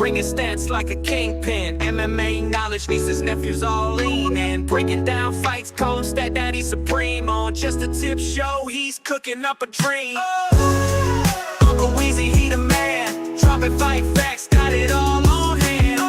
bringing stats like a kingpin. MMA knowledge needs his nephews all lean in. Breaking down fights, call him Stat Daddy Supreme. On Just a Tip show, he's cooking up a dream. Uncle Weezy, he the man. Dropping fight facts, got it all on hand.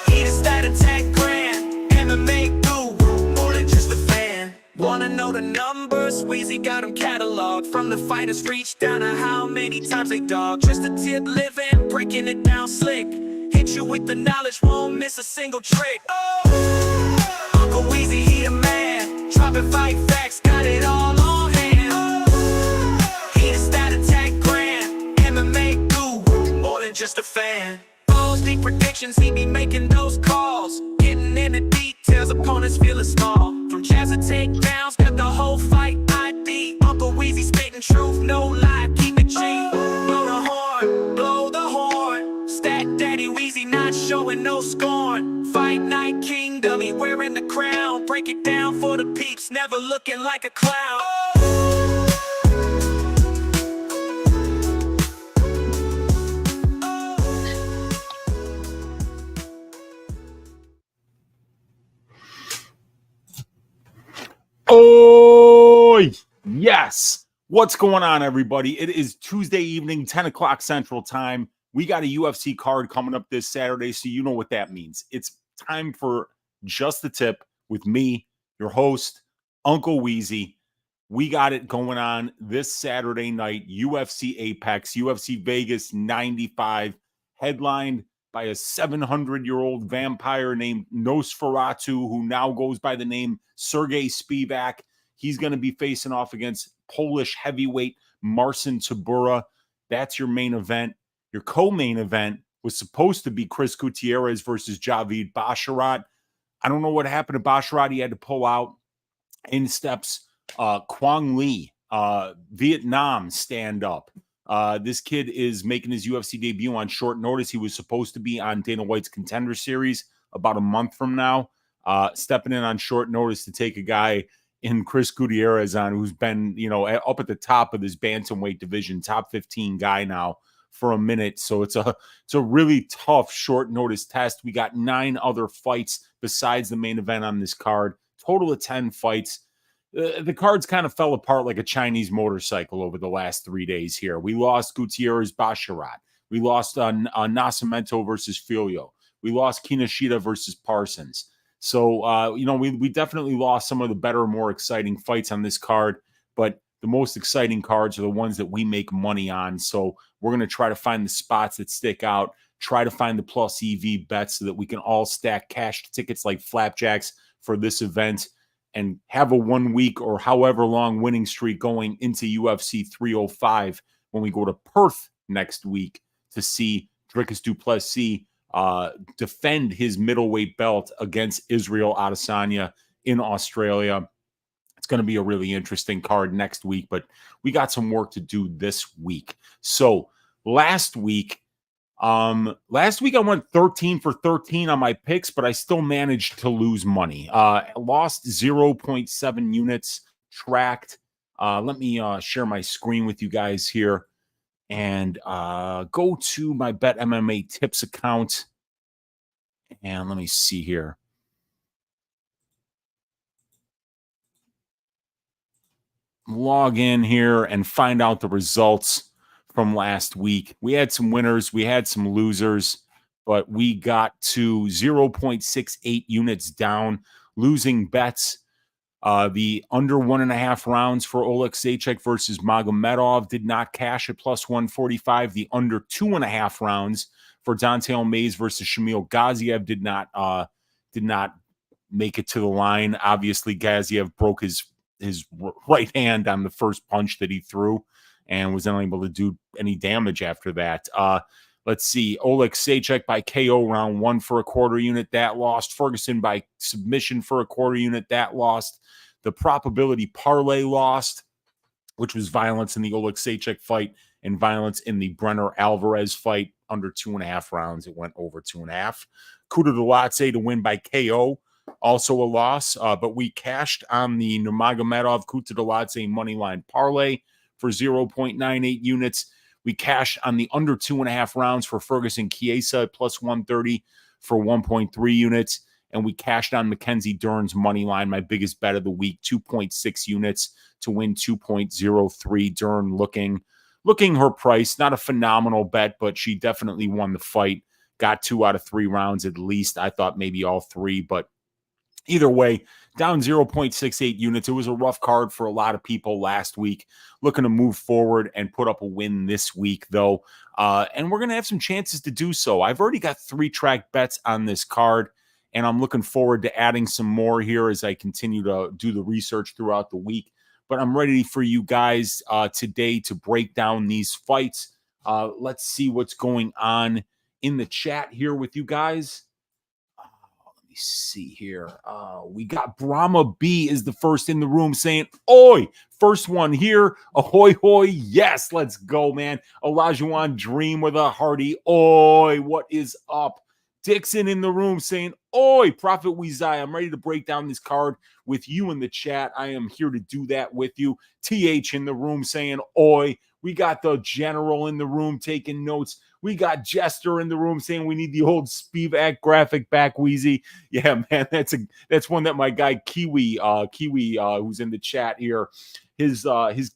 He the Stat Attack Grand, MMA guru, more than just a fan. Wanna know the numbers? Weezy got them cataloged. From the fighters reach down to how many times they dog. Just a tip living, breaking it down slick. Hit you with the knowledge, won't miss a single trick. Uncle Weezy, he the man. Dropping fight facts, got it all on hand. He the Stat Attack Grand, MMA guru, more than just a fan. Balls deep predictions, he be making those calls. Getting in the details, opponents feeling small. From jabs to takedowns, got the whole fight ID. Uncle Weezy spitting truth, no lie, keep it G. Blow the horn, blow the horn. Stat Daddy Weezy not showing no scorn. Fight Night Kingdom, he wearing the crown. Break it down for the peeps, never looking like a clown. Oh, yes. What's going on, everybody? It is Tuesday evening, 10 o'clock Central Time. We got a UFC card coming up this Saturday, so you know what that means. It's time for Just the Tip with me, your host, Uncle Weezy. We got it going on this Saturday night, UFC Apex, UFC Vegas 95, headlined by a 700-year-old vampire named Nosferatu, who now goes by the name Sergey Spivac. He's going to be facing off against Polish heavyweight Marcin Tybura. That's your main event. Your co-main event was supposed to be Chris Gutierrez versus Javid Basharat. I don't know what happened to Basharat. He had to pull out. In steps Quang Lee, Vietnam stand-up. This kid is making his UFC debut on short notice. He was supposed to be on Dana White's Contender Series about a month from now. Stepping in on short notice to take a guy in Chris Gutierrez on, who's been, up at the top of this bantamweight division, top 15 guy now for a minute. So it's a really tough short notice test. We got 9 other fights besides the main event on this card. Total of 10 fights. The cards kind of fell apart like a Chinese motorcycle over the last 3 days here. We lost Gutierrez Basharat. We lost Nascimento versus Filio. We lost Kinoshita versus Parsons. So, we definitely lost some of the better, more exciting fights on this card. But the most exciting cards are the ones that we make money on. So we're going to try to find the spots that stick out, try to find the plus EV bets so that we can all stack cash tickets like flapjacks for this event and have a 1 week or however long winning streak going into UFC 305 when we go to Perth next week to see Dricus du Plessis defend his middleweight belt against Israel Adesanya in Australia. It's going to be a really interesting card next week, but we got some work to do this week. So last week I went 13 for 13 on my picks, but I still managed to lose money. Lost 0.7 units tracked. Let me share my screen with you guys here and go to my Bet MMA Tips account. And let me see here. Log in here and find out the results from last week. We had some winners, we had some losers, but we got to 0.68 units down, losing bets. The under 1.5 rounds for Oleg Sachek versus Magomedov did not cash at plus 145. The under 2.5 rounds for Dante Almays versus Shamil Gaziev did not make it to the line. Obviously, Gaziev broke his right hand on the first punch that he threw and was unable to do any damage after that. Let's see. Oleg Sachek by KO round 1 for a quarter unit. That lost. Ferguson by submission for a quarter unit. That lost. The probability parlay lost, which was violence in the Oleg Sachek fight and violence in the Brenner Alvarez fight. Under 2.5 rounds, it went over 2.5. Kuta Delatse to win by KO. Also a loss, but we cashed on the Nurmagomedov Kuta Delatse money line parlay for 0.98 units. We cashed on the under 2.5 rounds for Ferguson Chiesa plus 130 for 1.3 units. And we cashed on Mackenzie Dern's money line, my biggest bet of the week, 2.6 units to win 2.03. Dern looking her price. Not a phenomenal bet, but she definitely won the fight. Got 2 out of 3 rounds at least. I thought maybe all 3, but either way, down 0.68 units. It was a rough card for a lot of people last week. Looking to move forward and put up a win this week, though. And we're going to have some chances to do so. I've already got 3 track bets on this card, and I'm looking forward to adding some more here as I continue to do the research throughout the week. But I'm ready for you guys today to break down these fights. Let's see what's going on in the chat here with you guys. Let me see here. We got Brahma B is the first in the room saying, "Oi, first one here. Ahoy, hoy. Yes, let's go, man." Olajuwon Dream with a hearty. Oi, what is up? Dixon in the room saying, "Oi, Prophet Weezy, I'm ready to break down this card with you in the chat. I am here to do that with you." TH in the room saying, "Oi." We got the general in the room taking notes. We got Jester in the room saying we need the old Spivac graphic back, Weezy. Yeah, man, that's one that my guy Kiwi, who's in the chat here, his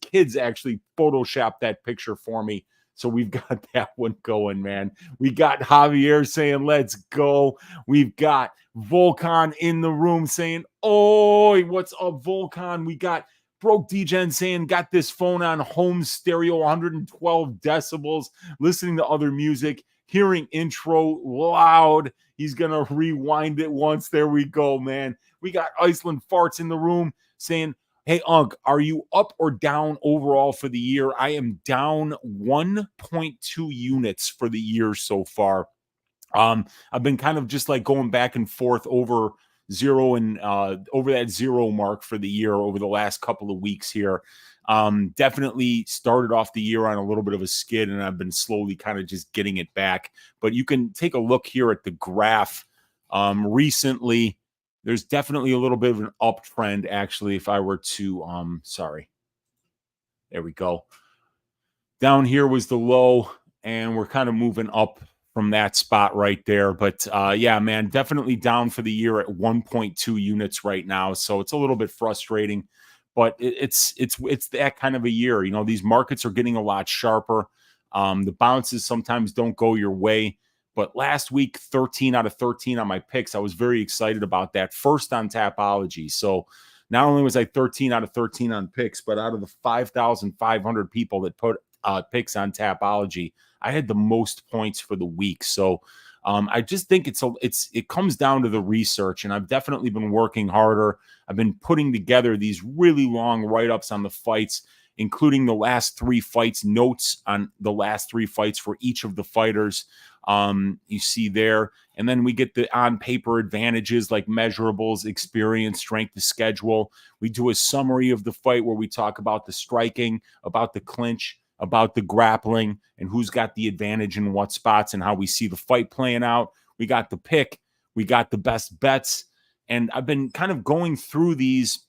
kids actually photoshopped that picture for me. So we've got that one going, man. We got Javier saying, "Let's go." We've got Volcan in the room saying, "Oi, what's up, Volcan?" We got Broke DGen saying, "Got this phone on home stereo, 112 decibels, listening to other music, hearing intro loud. He's going to rewind it once." There we go, man. We got Iceland Farts in the room saying, "Hey, Unc, are you up or down overall for the year?" I am down 1.2 units for the year so far. I've been kind of just like going back and forth over zero and over that zero mark for the year over the last couple of weeks here. Definitely started off the year on a little bit of a skid, and I've been slowly kind of just getting it back. But you can take a look here at the graph. Recently, there's definitely a little bit of an uptrend, actually. If I were to, sorry, there we go. Down here was the low, and we're kind of moving up from that spot right there. But yeah, man, definitely down for the year at 1.2 units right now. So it's a little bit frustrating, but it's that kind of a year. You know, these markets are getting a lot sharper. The bounces sometimes don't go your way. But last week, 13 out of 13 on my picks. I was very excited about that. First on Tapology. So not only was I 13 out of 13 on picks, but out of the 5,500 people that put picks on Tapology, I had the most points for the week. So I just think it comes down to the research, and I've definitely been working harder. I've been putting together these really long write-ups on the fights, including the last 3 fights, notes on the last 3 fights for each of the fighters. You see there, and then we get the on-paper advantages like measurables, experience, strength of schedule. We do a summary of the fight where we talk about the striking, about the clinch, about the grappling, and who's got the advantage in what spots and how we see the fight playing out. We got the pick. We got the best bets. And I've been kind of going through these,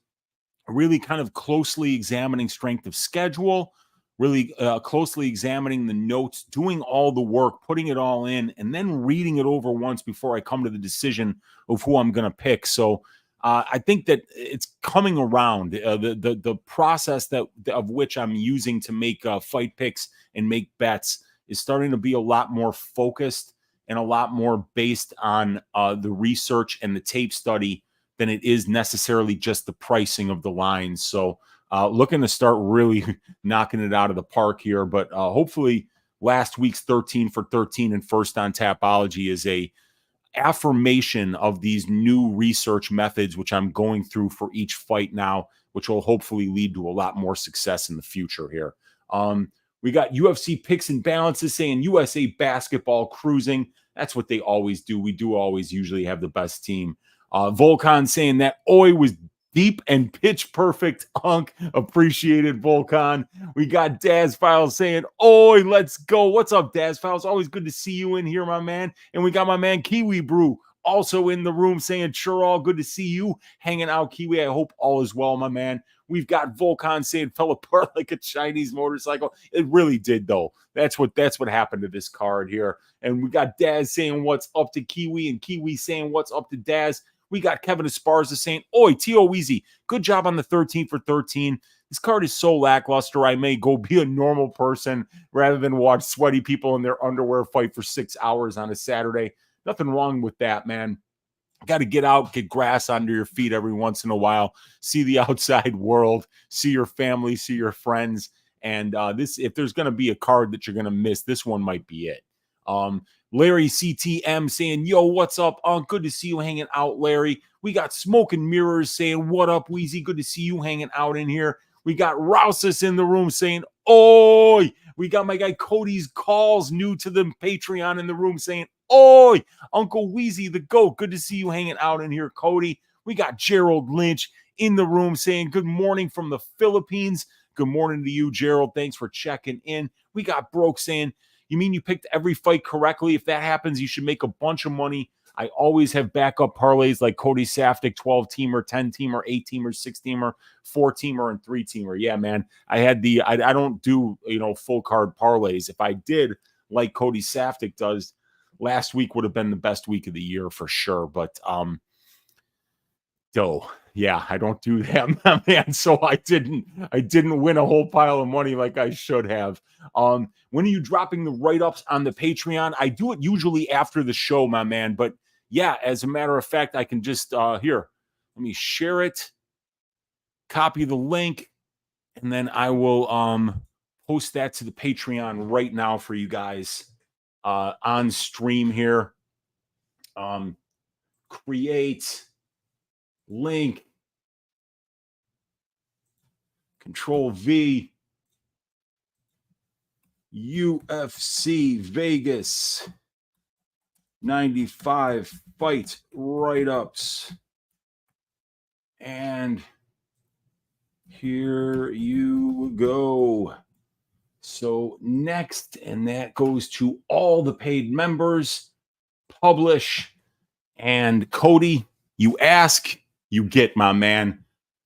really kind of closely examining strength of schedule, really closely examining the notes, doing all the work, putting it all in, and then reading it over once before I come to the decision of who I'm going to pick. So I think that it's coming around. The process of which I'm using to make fight picks and make bets is starting to be a lot more focused and a lot more based on the research and the tape study than it is necessarily just the pricing of the lines. So looking to start really knocking it out of the park here. But hopefully last week's 13 for 13 and first on Tapology is a affirmation of these new research methods, which I'm going through for each fight now, which will hopefully lead to a lot more success in the future here. We got UFC picks and balances saying USA basketball cruising. That's what they always do. We do always usually have the best team. Volcan saying that Oi was deep and pitch perfect. Hunk, appreciated, Volcan. We got Daz Files saying, "Oi, let's go." What's up, Daz Files? Always good to see you in here, my man. And we got my man Kiwi Brew. also in the room saying, sure, all good to see you hanging out, Kiwi. I hope all is well, my man. We've got Volkan saying fell apart like a Chinese motorcycle. It really did, though. That's what happened to this card here. And we got Daz saying what's up to Kiwi, and Kiwi saying what's up to Daz. We got Kevin Esparza saying, oi, T.O. Weezy, good job on the 13 for 13. This card is so lackluster, I may go be a normal person rather than watch sweaty people in their underwear fight for 6 hours on a Saturday. Nothing wrong with that, man. Got to get out, get grass under your feet every once in a while, see the outside world, see your family, see your friends. And if there's going to be a card that you're going to miss, this one might be it. Larry CTM saying, yo, what's up? Good to see you hanging out, Larry. We got Smoke and Mirrors saying, what up, Weezy? Good to see you hanging out in here. We got Rousus in the room saying, oi. We got my guy Cody's Calls, new to the Patreon, in the room saying, oi. Uncle Weezy, the GOAT. Good to see you hanging out in here, Cody. We got Gerald Lynch in the room saying, good morning from the Philippines. Good morning to you, Gerald. Thanks for checking in. We got Broke saying, you mean you picked every fight correctly? If that happens, you should make a bunch of money. I always have backup parlays like Cody Safdie, 12-teamer, 10-teamer, 8-teamer, 6-teamer, 4-teamer, and 3-teamer. Yeah, man. I don't do, full card parlays. If I did, like Cody Safdie does, last week would have been the best week of the year for sure. But yeah, I don't do that, man. So I didn't win a whole pile of money like I should have. When are you dropping the write-ups on the Patreon? I do it usually after the show, my man. But yeah, as a matter of fact, I can just here, let me share it, copy the link, and then I will post that to the Patreon right now for you guys on stream here. Create link, Control V, UFC Vegas 95 fight write-ups. And here you go. So next, and that goes to all the paid members, publish. And Cody, you ask, you get, my man.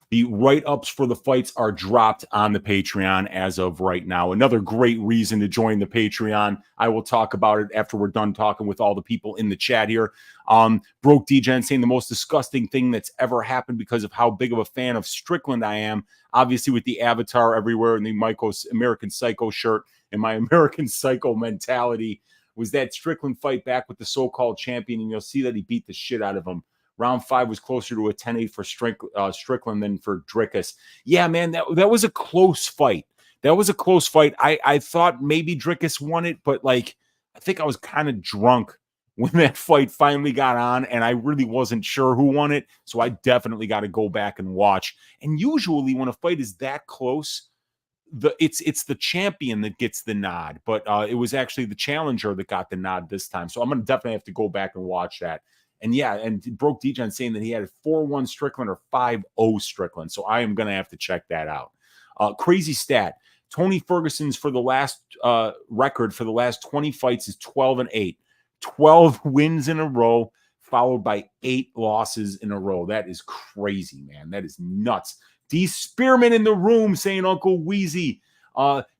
The write-ups for the fights are dropped on the Patreon as of right now. Another great reason to join the Patreon. I will talk about it after we're done talking with all the people in the chat here. Broke DGen saying the most disgusting thing that's ever happened because of how big of a fan of Strickland I am. Obviously with the avatar everywhere and the Michael's American Psycho shirt and my American Psycho mentality was that Strickland fight back with the so-called champion, and you'll see that he beat the shit out of him. Round 5 was closer to a 10-8 for Strickland than for Dricus. Yeah, man, that was a close fight. That was a close fight. I thought maybe Dricus won it, but I think I was kind of drunk when that fight finally got on, and I really wasn't sure who won it, so I definitely got to go back and watch. And usually when a fight is that close, it's the champion that gets the nod, but it was actually the challenger that got the nod this time. So I'm going to definitely have to go back and watch that. And yeah, and Broke DGen saying that he had a 4-1 Strickland or 5-0 Strickland. So I am going to have to check that out. Crazy stat. Tony Ferguson's for the last record for the last 20 fights is 12-8. 12 wins in a row, followed by 8 losses in a row. That is crazy, man. That is nuts. D. Spearman in the room saying Uncle Weezy.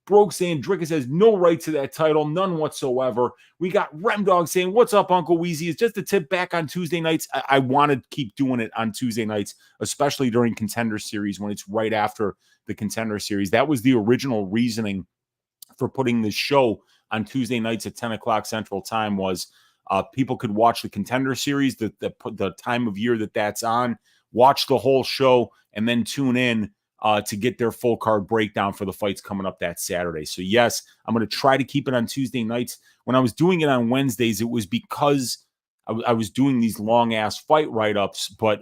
Broke saying Drickus has no right to that title, none whatsoever. We got Remdog saying, what's up, Uncle Weezy? It's just a tip back on Tuesday nights. I want to keep doing it on Tuesday nights, especially during Contender Series when it's right after the Contender Series. That was the original reasoning for putting this show on Tuesday nights at 10 o'clock Central Time was people could watch the Contender Series, the time of year that's on, watch the whole show, and then tune in to get their full card breakdown for the fights coming up that Saturday. So yes, I'm going to try to keep it on Tuesday nights. When I was doing it on Wednesdays, it was because I was doing these long ass fight write-ups, but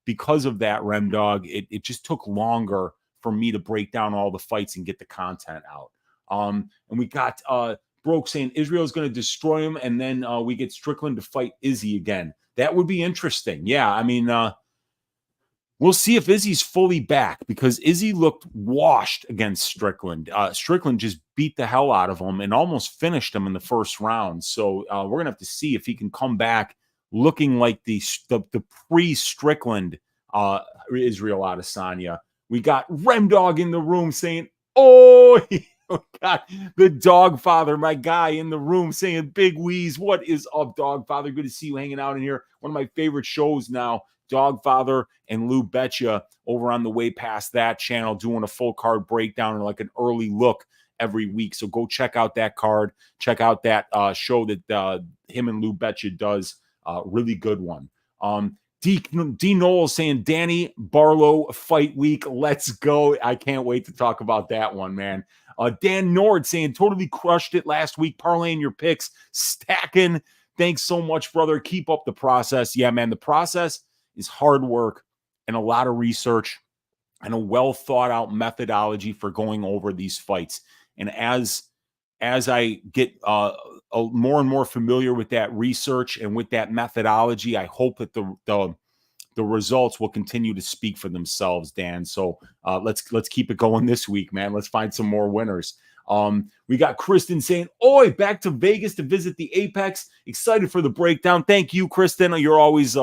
because of that, Remdog, it just took longer for me to break down all the fights and get the content out. And we got Broke saying Israel's going to destroy him, and then we get Strickland to fight Izzy again. That would be interesting. Yeah, I mean, we'll see if Izzy's fully back because Izzy looked washed against Strickland. Strickland just beat the hell out of him and almost finished him in the first round. So we're going to have to see if he can come back looking like the pre-Strickland Israel Adesanya. We got Remdog in the room saying, oh, God, the Dogfather, my guy in the room saying, Big Weez, what is up, Dogfather? Good to see you hanging out in here. One of my favorite shows now, Dogfather and Lou Betcha over on the Way Past That channel doing a full card breakdown and like an early look every week. So go check out that card. Check out that show that him and Lou Betcha does. Really good one. D. Knowles saying, Danny Barlow fight week. Let's go. I can't wait to talk about that one, man. Dan Nord saying, totally crushed it last week. Parlaying your picks. Stacking. Thanks so much, brother. Keep up the process. Yeah, man, the process is hard work and a lot of research and a well thought out methodology for going over these fights. And as I get more and more familiar with that research and with that methodology, I hope that the results will continue to speak for themselves, Dan. So let's keep it going this week, man. Let's find some more winners. We got Kristen saying, oi, back to Vegas to visit the Apex. Excited for the breakdown. Thank you, Kristen. You're always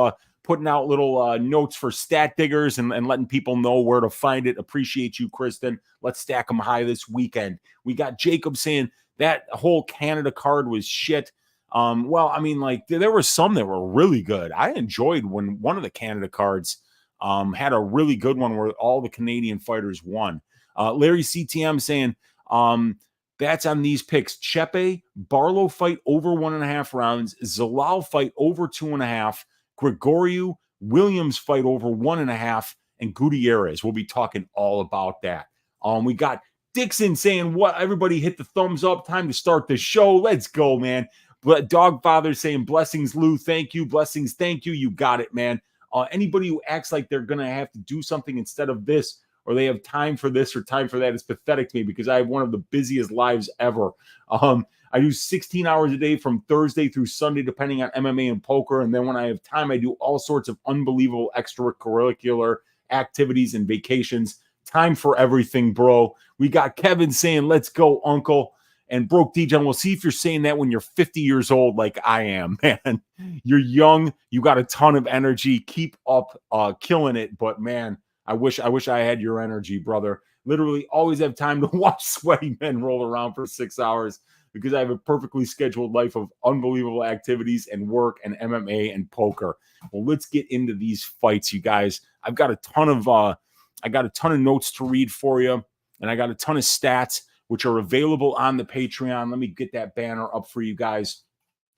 putting out little notes for stat diggers and letting people know where to find it. Appreciate you, Kristen. Let's stack them high this weekend. We got Jacob saying that whole Canada card was shit. Well, I mean, like there were some that were really good. I enjoyed when one of the Canada cards had a really good one where all the Canadian fighters won. Larry CTM saying that's on these picks. Chepe, Barlow fight over 1.5 rounds. Zalal fight over 2.5. Grigoriou, Williams fight over 1.5. And Gutierrez. We'll be talking all about that. We got Dixon saying, what? Everybody hit the thumbs up. Time to start the show. Let's go, man. But Dogfather saying, blessings, Lou. Thank you. Blessings. Thank you. You got it, man. Anybody who acts like they're going to have to do something instead of this, or they have time for this or time for that, is pathetic to me because I have one of the busiest lives ever. I do 16 hours a day from Thursday through Sunday, depending on MMA and poker. And then when I have time, I do all sorts of unbelievable extracurricular activities and vacations. Time for everything, bro. We got Kevin saying, let's go, uncle. And Broke DJ, we'll see if you're saying that when you're 50 years old like I am, man. You're young. You got a ton of energy. Keep up killing it. But, man, I wish I had your energy, brother. Literally always have time to watch sweaty men roll around for 6 hours because I have a perfectly scheduled life of unbelievable activities and work and MMA and poker. Well, let's get into these fights, you guys. I've got a ton of notes to read for you, and I got a ton of stats which are available on the Patreon. Let me get that banner up for you guys.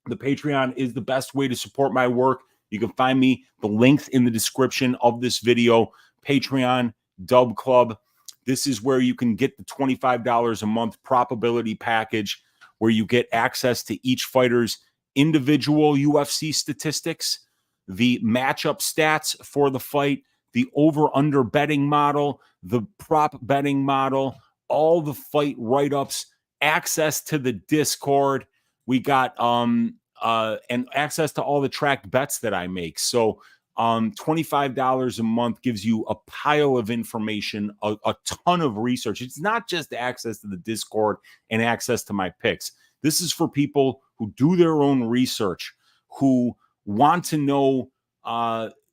The Patreon is the best way to support my work. You can find me, the links in the description of this video. Patreon, Dub Club. This is where you can get the $25 a month probability package, where you get access to each fighter's individual UFC statistics, the matchup stats for the fight, the over-under betting model, the prop betting model, all the fight write-ups, access to the Discord. We got and access to all the tracked bets that I make. So $25 a month gives you a pile of information, a ton of research. It's not just access to the Discord and access to my picks. This is for people who do their own research, who want to know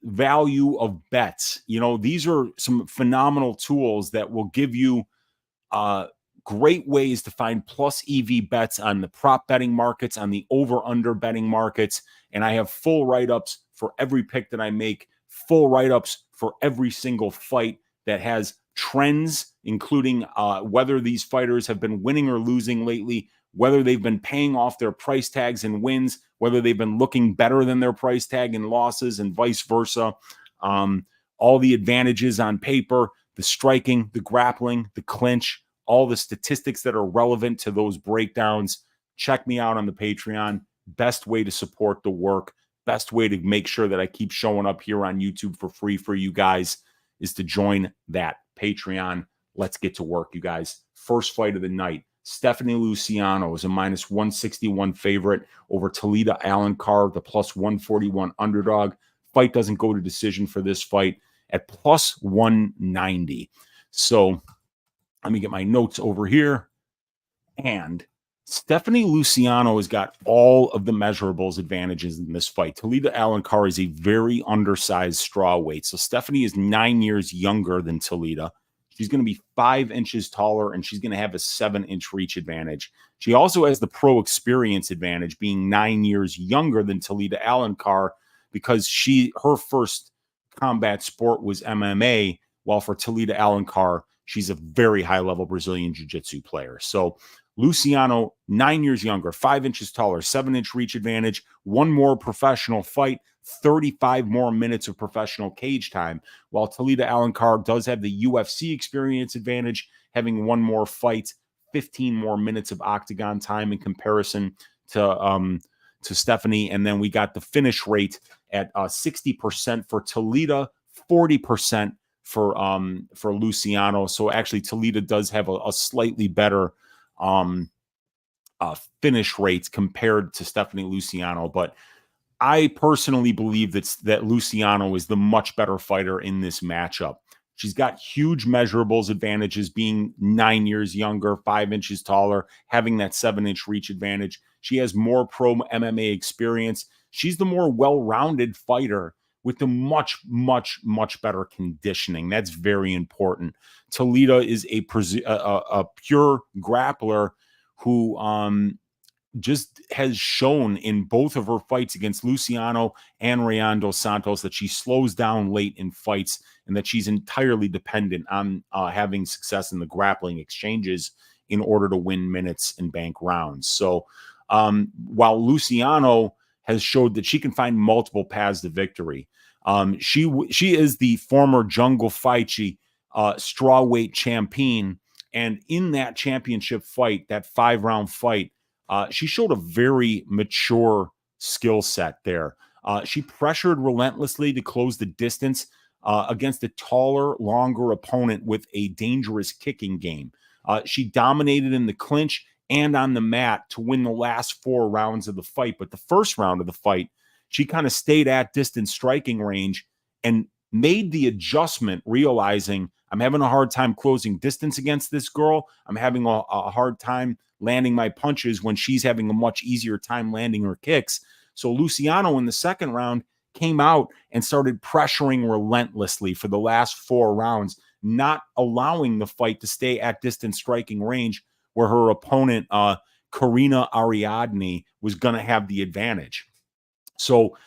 value of bets. You know, these are some phenomenal tools that will give you great ways to find plus EV bets on the prop betting markets, on the over-under betting markets. And I have full write-ups for every pick that I make, full write-ups for every single fight that has trends, including whether these fighters have been winning or losing lately, whether they've been paying off their price tags and wins, whether they've been looking better than their price tag in losses, and vice versa. All the advantages on paper, the striking, the grappling, the clinch, all the statistics that are relevant to those breakdowns. Check me out on the Patreon. Best way to support the work, best way to make sure that I keep showing up here on YouTube for free for you guys is to join that Patreon. Let's get to work, you guys. First fight of the night. Stephanie Luciano is a minus 161 favorite over Talita Alencar, the plus 141 underdog. Fight doesn't go to decision for this fight at plus 190. So let me get my notes over here. And Stephanie Luciano has got all of the measurables advantages in this fight. Talita Alencar is a very undersized straw weight. So Stephanie is 9 years younger than Talita. She's going to be 5 inches taller, and she's going to have a 7-inch reach advantage. She also has the pro experience advantage, being 9 years younger than Talita Alencar, because her first combat sport was MMA, while for Talita Alencar, she's a very high-level Brazilian Jiu-Jitsu player. So Luciano, 9 years younger, 5 inches taller, 7-inch reach advantage, one more professional fight, 35 more minutes of professional cage time, while Talita Alencar does have the UFC experience advantage, having one more fight, 15 more minutes of octagon time in comparison to Stephanie. And then we got the finish rate at 60% for Talita, 40% for Luciano. So actually Talita does have a slightly better finish rates compared to Stephanie Luciano, but I personally believe that Luciano is the much better fighter in this matchup. She's got huge measurables advantages, being 9 years younger, 5 inches taller, having that 7-inch reach advantage. She has more pro MMA experience. She's the more well-rounded fighter with the much, much, much better conditioning. That's very important. Talita is a pure grappler who just has shown in both of her fights against Luciano and Rayando Santos that she slows down late in fights and that she's entirely dependent on having success in the grappling exchanges in order to win minutes and bank rounds. So while Luciano has showed that she can find multiple paths to victory, she is the former Jungle Fighty strawweight champion. And in that championship fight, that 5-round fight, she showed a very mature skill set there. She pressured relentlessly to close the distance against a taller, longer opponent with a dangerous kicking game. She dominated in the clinch and on the mat to win the last 4 rounds of the fight. But the first round of the fight, she kind of stayed at distance striking range and made the adjustment, realizing I'm having a hard time closing distance against this girl. I'm having a hard time landing my punches when she's having a much easier time landing her kicks. So Luciano in the second round came out and started pressuring relentlessly for the last 4 rounds, not allowing the fight to stay at distance striking range where her opponent, Karina Ariadne, was going to have the advantage. So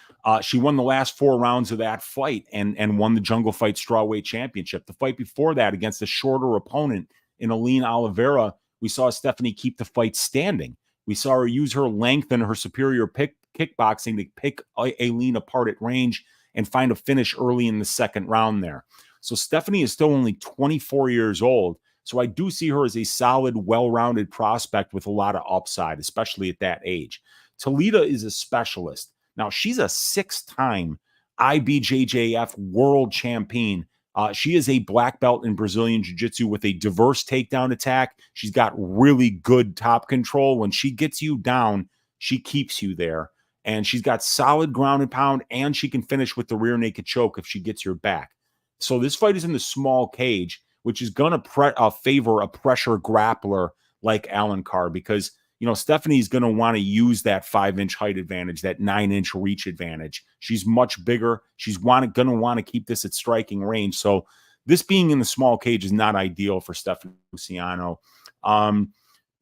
she won the last 4 rounds of that fight and won the Jungle Fight Strawweight Championship. The fight before that against a shorter opponent in Aline Oliveira, we saw Stephanie keep the fight standing. We saw her use her length and her superior kickboxing to pick Aline apart at range and find a finish early in the second round there. So Stephanie is still only 24 years old. So I do see her as a solid, well-rounded prospect with a lot of upside, especially at that age. Talita is a specialist. Now, she's a 6-time IBJJF world champion. She is a black belt in Brazilian Jiu-Jitsu with a diverse takedown attack. She's got really good top control. When she gets you down, she keeps you there. And she's got solid ground and pound, and she can finish with the rear naked choke if she gets your back. So this fight is in the small cage, which is going to favor a pressure grappler like Alencar, because Stephanie's going to want to use that 5-inch height advantage, that 9-inch reach advantage. She's much bigger. She's going to want to keep this at striking range. So this being in the small cage is not ideal for Stephanie Luciano. And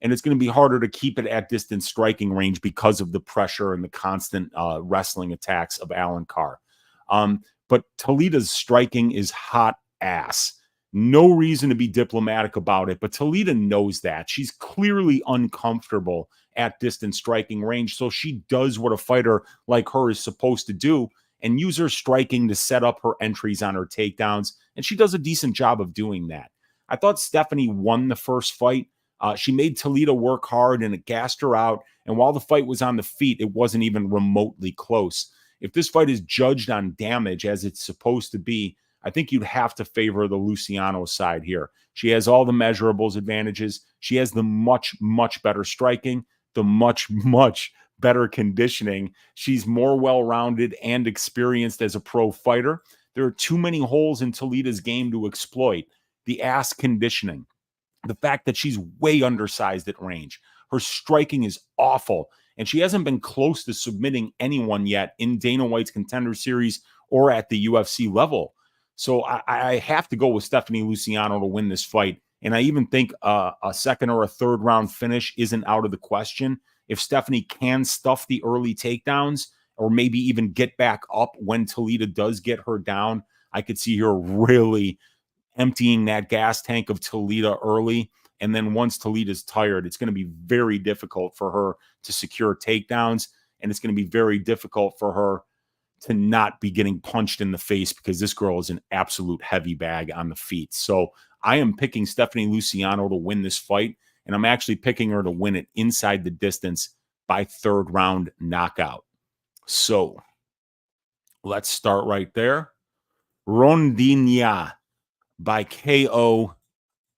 it's going to be harder to keep it at distance striking range because of the pressure and the constant wrestling attacks of Alencar. But Talita's striking is hot ass. No reason to be diplomatic about it, but Talita knows that. She's clearly uncomfortable at distance striking range, so she does what a fighter like her is supposed to do and use her striking to set up her entries on her takedowns, and she does a decent job of doing that. I thought Stephanie won the first fight. She made Talita work hard, and it gassed her out, and while the fight was on the feet, it wasn't even remotely close. If this fight is judged on damage as it's supposed to be, I think you'd have to favor the Luciano side here. She has all the measurables advantages. She has the much, much better striking, the much, much better conditioning. She's more well-rounded and experienced as a pro fighter. There are too many holes in Talita's game to exploit. The ass conditioning, the fact that she's way undersized at range, Her striking is awful, and she hasn't been close to submitting anyone yet in Dana White's Contender Series or at the UFC level. So I have to go with Stephanie Luciano to win this fight. And I even think a second or a third round finish isn't out of the question. If Stephanie can stuff the early takedowns or maybe even get back up when Talita does get her down, I could see her really emptying that gas tank of Talita early. And then once Talita's tired, it's going to be very difficult for her to secure takedowns. And it's going to be very difficult for her to not be getting punched in the face because this girl is an absolute heavy bag on the feet. So I am picking Stephanie Luciano to win this fight, and I'm actually picking her to win it inside the distance by third round knockout. So let's start right there. Rondinha by KO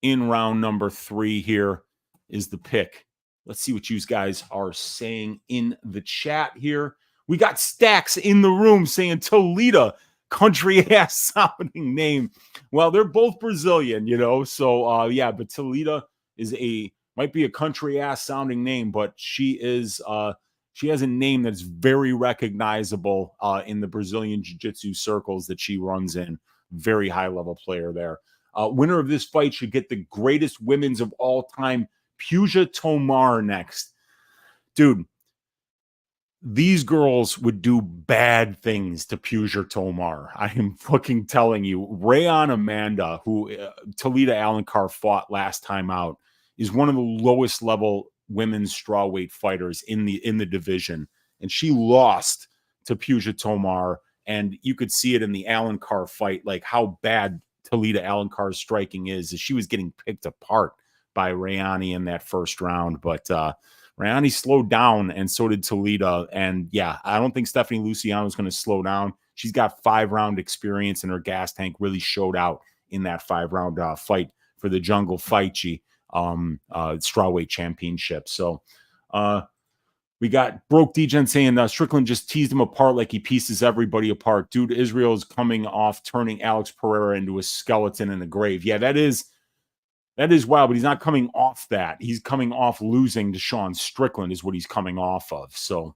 in round number 3 here is the pick. Let's see what you guys are saying in the chat here. We got Stacks in the room saying Talita, country ass sounding name. Well, they're both Brazilian, so yeah, but Talita might be a country ass sounding name, but she has a name that's very recognizable in the Brazilian jiu-jitsu circles that she runs in. Very high level player there. Winner of this fight should get the greatest women's of all time, Puja Tomar, next. Dude, these girls would do bad things to Puja Tomar. I am fucking telling you. Rayon Amanda, who Talita Alencar fought last time out, is one of the lowest level women's strawweight fighters in the division, and she lost to Puja Tomar. And you could see it in the Alencar fight, like how bad Talita Alencar's striking is. She was getting picked apart by Rayani in that first round, but Rayani slowed down, and so did Talita. And yeah, I don't think Stephanie Luciano is going to slow down. She's got 5-round experience, and her gas tank really showed out in that 5-round fight for the Jungle Fighty strawweight championship. So we got Broke Degen saying Strickland just teased him apart like he pieces everybody apart. Dude, Israel is coming off turning Alex Pereira into a skeleton in the grave. Yeah, that is wild, but he's not coming off that. He's coming off losing to Sean Strickland is what he's coming off of. So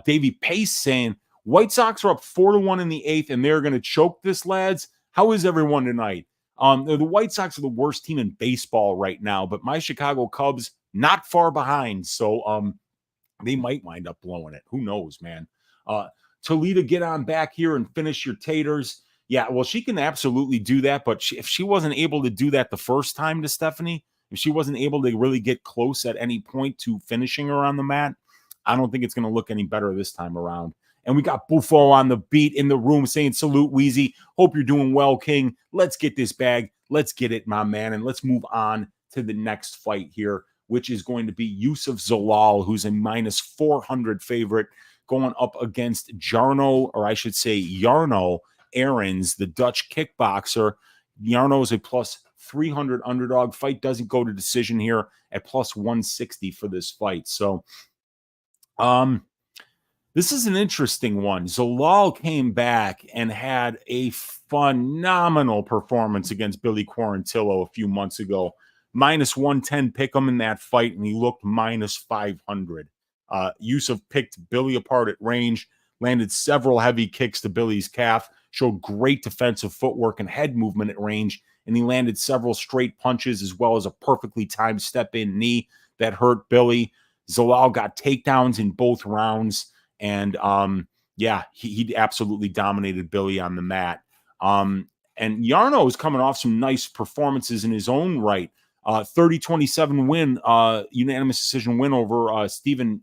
Davey Pace saying White Sox are up 4-1 in the 8th, and they're going to choke this, lads. How is everyone tonight? The White Sox are the worst team in baseball right now, but my Chicago Cubs not far behind. So they might wind up blowing it. Who knows, man? Talita, get on back here and finish your taters. Yeah, well, she can absolutely do that, but if she wasn't able to do that the first time to Stephanie, if she wasn't able to really get close at any point to finishing her on the mat, I don't think it's going to look any better this time around. And we got Buffo on the beat in the room saying, salute, Weezy. Hope you're doing well, King. Let's get this bag. Let's get it, my man. And let's move on to the next fight here, which is going to be Youssef Zalal, who's a minus 400 favorite, going up against Jarno, or I should say Jarno Errens, the Dutch kickboxer. Jarno is a plus 300 underdog. Fight doesn't go to decision here at plus 160 for this fight. So this is an interesting one. Zalal came back and had a phenomenal performance against Billy Quarantillo a few months ago. Minus 110 pick him in that fight, and he looked minus 500. Youssef picked Billy apart at range, landed several heavy kicks to Billy's calf, showed great defensive footwork and head movement at range, and he landed several straight punches as well as a perfectly timed step-in knee that hurt Billy. Zalal got takedowns in both rounds, and yeah, he absolutely dominated Billy on the mat. And Jarno is coming off some nice performances in his own right. 30-27 win, unanimous decision win over Stephen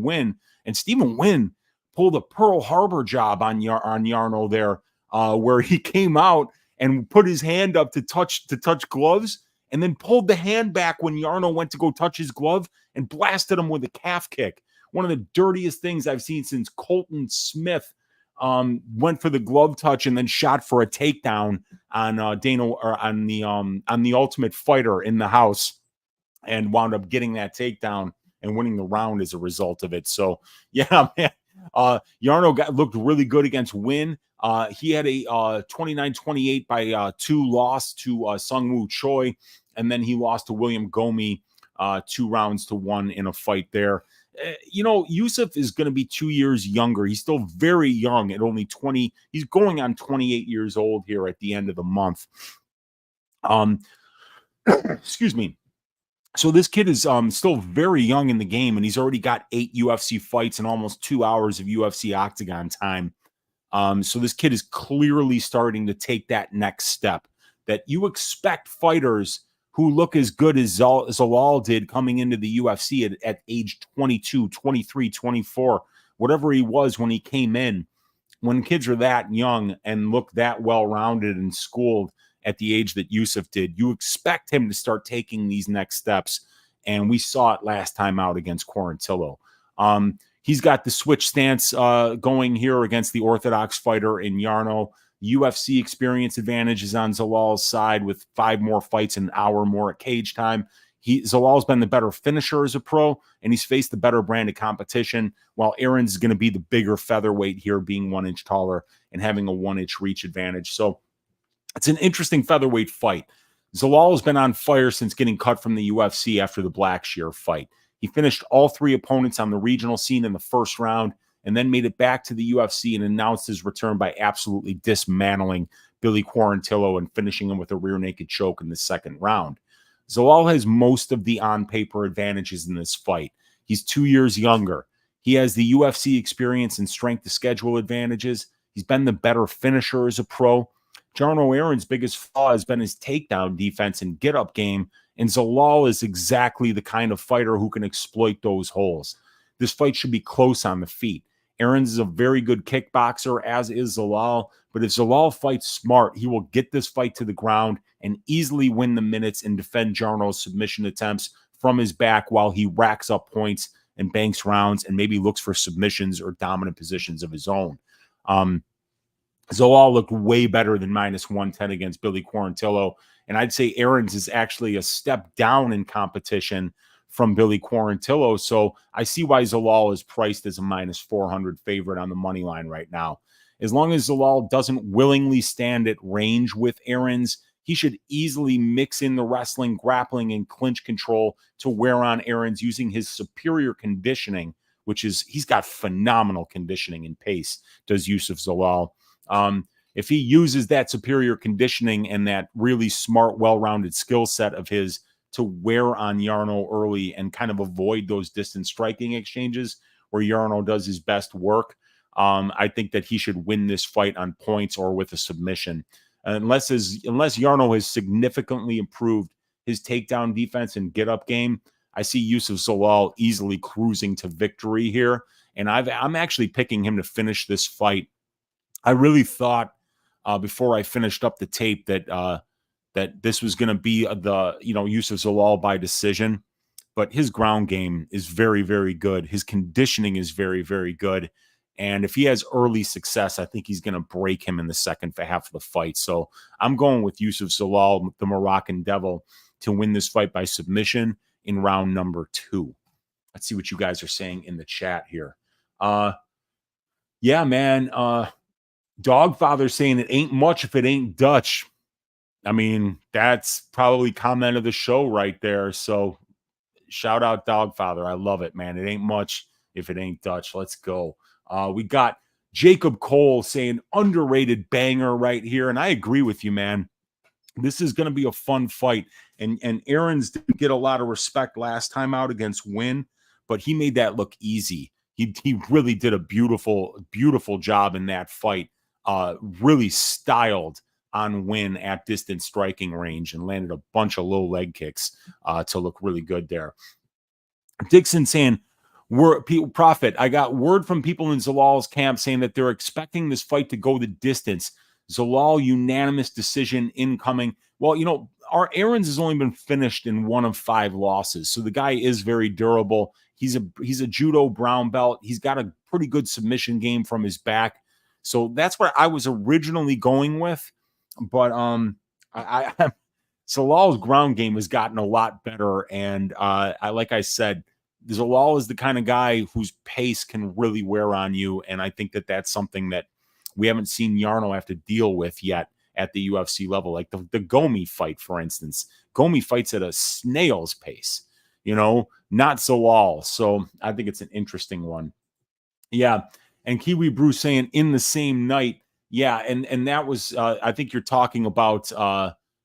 Wynn. And Stephen Wynn pulled a Pearl Harbor job on Jarno there, where he came out and put his hand up to touch gloves, and then pulled the hand back when Jarno went to go touch his glove and blasted him with a calf kick. One of the dirtiest things I've seen since Colton Smith went for the glove touch and then shot for a takedown on on the Ultimate Fighter in the house, and wound up getting that takedown and winning the round as a result of it. So yeah, man, Jarno looked really good against Wynn. He had a 29-28 by 2 loss to Sungwoo Choi, and then he lost to William Gomi 2-1 in a fight there. Youssef is going to be 2 years younger. He's still very young at only 20. He's going on 28 years old here at the end of the month. Excuse me. So this kid is still very young in the game, and he's already got 8 UFC fights and almost 2 hours of UFC octagon time. So this kid is clearly starting to take that next step that you expect fighters who look as good as Zalal did coming into the UFC at age 22, 23, 24, whatever he was when he came in. When kids are that young and look that well-rounded and schooled at the age that Youssef did, you expect him to start taking these next steps. And we saw it last time out against Quarantillo. He's got the switch stance going here against the orthodox fighter in Jarno. UFC experience advantage is on Zalal's side with 5 more fights, an hour more at cage time. Zalal's been the better finisher as a pro, and he's faced the better brand of competition, while Errens is going to be the bigger featherweight here, being 1 inch taller and having a 1-inch reach advantage. So it's an interesting featherweight fight. Zalal has been on fire since getting cut from the UFC after the Blackshear fight. He finished all 3 opponents on the regional scene in the first round and then made it back to the UFC and announced his return by absolutely dismantling Billy Quarantillo and finishing him with a rear naked choke in the second round. Zalal has most of the on-paper advantages in this fight. He's 2 years younger. He has the UFC experience and strength to schedule advantages. He's been the better finisher as a pro. Jarno Errens' biggest flaw has been his takedown defense and get-up game, and Zalal is exactly the kind of fighter who can exploit those holes. This fight should be close on the feet. Errens is a very good kickboxer, as is Zalal, but if Zalal fights smart, he will get this fight to the ground and easily win the minutes and defend Jarno's submission attempts from his back while he racks up points and banks rounds and maybe looks for submissions or dominant positions of his own. Zalal looked way better than -110 against Billy Quarantillo, and I'd say Errens is actually a step down in competition from Billy Quarantillo, so I see why Zalal is priced as a -400 favorite on the money line right now. As long as Zalal doesn't willingly stand at range with Errens, he should easily mix in the wrestling, grappling, and clinch control to wear on Errens using his superior conditioning, which is he's got phenomenal conditioning and pace, does Youssef Zalal. If he uses that superior conditioning and that really smart, well-rounded skill set of his to wear on Jarno early and kind of avoid those distance striking exchanges where Jarno does his best work, I think that he should win this fight on points or with a submission. Unless Jarno has significantly improved his takedown defense and get-up game, I see Youssef Zalal easily cruising to victory here. And I'm actually picking him to finish this fight. I really thought before I finished up the tape that this was going to be Youssef Zalal by decision, but his ground game is very, very good. His conditioning is very, very good. And if he has early success, I think he's going to break him in the second half of the fight. So I'm going with Youssef Zalal, the Moroccan Devil, to win this fight by submission in round number 2. Let's see what you guys are saying in the chat here. Yeah, man. Dogfather saying it ain't much if it ain't Dutch. I mean, that's probably comment of the show right there. So shout out Dogfather. I love it, man. It ain't much if it ain't Dutch. Let's go. We got Jacob Cole saying underrated banger right here. And I agree with you, man. This is going to be a fun fight. And Errens didn't get a lot of respect last time out against Win, but he made that look easy. He really did a beautiful, beautiful job in that fight. Really styled on Win at distance striking range and landed a bunch of low leg kicks to look really good there. Dixon saying, Prophet, I got word from people in Zalal's camp saying that they're expecting this fight to go the distance. Zalal unanimous decision incoming. Well, our Errens has only been finished in 1 of 5 losses. So the guy is very durable. He's a judo brown belt. He's got a pretty good submission game from his back. So that's what I was originally going with. But Zalal's ground game has gotten a lot better. And like I said, Zalal is the kind of guy whose pace can really wear on you. And I think that that's something that we haven't seen Jarno have to deal with yet at the UFC level. Like the Gomi fight, for instance. Gomi fights at a snail's pace. not Zalal. So I think it's an interesting one. Yeah. And Kiwi Brew saying in the same night. Yeah. And that was, I think you're talking about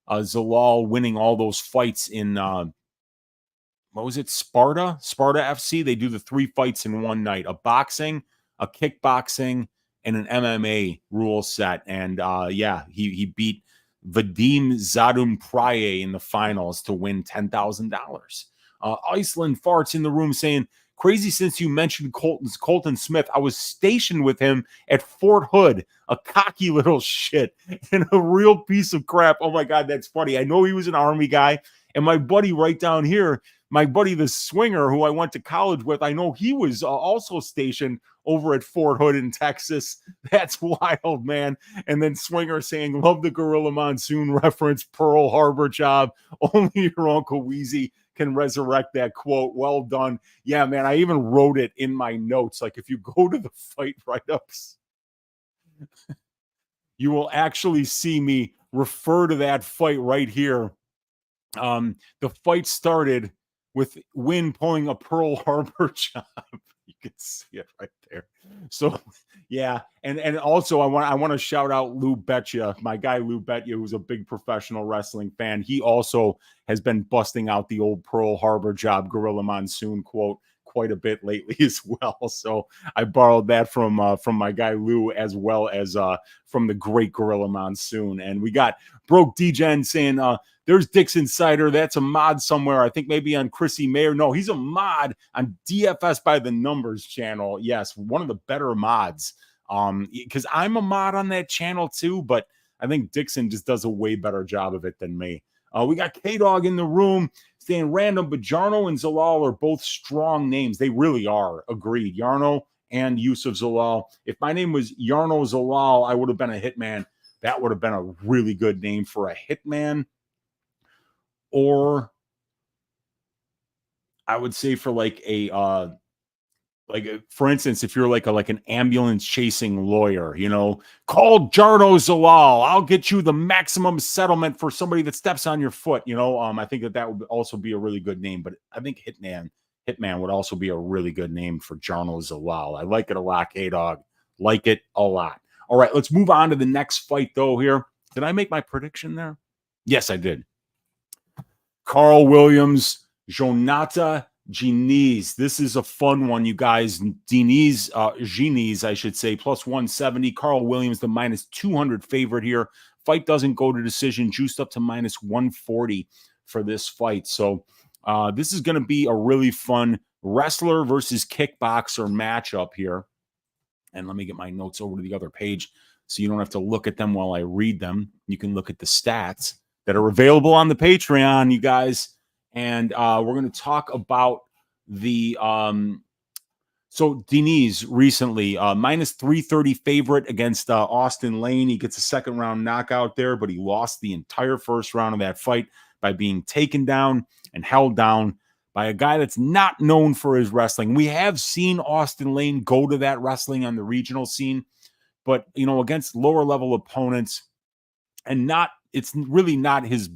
Zalal winning all those fights in, what was it? Sparta FC. They do the 3 fights in one night, a boxing, a kickboxing, and an MMA rule set. And he beat Vadim Zadum Praye in the finals to win $10,000. Iceland Farts in the room saying, crazy since you mentioned Colton Smith. I was stationed with him at Fort Hood, a cocky little shit and a real piece of crap. Oh my God, that's funny. I know he was an Army guy. And my buddy right down here, my buddy, the Swinger, who I went to college with, I know he was also stationed over at Fort Hood in Texas. That's wild, man. And then Swinger saying, love the Gorilla Monsoon reference, Pearl Harbor job. Only your Uncle Weezy can resurrect that quote. Well done. Yeah, man, I even wrote it in my notes. Like, if you go to the fight write-ups, you will actually see me refer to that fight right here. The fight started with Wynn pulling a Pearl Harbor job. You can see it right there. So yeah, and also I want to shout out Lou Betcha, my guy Lou Betcha, who's a big professional wrestling fan. He also has been busting out the old Pearl Harbor job Gorilla Monsoon quote quite a bit lately as well. So I borrowed that from my guy Lou, as well as from the great Gorilla Monsoon. And we got Broke Degen saying there's Dick's Insider. That's a mod somewhere. I think maybe on Chrissy Mayer. No, he's a mod on DFS by the Numbers channel. Yes, one of the better mods. Because I'm a mod on that channel too, but I think Dixon just does a way better job of it than me. We got K-Dog in the room saying random, but Jarno and Zalal are both strong names. They really are. Agreed. Jarno and Youssef Zalal. If my name was Jarno Zalal, I would have been a hitman. That would have been a really good name for a hitman. Or I would say for like for instance, if you're like an ambulance chasing lawyer, call Jarno Zalal. I'll get you the maximum settlement for somebody that steps on your foot. I think that would also be a really good name. But I think Hitman would also be a really good name for Jarno Zalal. I like it a lot, K-Dog. Like it a lot. All right, let's move on to the next fight, though, here. Did I make my prediction there? Yes, I did. Karl Williams, Jhonata, Diniz. This is a fun one, you guys. Diniz, I should say, plus 170. Karl Williams, the minus 200 favorite here. Fight doesn't go to decision, juiced up to minus 140 for this fight. So this is going to be a really fun wrestler versus kickboxer matchup here. And let me get my notes over to the other page so you don't have to look at them while I read them. You can look at the stats that are available on the Patreon, you guys. And we're going to talk about the so Diniz recently minus 330 favorite against Austin Lane. He gets a second round knockout there, but he lost the entire first round of that fight by being taken down and held down by a guy that's not known for his wrestling. We have seen Austin Lane go to that wrestling on the regional scene, but against lower level opponents, and it's really not his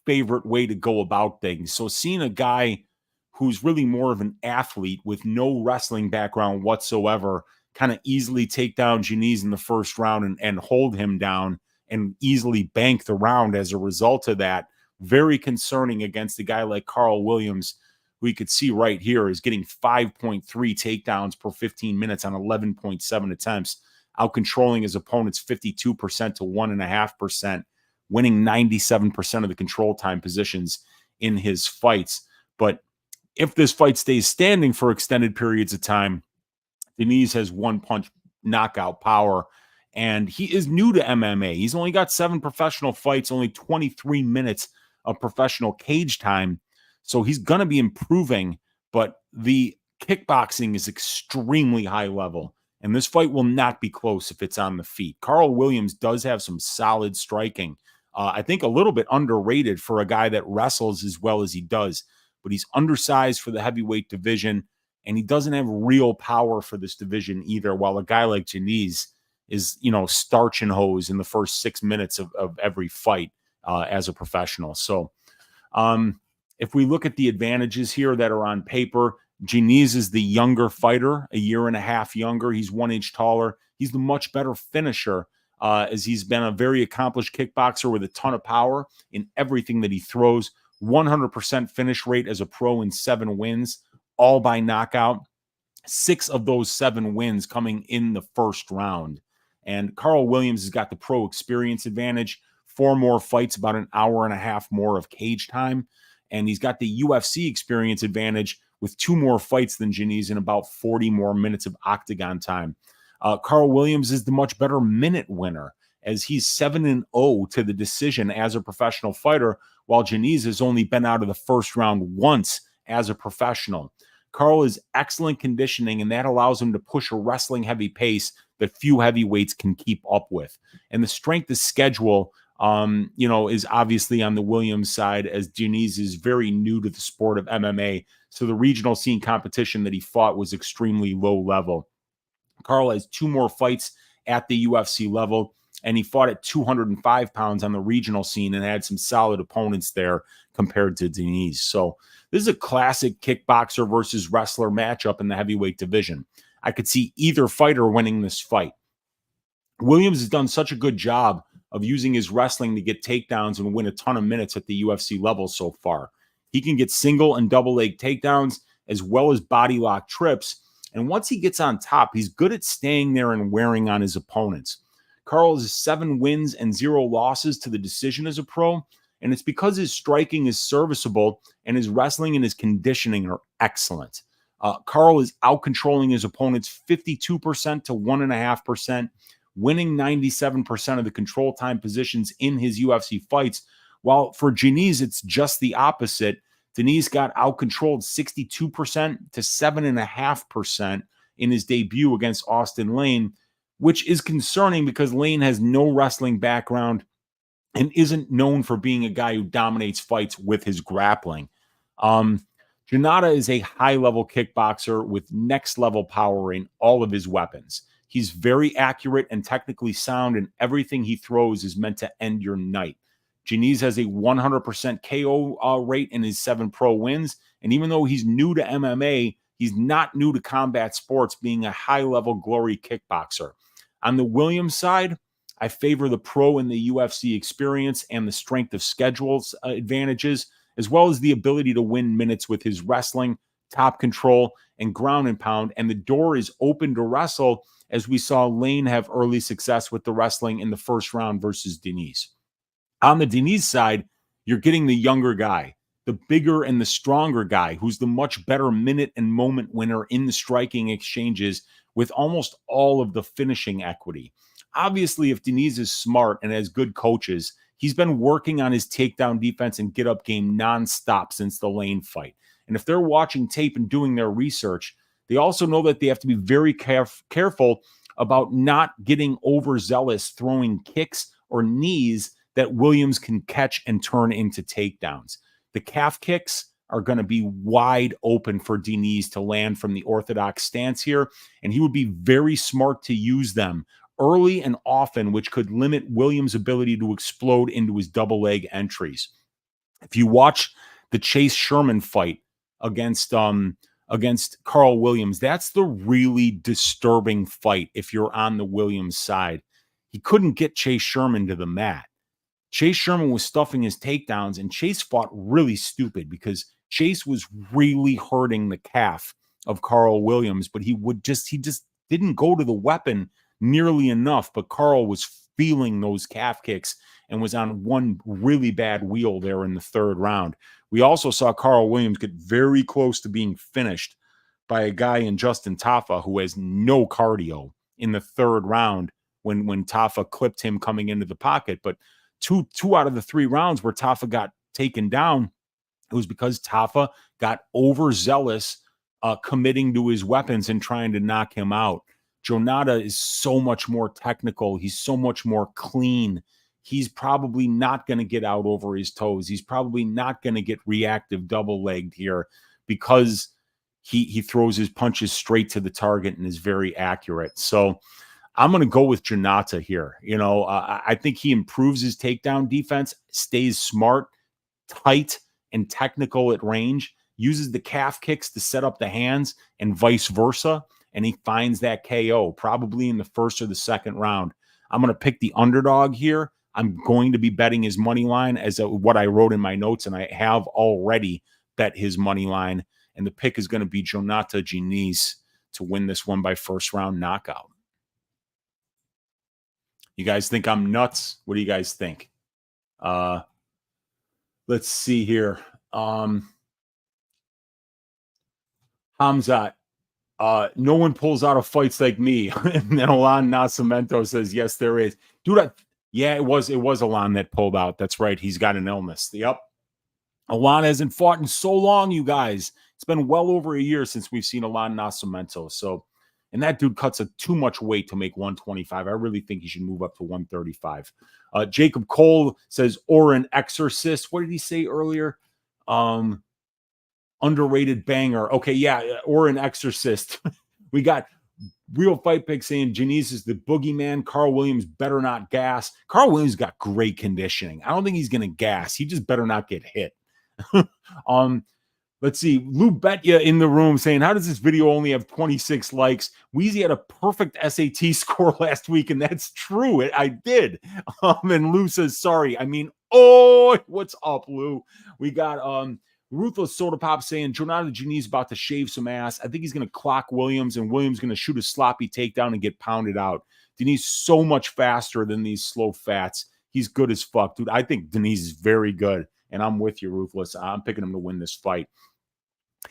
favorite way to go about things. So seeing a guy who's really more of an athlete with no wrestling background whatsoever kind of easily take down Diniz in the first round and hold him down and easily bank the round as a result of that, very concerning against a guy like Karl Williams, who you could see right here is getting 5.3 takedowns per 15 minutes on 11.7 attempts, out-controlling his opponents 52% to 1.5%, winning 97% of the control time positions in his fights. But if this fight stays standing for extended periods of time, Diniz has one-punch knockout power, and he is new to MMA. He's only got 7 professional fights, only 23 minutes of professional cage time, so he's going to be improving, but the kickboxing is extremely high level, and this fight will not be close if it's on the feet. Karl Williams does have some solid striking. I think a little bit underrated for a guy that wrestles as well as he does, but he's undersized for the heavyweight division, and he doesn't have real power for this division either, while a guy like Diniz is, starch and hose in the first 6 minutes of every fight as a professional. So If we look at the advantages here that are on paper, Diniz is the younger fighter, a year and a half younger. He's 1 inch taller. He's the much better finisher, as he's been a very accomplished kickboxer with a ton of power in everything that he throws. 100% finish rate as a pro in 7 wins, all by knockout. 6 of those 7 wins coming in the first round. And Karl Williams has got the pro experience advantage, 4 more fights, about an hour and a half more of cage time. And he's got the UFC experience advantage with 2 more fights than Diniz and about 40 more minutes of octagon time. Karl Williams is the much better minute winner, as he's 7-0 to the decision as a professional fighter, while Diniz has only been out of the first round once as a professional. Karl is excellent conditioning, and that allows him to push a wrestling heavy pace that few heavyweights can keep up with. And the strength of schedule, is obviously on the Williams side, as Diniz is very new to the sport of MMA. So the regional scene competition that he fought was extremely low level. Karl has 2 more fights at the UFC level, and he fought at 205 pounds on the regional scene and had some solid opponents there compared to Diniz. So this is a classic kickboxer versus wrestler matchup in the heavyweight division. I could see either fighter winning this fight. Williams has done such a good job of using his wrestling to get takedowns and win a ton of minutes at the UFC level so far. He can get single and double leg takedowns as well as body lock trips. And once he gets on top, he's good at staying there and wearing on his opponents. Karl has 7 wins and 0 losses to the decision as a pro. And it's because his striking is serviceable and his wrestling and his conditioning are excellent. Karl is out-controlling his opponents 52% to 1.5%, winning 97% of the control time positions in his UFC fights. While for Diniz, it's just the opposite. Diniz got out-controlled 62% to 7.5% in his debut against Austin Lane, which is concerning because Lane has no wrestling background and isn't known for being a guy who dominates fights with his grappling. Jhonata is a high-level kickboxer with next-level power in all of his weapons. He's very accurate and technically sound, and everything he throws is meant to end your night. Diniz has a 100% KO rate in his 7 pro wins, and even though he's new to MMA, he's not new to combat sports, being a high-level glory kickboxer. On the Williams side, I favor the pro in the UFC experience and the strength of schedules advantages, as well as the ability to win minutes with his wrestling, top control, and ground and pound. And the door is open to wrestle, as we saw Lane have early success with the wrestling in the first round versus Diniz. On the Diniz side, you're getting the younger guy, the bigger and the stronger guy, who's the much better minute and moment winner in the striking exchanges with almost all of the finishing equity. Obviously, if Diniz is smart and has good coaches, he's been working on his takedown defense and get-up game nonstop since the Lane fight. And if they're watching tape and doing their research, they also know that they have to be very careful about not getting overzealous throwing kicks or knees that Williams can catch and turn into takedowns. The calf kicks are going to be wide open for Diniz to land from the orthodox stance here, and he would be very smart to use them early and often, which could limit Williams' ability to explode into his double leg entries. If you watch the Chase Sherman fight against Karl Williams, that's the really disturbing fight if you're on the Williams side. He couldn't get Chase Sherman to the mat. Chase Sherman was stuffing his takedowns, and Chase fought really stupid because Chase was really hurting the calf of Karl Williams, but he just didn't go to the weapon nearly enough. But Karl was feeling those calf kicks and was on one really bad wheel there in the 3rd round. We also saw Karl Williams get very close to being finished by a guy in Justin Tafa who has no cardio in the 3rd round when Tafa clipped him coming into the pocket. But two out of the 3 rounds where Tafa got taken down, it was because Tafa got overzealous committing to his weapons and trying to knock him out. Jhonata is so much more technical. He's so much more clean. He's probably not going to get out over his toes. He's probably not going to get reactive double-legged here because he throws his punches straight to the target and is very accurate. So I'm going to go with Jhonata here. I think he improves his takedown defense, stays smart, tight, and technical at range, uses the calf kicks to set up the hands and vice versa, and he finds that KO probably in the first or the second round. I'm going to pick the underdog here. I'm going to be betting his money line as what I wrote in my notes, and I have already bet his money line, and the pick is going to be Jhonata Diniz to win this one by first round knockout. You guys think I'm nuts? What do you guys think? Let's see here. Hamzat, no one pulls out of fights like me. And then Alan Nascimento says, yes, there is. Dude, yeah, it was Alan that pulled out. That's right. He's got an illness. Yep. Alan hasn't fought in so long, you guys. It's been well over a year since we've seen Alan Nascimento. So, and that dude cuts too much weight to make 125. I really think he should move up to 135. Jacob Cole says, or an exorcist. What did he say earlier? Underrated banger. Okay, yeah, or an exorcist. We got Real Fight Pick saying Diniz is the boogeyman. Karl Williams better not gas. Karl Williams got great conditioning. I don't think he's going to gas. He just better not get hit. Let's see. Lou Betya in the room saying, how does this video only have 26 likes? Weezy had a perfect SAT score last week, and that's true. I did. And Lou says, sorry. I mean, oh, what's up, Lou? We got Ruthless Soda Pop saying, Jhonata Diniz about to shave some ass. I think he's going to clock Williams, and Williams going to shoot a sloppy takedown and get pounded out. Diniz so much faster than these slow fats. He's good as fuck, dude. I think Diniz is very good, and I'm with you, Ruthless. I'm picking him to win this fight.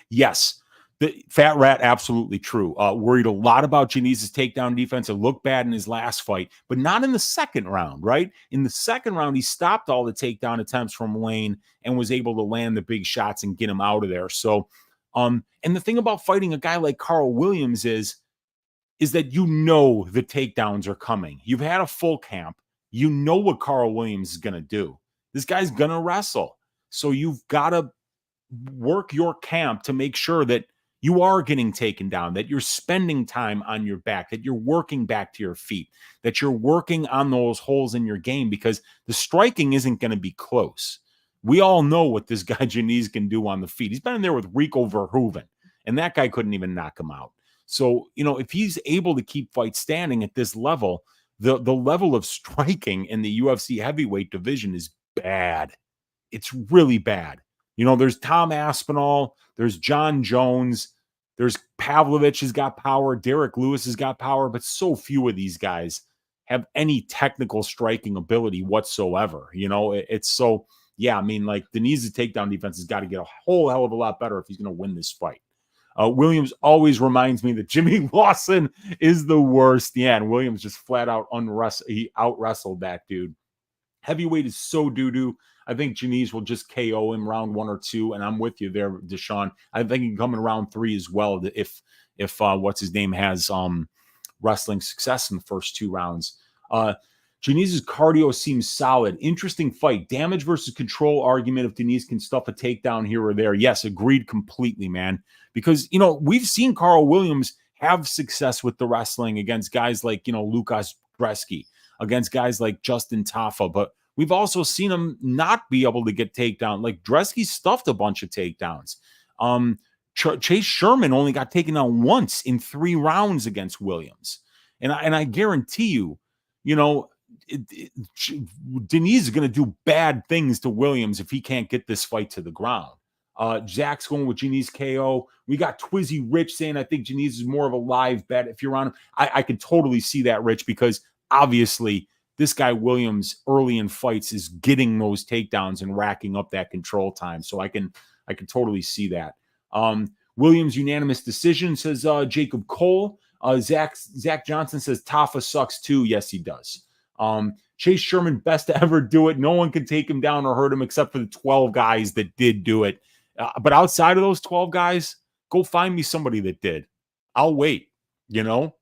Yes, the Fat Rat, absolutely true. Worried a lot about Diniz's takedown defense. It looked bad in his last fight, but not in the second round, right? In the second round, he stopped all the takedown attempts from Lane and was able to land the big shots and get him out of there. So, and the thing about fighting a guy like Karl Williams is that you know the takedowns are coming. You've had a full camp. You know what Karl Williams is going to do. This guy's going to wrestle. So you've got to work your camp to make sure that you are getting taken down, that you're spending time on your back, that you're working back to your feet, that you're working on those holes in your game, because the striking isn't going to be close. We all know what this guy Diniz can do on the feet. He's been in there with Rico Verhoeven, and that guy couldn't even knock him out. So, you know, if he's able to keep fights standing at this level, the level of striking in the UFC heavyweight division is bad. It's really bad. You know, there's Tom Aspinall, there's John Jones, there's Pavlovich has got power, Derek Lewis has got power, but so few of these guys have any technical striking ability whatsoever. You know, it's so, yeah, I mean, like Diniz's takedown defense has got to get a whole hell of a lot better if he's going to win this fight. Williams always reminds me that Jimmy Lawson is the worst. Yeah, and Williams just flat out he out-wrestled that dude. Heavyweight is so doo-doo. I think Diniz will just KO him round 1 or 2, and I'm with you there, Deshaun. I think he can come in round 3 as well if what's his name has wrestling success in the first 2 rounds. Diniz's cardio seems solid. Interesting fight. Damage versus control argument if Diniz can stuff a takedown here or there. Yes, agreed completely, man. Because, you know, we've seen Karl Williams have success with the wrestling against guys like, you know, Lukas Bresky, against guys like Justin Tafa, but we've also seen him not be able to get takedown. Like Dresky stuffed a bunch of takedowns. Chase Sherman only got taken down once in 3 rounds against Williams. And I guarantee you, you know, Diniz is going to do bad things to Williams if he can't get this fight to the ground. Zach's going with Diniz KO. We got Twizzy Rich saying, I think Diniz is more of a live bet. If you're on him, I could totally see that, Rich, because obviously this guy Williams early in fights is getting those takedowns and racking up that control time. So I can totally see that. Williams unanimous decision, says Jacob Cole. Zach Johnson says Tafa sucks too. Yes, he does. Chase Sherman, best to ever do it. No one can take him down or hurt him except for the 12 guys that did do it. But outside of those 12 guys, go find me somebody that did. I'll wait, you know.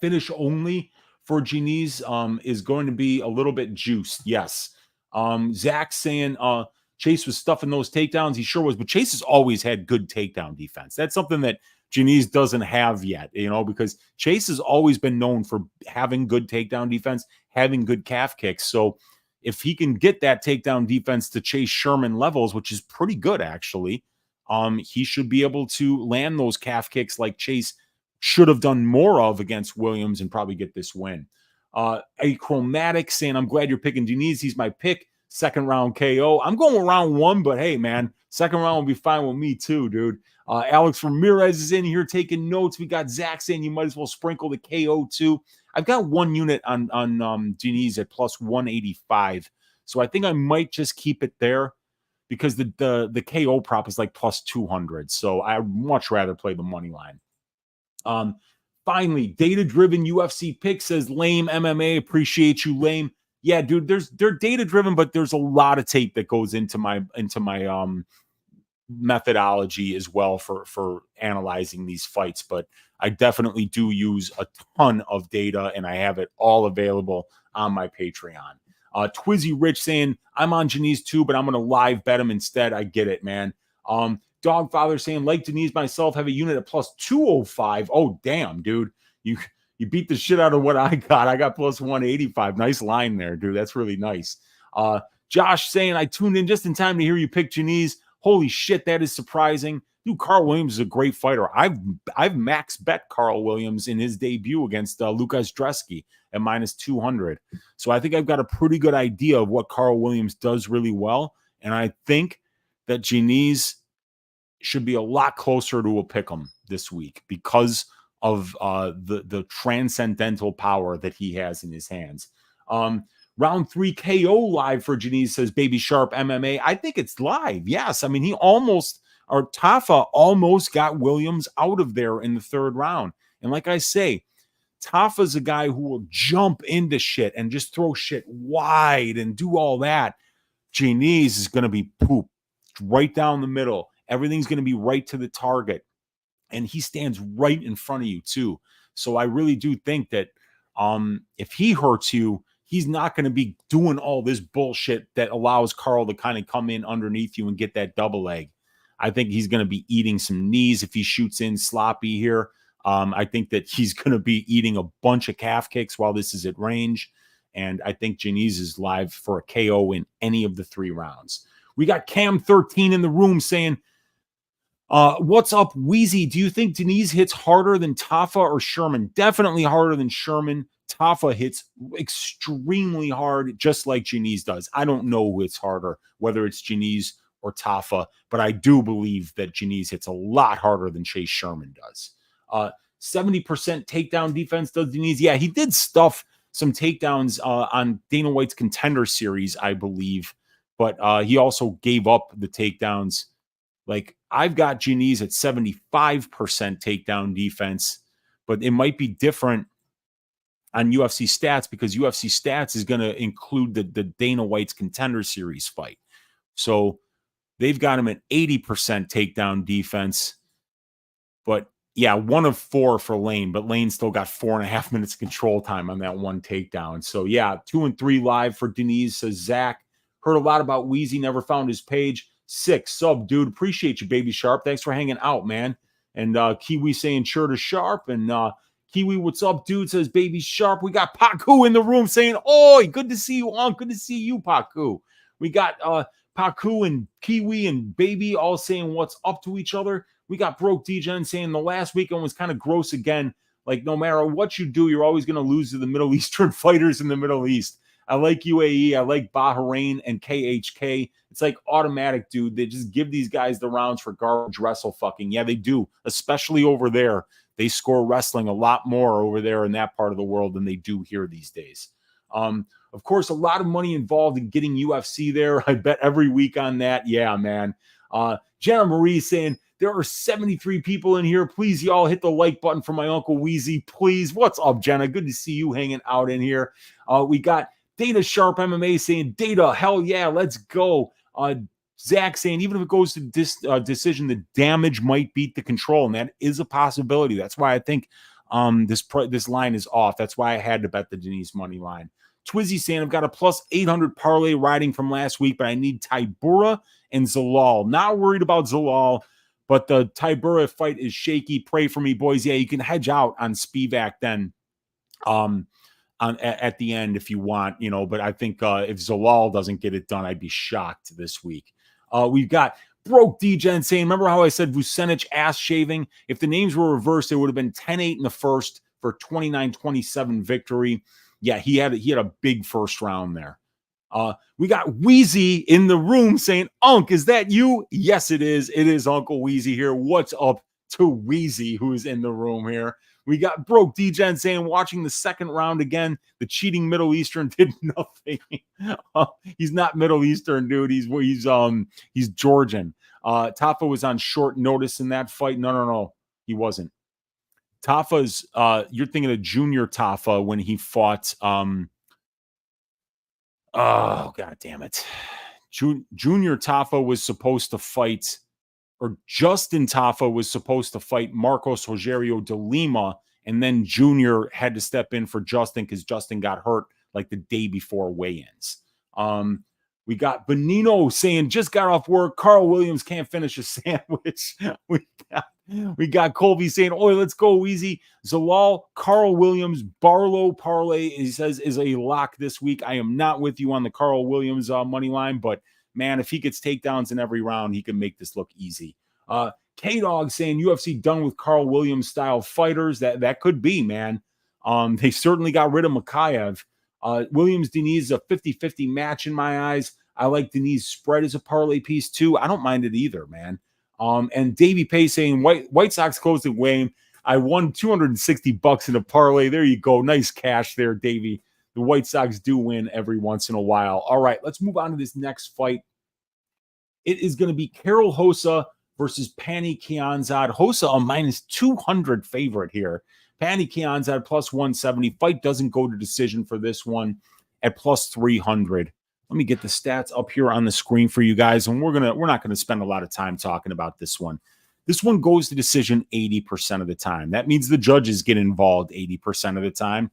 Finish only for Diniz is going to be a little bit juiced. Yes. Zach saying Chase was stuffing those takedowns. He sure was. But Chase has always had good takedown defense. That's something that Diniz doesn't have yet, you know, because Chase has always been known for having good takedown defense, having good calf kicks. So if he can get that takedown defense to Chase Sherman levels, which is pretty good actually, he should be able to land those calf kicks like Chase should have done more of against Williams and probably get this win. A Chromatic saying, I'm glad you're picking Diniz. He's my pick. Second round KO. I'm going with round 1, but hey, man, second round will be fine with me too, dude. Alex Ramirez is in here taking notes. We got Zach saying you might as well sprinkle the KO too. I've got 1 unit on Diniz at plus 185. So I think I might just keep it there because the KO prop is like plus 200. So I'd much rather play the money line. Finally, data-driven UFC pick says lame MMA. Appreciate you, lame. Yeah, dude, they're data-driven, but there's a lot of tape that goes into my methodology as well for analyzing these fights. But I definitely do use a ton of data, and I have it all available on my Patreon. Twizzy Rich saying, I'm on Diniz too, but I'm going to live bet him instead. I get it, man. Dogfather saying, like Diniz myself, have a unit at plus 205. Oh, damn, dude. You beat the shit out of what I got. I got plus 185. Nice line there, dude. That's really nice. Josh saying, I tuned in just in time to hear you pick Diniz. Holy shit, that is surprising. Dude, Karl Williams is a great fighter. I've max bet Karl Williams in his debut against Lukas Dresky at minus 200. So I think I've got a pretty good idea of what Karl Williams does really well. And I think that Diniz should be a lot closer to a pick'em this week because of the transcendental power that he has in his hands. Round 3 KO live for Diniz, says Baby Sharp MMA. I think it's live. Yes. I mean, Tafa almost got Williams out of there in the 3rd round. And like I say, Tafa's a guy who will jump into shit and just throw shit wide and do all that. Diniz is going to be poop right down the middle. Everything's going to be right to the target. And he stands right in front of you too. So I really do think that if he hurts you, he's not going to be doing all this bullshit that allows Karl to kind of come in underneath you and get that double leg. I think he's going to be eating some knees if he shoots in sloppy here. I think that he's going to be eating a bunch of calf kicks while this is at range. And I think Diniz is live for a KO in any of the 3 rounds. We got Cam 13 in the room saying, what's up, Weezy? Do you think Diniz hits harder than Tafa or Sherman? Definitely harder than Sherman. Tafa hits extremely hard, just like Diniz does. I don't know who hits harder, whether it's Diniz or Tafa, but I do believe that Diniz hits a lot harder than Chase Sherman does. 70% takedown defense does Diniz. Yeah, he did stuff some takedowns on Dana White's Contender Series, I believe, but he also gave up the takedowns. Like, I've got Diniz at 75% takedown defense, but it might be different on UFC stats because UFC stats is going to include the Dana White's Contender Series fight. So they've got him at 80% takedown defense. But yeah, 1 of 4 for Lane, but Lane still got 4.5 minutes of control time on that one takedown. So yeah, 2 and 3 live for Diniz, says Zach. Heard a lot about Weezy, never found his page. 6 sub, dude. Appreciate you, Baby Sharp. Thanks for hanging out, man. And Kiwi saying sure to Sharp. And Kiwi, what's up, dude? Says Baby Sharp. We got Paku in the room saying, oi, good to see you on. Good to see you, Paku. We got Paku and Kiwi and Baby all saying what's up to each other. We got Broke Degen saying the last weekend was kind of gross again. Like, no matter what you do, you're always going to lose to the Middle Eastern fighters in the Middle East. I like UAE. I like Bahrain and KHK. It's like automatic, dude. They just give these guys the rounds for garbage wrestle fucking. Yeah, they do, especially over there. They score wrestling a lot more over there in that part of the world than they do here these days. Of course, a lot of money involved in getting UFC there. I bet every week on that. Yeah, man. Jenna Marie saying, there are 73 people in here. Please, y'all, hit the like button for my Uncle Weezy, please. What's up, Jenna? Good to see you hanging out in here. We got Data Sharp MMA saying, Data, hell yeah, let's go. Zach saying, even if it goes to decision, the damage might beat the control, and that is a possibility. That's why I think this line is off. That's why I had to bet the Diniz money line. Twizzy saying, I've got a plus 800 parlay riding from last week, but I need Tybura and Zalal. Not worried about Zalal, but the Tybura fight is shaky. Pray for me, boys. Yeah, you can hedge out on Spivac then. at the end if you want, but I think if Zalal doesn't get it done, I'd be shocked this week. We've got Broke DGen saying, remember how I said Vucenic ass shaving? If the names were reversed, it would have been 10-8 in the first for 29-27 victory. Yeah, he had a big first round there. We got Weezy in the room saying, Unc, is that you? Yes, it is. It is Uncle Weezy here. What's up to Weezy, who's in the room here? We got Broke DGen saying, watching the second round again, the cheating Middle Eastern did nothing. He's not Middle Eastern, dude. He's Georgian. Tafa was on short notice in that fight. No, he wasn't. Tafa's, you're thinking of Junior Tafa when he fought, oh, God damn it. Junior Tafa was supposed to fight, or Justin Tafa was supposed to fight Marcos Rogerio de Lima, and then Junior had to step in for Justin because Justin got hurt like the day before weigh-ins. We got Benino saying, just got off work. Karl Williams can't finish a sandwich. We got Colby saying, oi, let's go, Weezy. Zalal, Karl Williams, Barlow parlay, he says, is a lock this week. I am not with you on the Karl Williams money line, but man, if he gets takedowns in every round, he can make this look easy. K-Dog saying UFC done with Karl Williams style fighters. That could be, man. They certainly got rid of Makayev. Williams Diniz is a 50-50 match in my eyes. I like Diniz spread as a parlay piece too. I don't mind it either, man. And Davey Pay saying White Sox closed the game. I won $260 in a parlay. There you go. Nice cash there, Davey. The White Sox do win every once in a while. All right, let's move on to this next fight. It is going to be Karol Rosa versus Pannie Kianzad. Rosa a minus 200 favorite here. Pannie Kianzad plus 170. Fight doesn't go to decision for this one at plus 300. Let me get the stats up here on the screen for you guys, and we're not gonna spend a lot of time talking about this one. This one goes to decision 80% of the time. That means the judges get involved 80% of the time,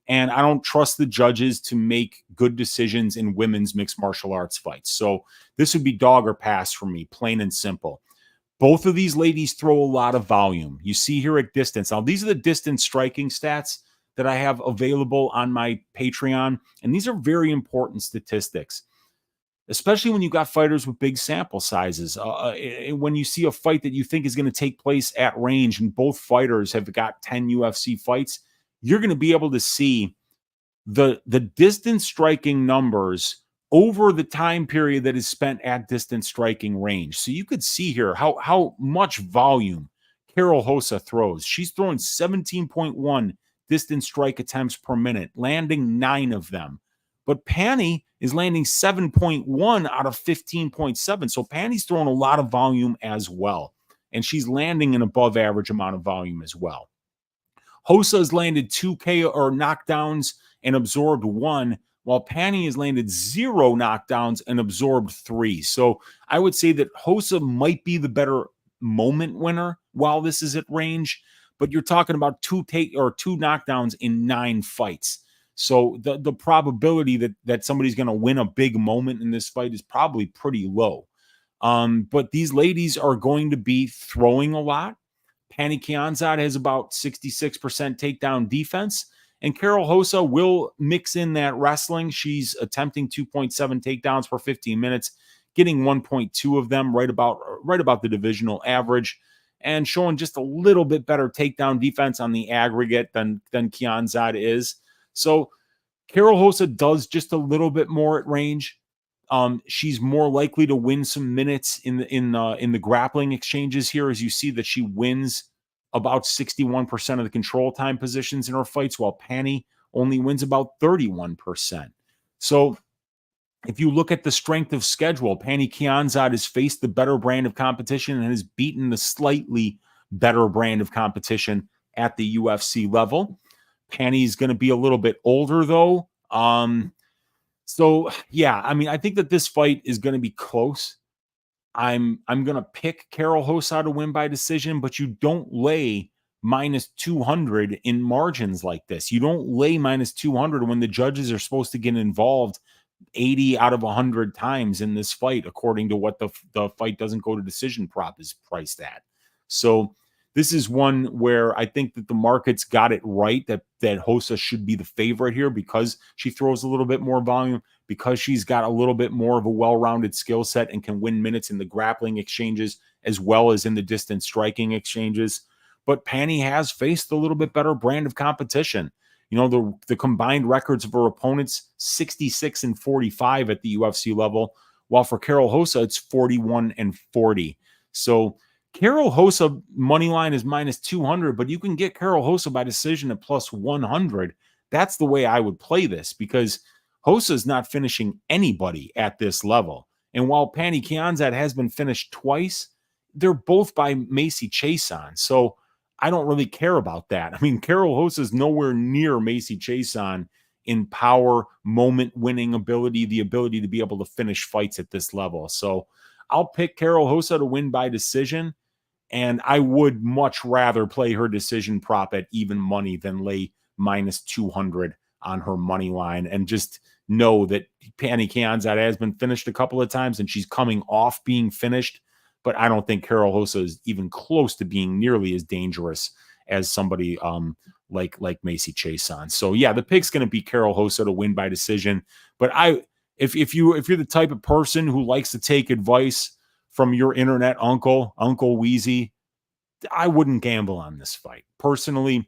and I don't trust the judges to make good decisions in women's mixed martial arts fights. So this would be dog or pass for me, plain and simple. Both of these ladies throw a lot of volume. You see here at distance. Now, these are the distance striking stats that I have available on my Patreon. And these are very important statistics, especially when you got fighters with big sample sizes. When you see a fight that you think is going to take place at range and both fighters have got 10 UFC fights, you're going to be able to see the distance striking numbers over the time period that is spent at distance striking range. So you could see here how much volume Karol Rosa throws. She's throwing 17.1 distance strike attempts per minute, landing 9 of them. But Pannie is landing 7.1 out of 15.7. So Pannie's throwing a lot of volume as well. And she's landing an above average amount of volume as well. Rosa has landed 2 KO or knockdowns and absorbed 1, while Pannie has landed 0 knockdowns and absorbed 3. So I would say that Rosa might be the better moment winner while this is at range, but you're talking about 2 knockdowns in 9 fights. So the probability that somebody's going to win a big moment in this fight is probably pretty low. But these ladies are going to be throwing a lot. Pannie Kianzad has about 66% takedown defense, and Karol Rosa will mix in that wrestling. She's attempting 2.7 takedowns per 15 minutes, getting 1.2 of them, right about the divisional average, and showing just a little bit better takedown defense on the aggregate than Kianzad is. So Karol Rosa does just a little bit more at range. She's more likely to win some minutes in the grappling exchanges here, as you see that she wins about 61% of the control time positions in her fights, while Pannie only wins about 31%. So if you look at the strength of schedule, Pannie Kianzad has faced the better brand of competition and has beaten the slightly better brand of competition at the UFC level. Pannie's going to be a little bit older, though. So, yeah, I mean, I think that this fight is going to be close. I'm going to pick Karol Rosa to win by decision, but you don't lay minus 200 in margins like this. You don't lay minus 200 when the judges are supposed to get involved 80 out of 100 times in this fight, according to what the fight doesn't go to decision prop is priced at. So this is one where I think that the markets got it right, that Rosa should be the favorite here because she throws a little bit more volume, because she's got a little bit more of a well-rounded skill set and can win minutes in the grappling exchanges as well as in the distance striking exchanges. But Pannie has faced a little bit better brand of competition. You know, the combined records of her opponents, 66 and 45 at the UFC level, while for Karol Rosa, it's 41 and 40. So Karol Rosa money line is minus 200, but you can get Karol Rosa by decision at plus 100. That's the way I would play this, because Rosa is not finishing anybody at this level. And while Pannie Kianzad has been finished twice, they're both by Macy Chiasson. So I don't really care about that. I mean, Karol Rosa is nowhere near Macy Chiasson in power, moment winning ability, the ability to be able to finish fights at this level. So I'll pick Karol Rosa to win by decision. And I would much rather play her decision prop at even money than lay minus 200 on her money line, and just know that Pannie Kianzad has been finished a couple of times and she's coming off being finished. But I don't think Karol Rosa is even close to being nearly as dangerous as somebody like Macy Chiasson. So yeah, the pick's going to be Karol Rosa to win by decision. But if you're the type of person who likes to take advice from your internet Uncle Weezy, I wouldn't gamble on this fight. Personally,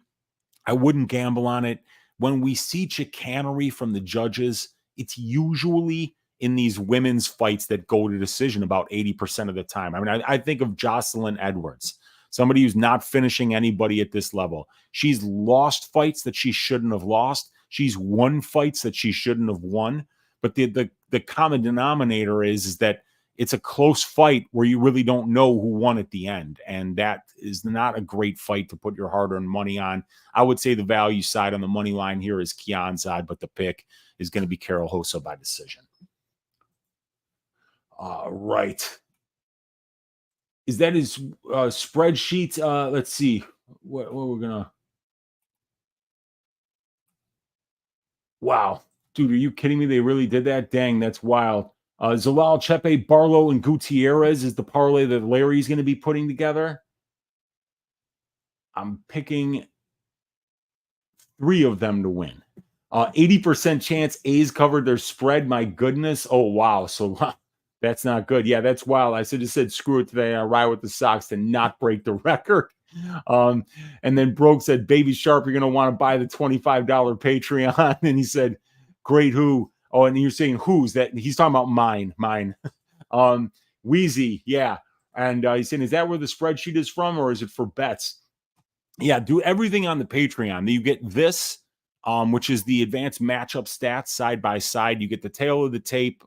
I wouldn't gamble on it. When we see chicanery from the judges, it's usually in these women's fights that go to decision about 80% of the time. I mean, I think of Jocelyn Edwards, somebody who's not finishing anybody at this level. She's lost fights that she shouldn't have lost. She's won fights that she shouldn't have won. But the common denominator is that it's a close fight where you really don't know who won at the end. And that is not a great fight to put your hard-earned money on. I would say the value side on the money line here is Kianzad, but the pick is going to be Karol Rosa by decision. Right. Is that his spreadsheet? Let's see. What we're going to... Wow. Dude, are you kidding me? They really did that? Dang, that's wild. Zalal, Chepe, Barlow, and Gutierrez is the parlay that Larry's going to be putting together. I'm picking 3 of them to win. 80% chance A's covered their spread. My goodness. Oh, wow. So that's not good. Yeah, that's wild. I just said, screw it today. I ride with the Sox to not break the record. And then Broke said, Baby Sharp, you're going to want to buy the $25 Patreon. And he said, great who? Oh, and you're saying who's that? He's talking about mine. Weezy, yeah. And he's saying, is that where the spreadsheet is from, or is it for bets? Yeah, do everything on the Patreon. You get this, which is the advanced matchup stats side by side. You get the tail of the tape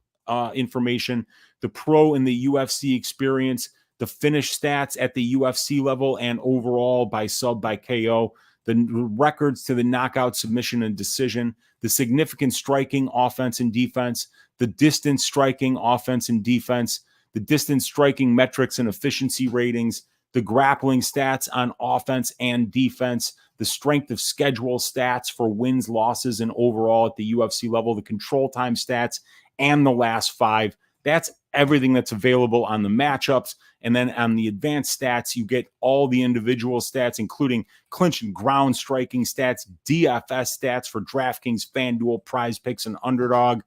information, the pro and the UFC experience, the finish stats at the UFC level and overall by sub, by KO, the records to the knockout, submission, and decision, the significant striking, offense and defense, the distance striking, offense and defense, the distance striking metrics and efficiency ratings, the grappling stats on offense and defense, the strength of schedule stats for wins, losses, and overall at the UFC level, the control time stats, and the last 5. That's everything that's available on the matchups. And then on the advanced stats, you get all the individual stats, including clinch and ground striking stats, DFS stats for DraftKings, FanDuel, Prize Picks, and Underdog.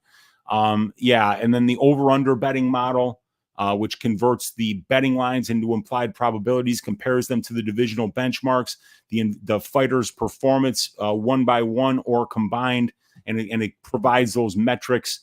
And then the over-under betting model, which converts the betting lines into implied probabilities, compares them to the divisional benchmarks, the fighter's performance one by one or combined, and it provides those metrics.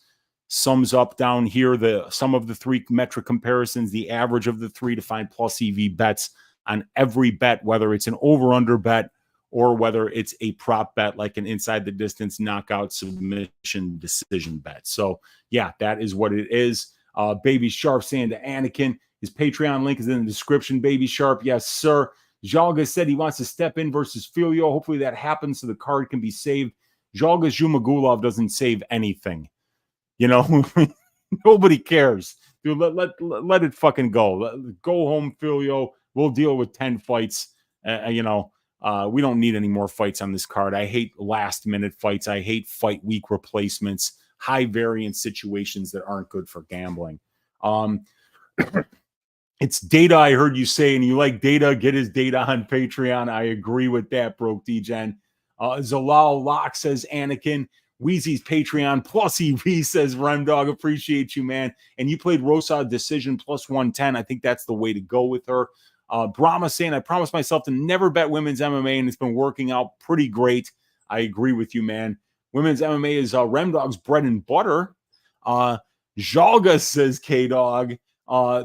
Sums up down here the sum of the 3 metric comparisons, the average of the 3 to find plus EV bets on every bet, whether it's an over-under bet or whether it's a prop bet like an inside the distance knockout submission decision bet. So yeah, that is what it is. Baby Sharp saying to Anakin, his Patreon link is in the description. Baby Sharp, yes sir. Jalga said he wants to step in versus Filio. Hopefully that happens so the card can be saved. Jalga Zhumagulov doesn't save anything. You know, nobody cares. Dude, let it fucking go. Go home, Filio. We'll deal with 10 fights. We don't need any more fights on this card. I hate last-minute fights. I hate fight week replacements, high-variance situations that aren't good for gambling. It's data, I heard you say, and you like data, get his data on Patreon. I agree with that, Broke D-Gen. Zalal Locke says Anakin. Weezy's Patreon plus EV says Remdog. Appreciate you, man. And you played Rosa decision plus 110. I think that's the way to go with her. Brahma saying, I promised myself to never bet women's MMA, and it's been working out pretty great. I agree with you, man. Women's MMA is Remdog's bread and butter. Jalga says K-Dog.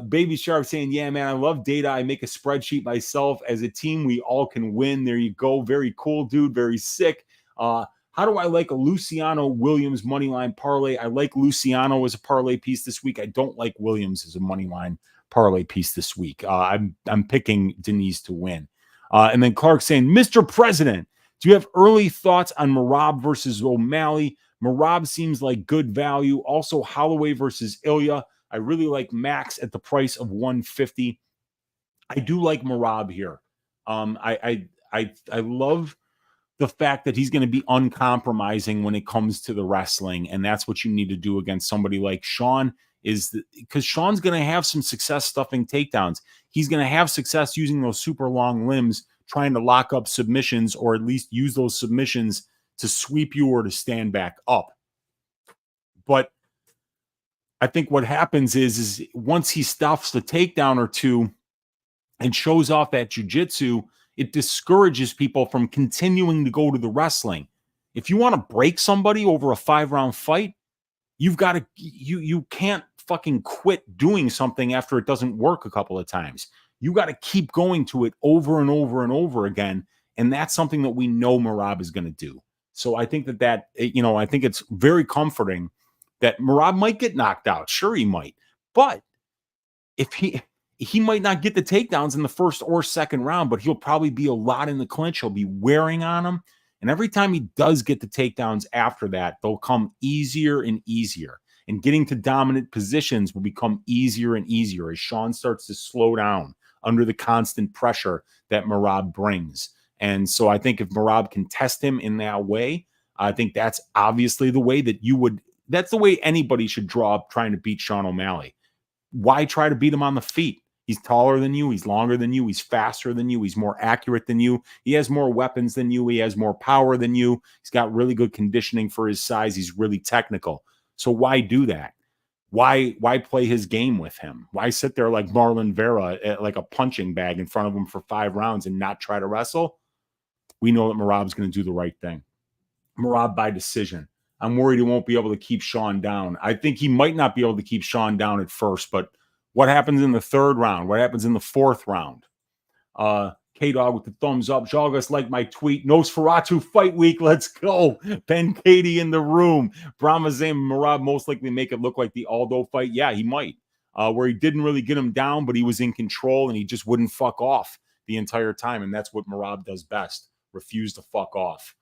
Baby Sharp saying, yeah, man, I love data. I make a spreadsheet myself. As a team, we all can win. There you go. Very cool, dude. Very sick. How do I like a Luciano Williams money line parlay? I like Luciano as a parlay piece this week. I don't like Williams as a money line parlay piece this week. I'm picking Diniz to win. And then Clark saying, Mr. President, do you have early thoughts on Merab versus O'Malley? Merab seems like good value. Also, Holloway versus Ilya. I really like Max at the price of 150. I do like Merab here. I love the fact that he's going to be uncompromising when it comes to the wrestling, and that's what you need to do against somebody like Sean. Is because Sean's going to have some success stuffing takedowns. He's going to have success using those super long limbs, trying to lock up submissions, or at least use those submissions to sweep you or to stand back up. But I think what happens is once he stuffs the takedown or two and shows off that jiu-jitsu, it discourages people from continuing to go to the wrestling. If you want to break somebody over a 5-round fight, you've got to, you can't fucking quit doing something after it doesn't work a couple of times. You got to keep going to it over and over and over again. And that's something that we know Merab is going to do. So I think I think it's very comforting that Merab might get knocked out. Sure, he might. But if he might not get the takedowns in the first or second round, but he'll probably be a lot in the clinch. He'll be wearing on him. And every time he does get the takedowns after that, they'll come easier and easier. And getting to dominant positions will become easier and easier as Sean starts to slow down under the constant pressure that Merab brings. And so I think if Merab can test him in that way, I think that's obviously the way that that's the way anybody should draw up trying to beat Sean O'Malley. Why try to beat him on the feet? He's taller than you. He's longer than you. He's faster than you. He's more accurate than you. He has more weapons than you. He has more power than you. He's got really good conditioning for his size. He's really technical. So why do that? Why play his game with him? Why sit there like Marlon Vera, like a punching bag in front of him for 5 rounds and not try to wrestle? We know that Merab's going to do the right thing. Merab by decision. I'm worried he won't be able to keep Sean down. I think he might not be able to keep Sean down at first, but what happens in the 3rd round? What happens in the 4th round? K-Dog with the thumbs up. Jalgas like my tweet. Nosferatu fight week. Let's go. Ben Katie in the room. Brahma Zane Merab most likely make it look like the Aldo fight. Yeah, he might. Where he didn't really get him down, but he was in control and he just wouldn't fuck off the entire time. And that's what Merab does best. Refuse to fuck off.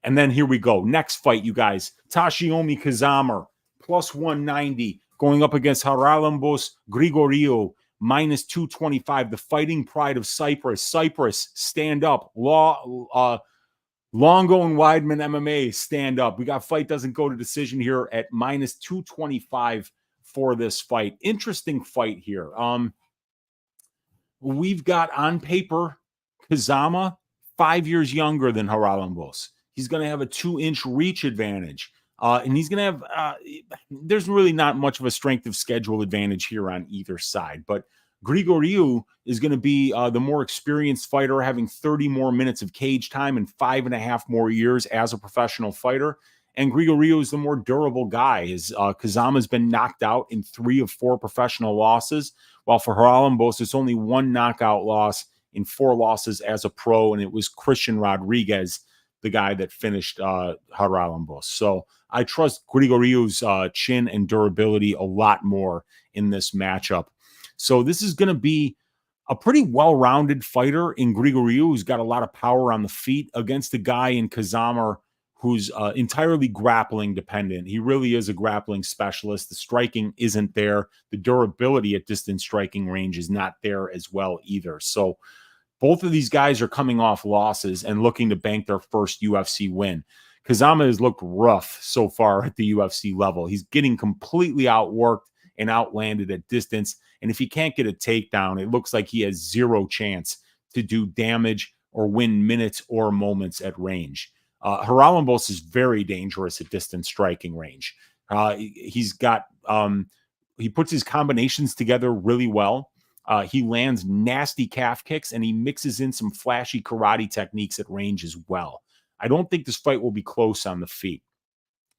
And then here we go. Next fight, you guys. Toshiomi Kazama, plus 190, going up against Charalampos Grigoriou, minus 225. The fighting pride of Cyprus. Cyprus, stand up. Longo and Weidman MMA, stand up. We got fight doesn't go to decision here at minus 225 for this fight. Interesting fight here. We've got on paper Kazama 5 years younger than Charalampos. He's going to have a 2-inch reach advantage. And he's going to have, there's really not much of a strength of schedule advantage here on either side. But Grigoriou is going to be the more experienced fighter, having 30 more minutes of cage time and 5.5 more years as a professional fighter. And Grigoriou is the more durable guy. Kazama's been knocked out in 3 of 4 professional losses, while for Charalampos, it's only 1 knockout loss in 4 losses as a pro, and it was Christian Rodriguez, the guy that finished Charalampos. So I trust Grigoriou's chin and durability a lot more in this matchup. So this is going to be a pretty well-rounded fighter in Grigoriou, who's got a lot of power on the feet, against a guy in Kazama who's entirely grappling dependent. He really is a grappling specialist. The striking isn't there. The durability at distance striking range is not there as well either. So both of these guys are coming off losses and looking to bank their first UFC win. Kazama has looked rough so far at the UFC level. He's getting completely outworked and outlanded at distance. And if he can't get a takedown, it looks like he has zero chance to do damage or win minutes or moments at range. Charalampos is very dangerous at distance striking range. He's got he puts his combinations together really well. He lands nasty calf kicks, and he mixes in some flashy karate techniques at range as well. I don't think this fight will be close on the feet.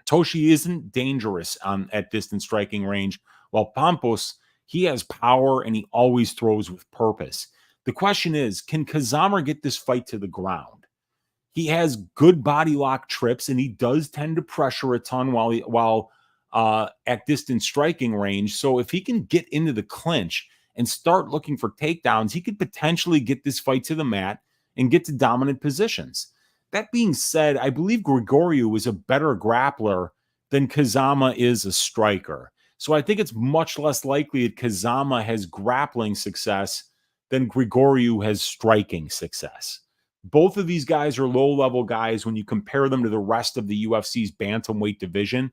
Toshi isn't dangerous at distance striking range, while Pampos, he has power and he always throws with purpose. The question is, can Kazama get this fight to the ground? He has good body lock trips, and he does tend to pressure a ton while at distance striking range. So if he can get into the clinch and start looking for takedowns, he could potentially get this fight to the mat and get to dominant positions. That being said, I believe Grigoriou is a better grappler than Kazama is a striker. So I think it's much less likely that Kazama has grappling success than Grigoriou has striking success. Both of these guys are low-level guys when you compare them to the rest of the UFC's bantamweight division.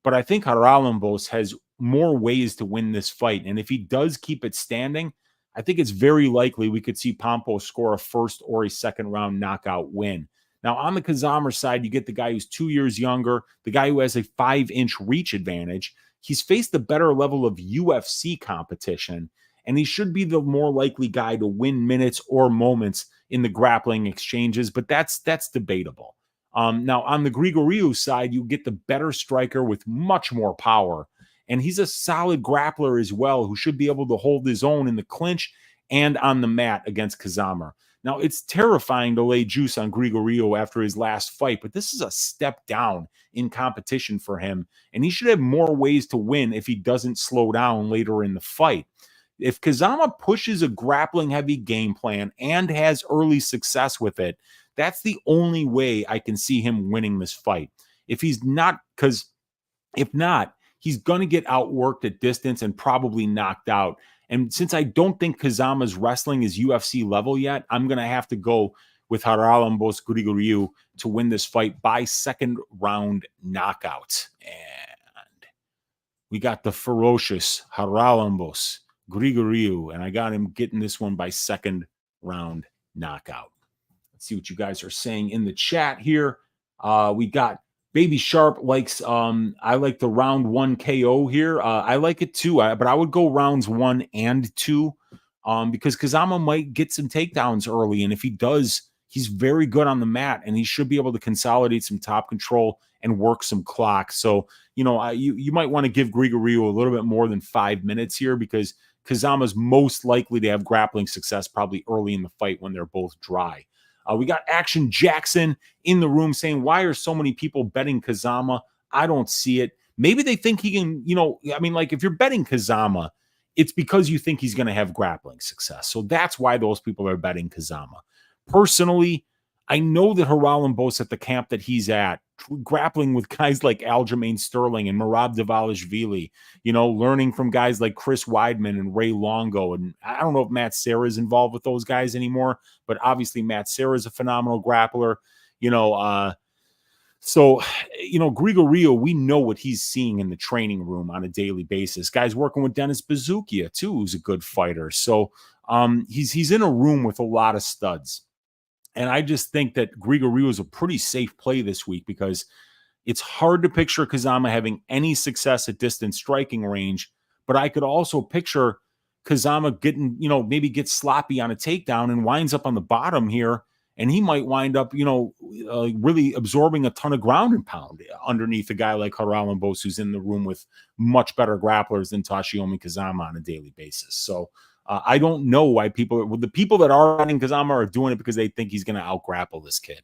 But I think Charalampos has more ways to win this fight. And if he does keep it standing, I think it's very likely we could see Pampos score a first or a second round knockout win. Now, on the Kazama side, you get the guy who's 2 years younger, the guy who has a 5-inch reach advantage. He's faced a better level of UFC competition, and he should be the more likely guy to win minutes or moments in the grappling exchanges, but that's debatable. Now, on the Grigoriou side, you get the better striker with much more power, and he's a solid grappler as well, who should be able to hold his own in the clinch and on the mat against Kazama. Now, it's terrifying to lay juice on Grigoriou after his last fight, but this is a step down in competition for him, and he should have more ways to win if he doesn't slow down later in the fight. If Kazama pushes a grappling-heavy game plan and has early success with it, that's the only way I can see him winning this fight. If he's not, because if not, he's going to get outworked at distance and probably knocked out. And since I don't think Kazama's wrestling is UFC level yet, I'm going to have to go with Charalampos Grigoriou to win this fight by second round knockout. And we got the ferocious Charalampos Grigoriou, and I got him getting this one by second round knockout. Let's see what you guys are saying in the chat here. We got Baby Sharp likes, I like the round 1 KO here. I like it too, but I would go rounds 1 and 2 because Kazama might get some takedowns early. And if he does, he's very good on the mat, and he should be able to consolidate some top control and work some clock. So, you know, you might want to give Grigoriou a little bit more than 5 minutes here because Kazama's most likely to have grappling success probably early in the fight when they're both dry. We got Action Jackson in the room saying, why are so many people betting Kazama? I don't see it. Maybe they think he can, you know, I mean, like if you're betting Kazama, it's because you think he's going to have grappling success. So that's why those people are betting Kazama. Personally, I know that Charalampos at the camp that he's at, grappling with guys like Aljamain Sterling and Merab Dvalishvili, you know, learning from guys like Chris Weidman and Ray Longo. And I don't know if Matt Serra is involved with those guys anymore, but obviously Matt Serra is a phenomenal grappler, you know. So, you know, Grigoriou, we know what he's seeing in the training room on a daily basis. Guys working with Dennis Bazookia, too, who's a good fighter. So he's in a room with a lot of studs. And I just think that Grigoriou is a pretty safe play this week because it's hard to picture Kazama having any success at distance striking range. But I could also picture Kazama getting, you know, maybe gets sloppy on a takedown and winds up on the bottom here. And he might wind up, you know, really absorbing a ton of ground and pound underneath a guy like Charalampos, who's in the room with much better grapplers than Toshiomi Kazama on a daily basis. So I don't know why the people that are running Kazama are doing it because they think he's going to out-grapple this kid.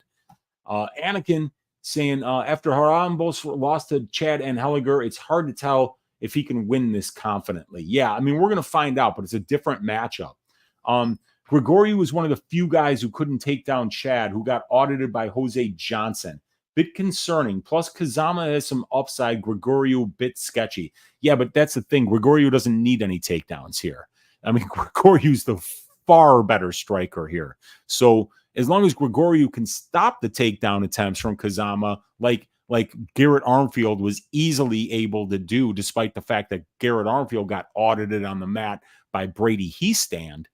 Anakin saying, after Charalampos lost to Chad and Helliger, it's hard to tell if he can win this confidently. Yeah, I mean, we're going to find out, but it's a different matchup. Grigoriou was one of the few guys who couldn't take down Chad, who got audited by Jose Johnson. Bit concerning. Plus, Kazama has some upside. Grigoriou, bit sketchy. Yeah, but that's the thing. Grigoriou doesn't need any takedowns here. I mean, Grigoriou's the far better striker here. So as long as Grigoriou can stop the takedown attempts from Kazama, like like Garrett Armfield was easily able to do, despite the fact that Garrett Armfield got audited on the mat by Brady Heastand.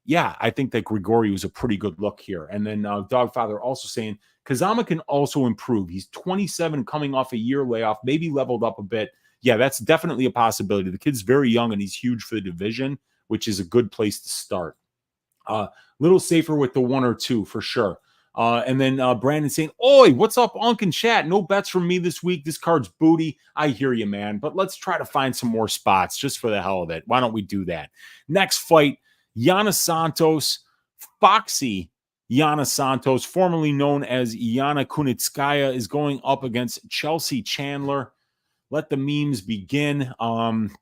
Yeah, I think that Grigoriou is a pretty good look here. And then Dogfather also saying Kazama can also improve. He's 27, coming off a year layoff, maybe leveled up a bit. Yeah, that's definitely a possibility. The kid's very young and he's huge for the division, which is a good place to start. Little safer with the 1 or 2 for sure. And then Brandon saying, "Oi, what's up, Unk and chat? No bets from me this week. This card's booty." I hear you, man. But let's try to find some more spots just for the hell of it. Why don't we do that? Next fight, Yana Santos, Foxy Yana Santos, formerly known as Yana Kunitskaya, is going up against Chelsea Chandler. Let the memes begin.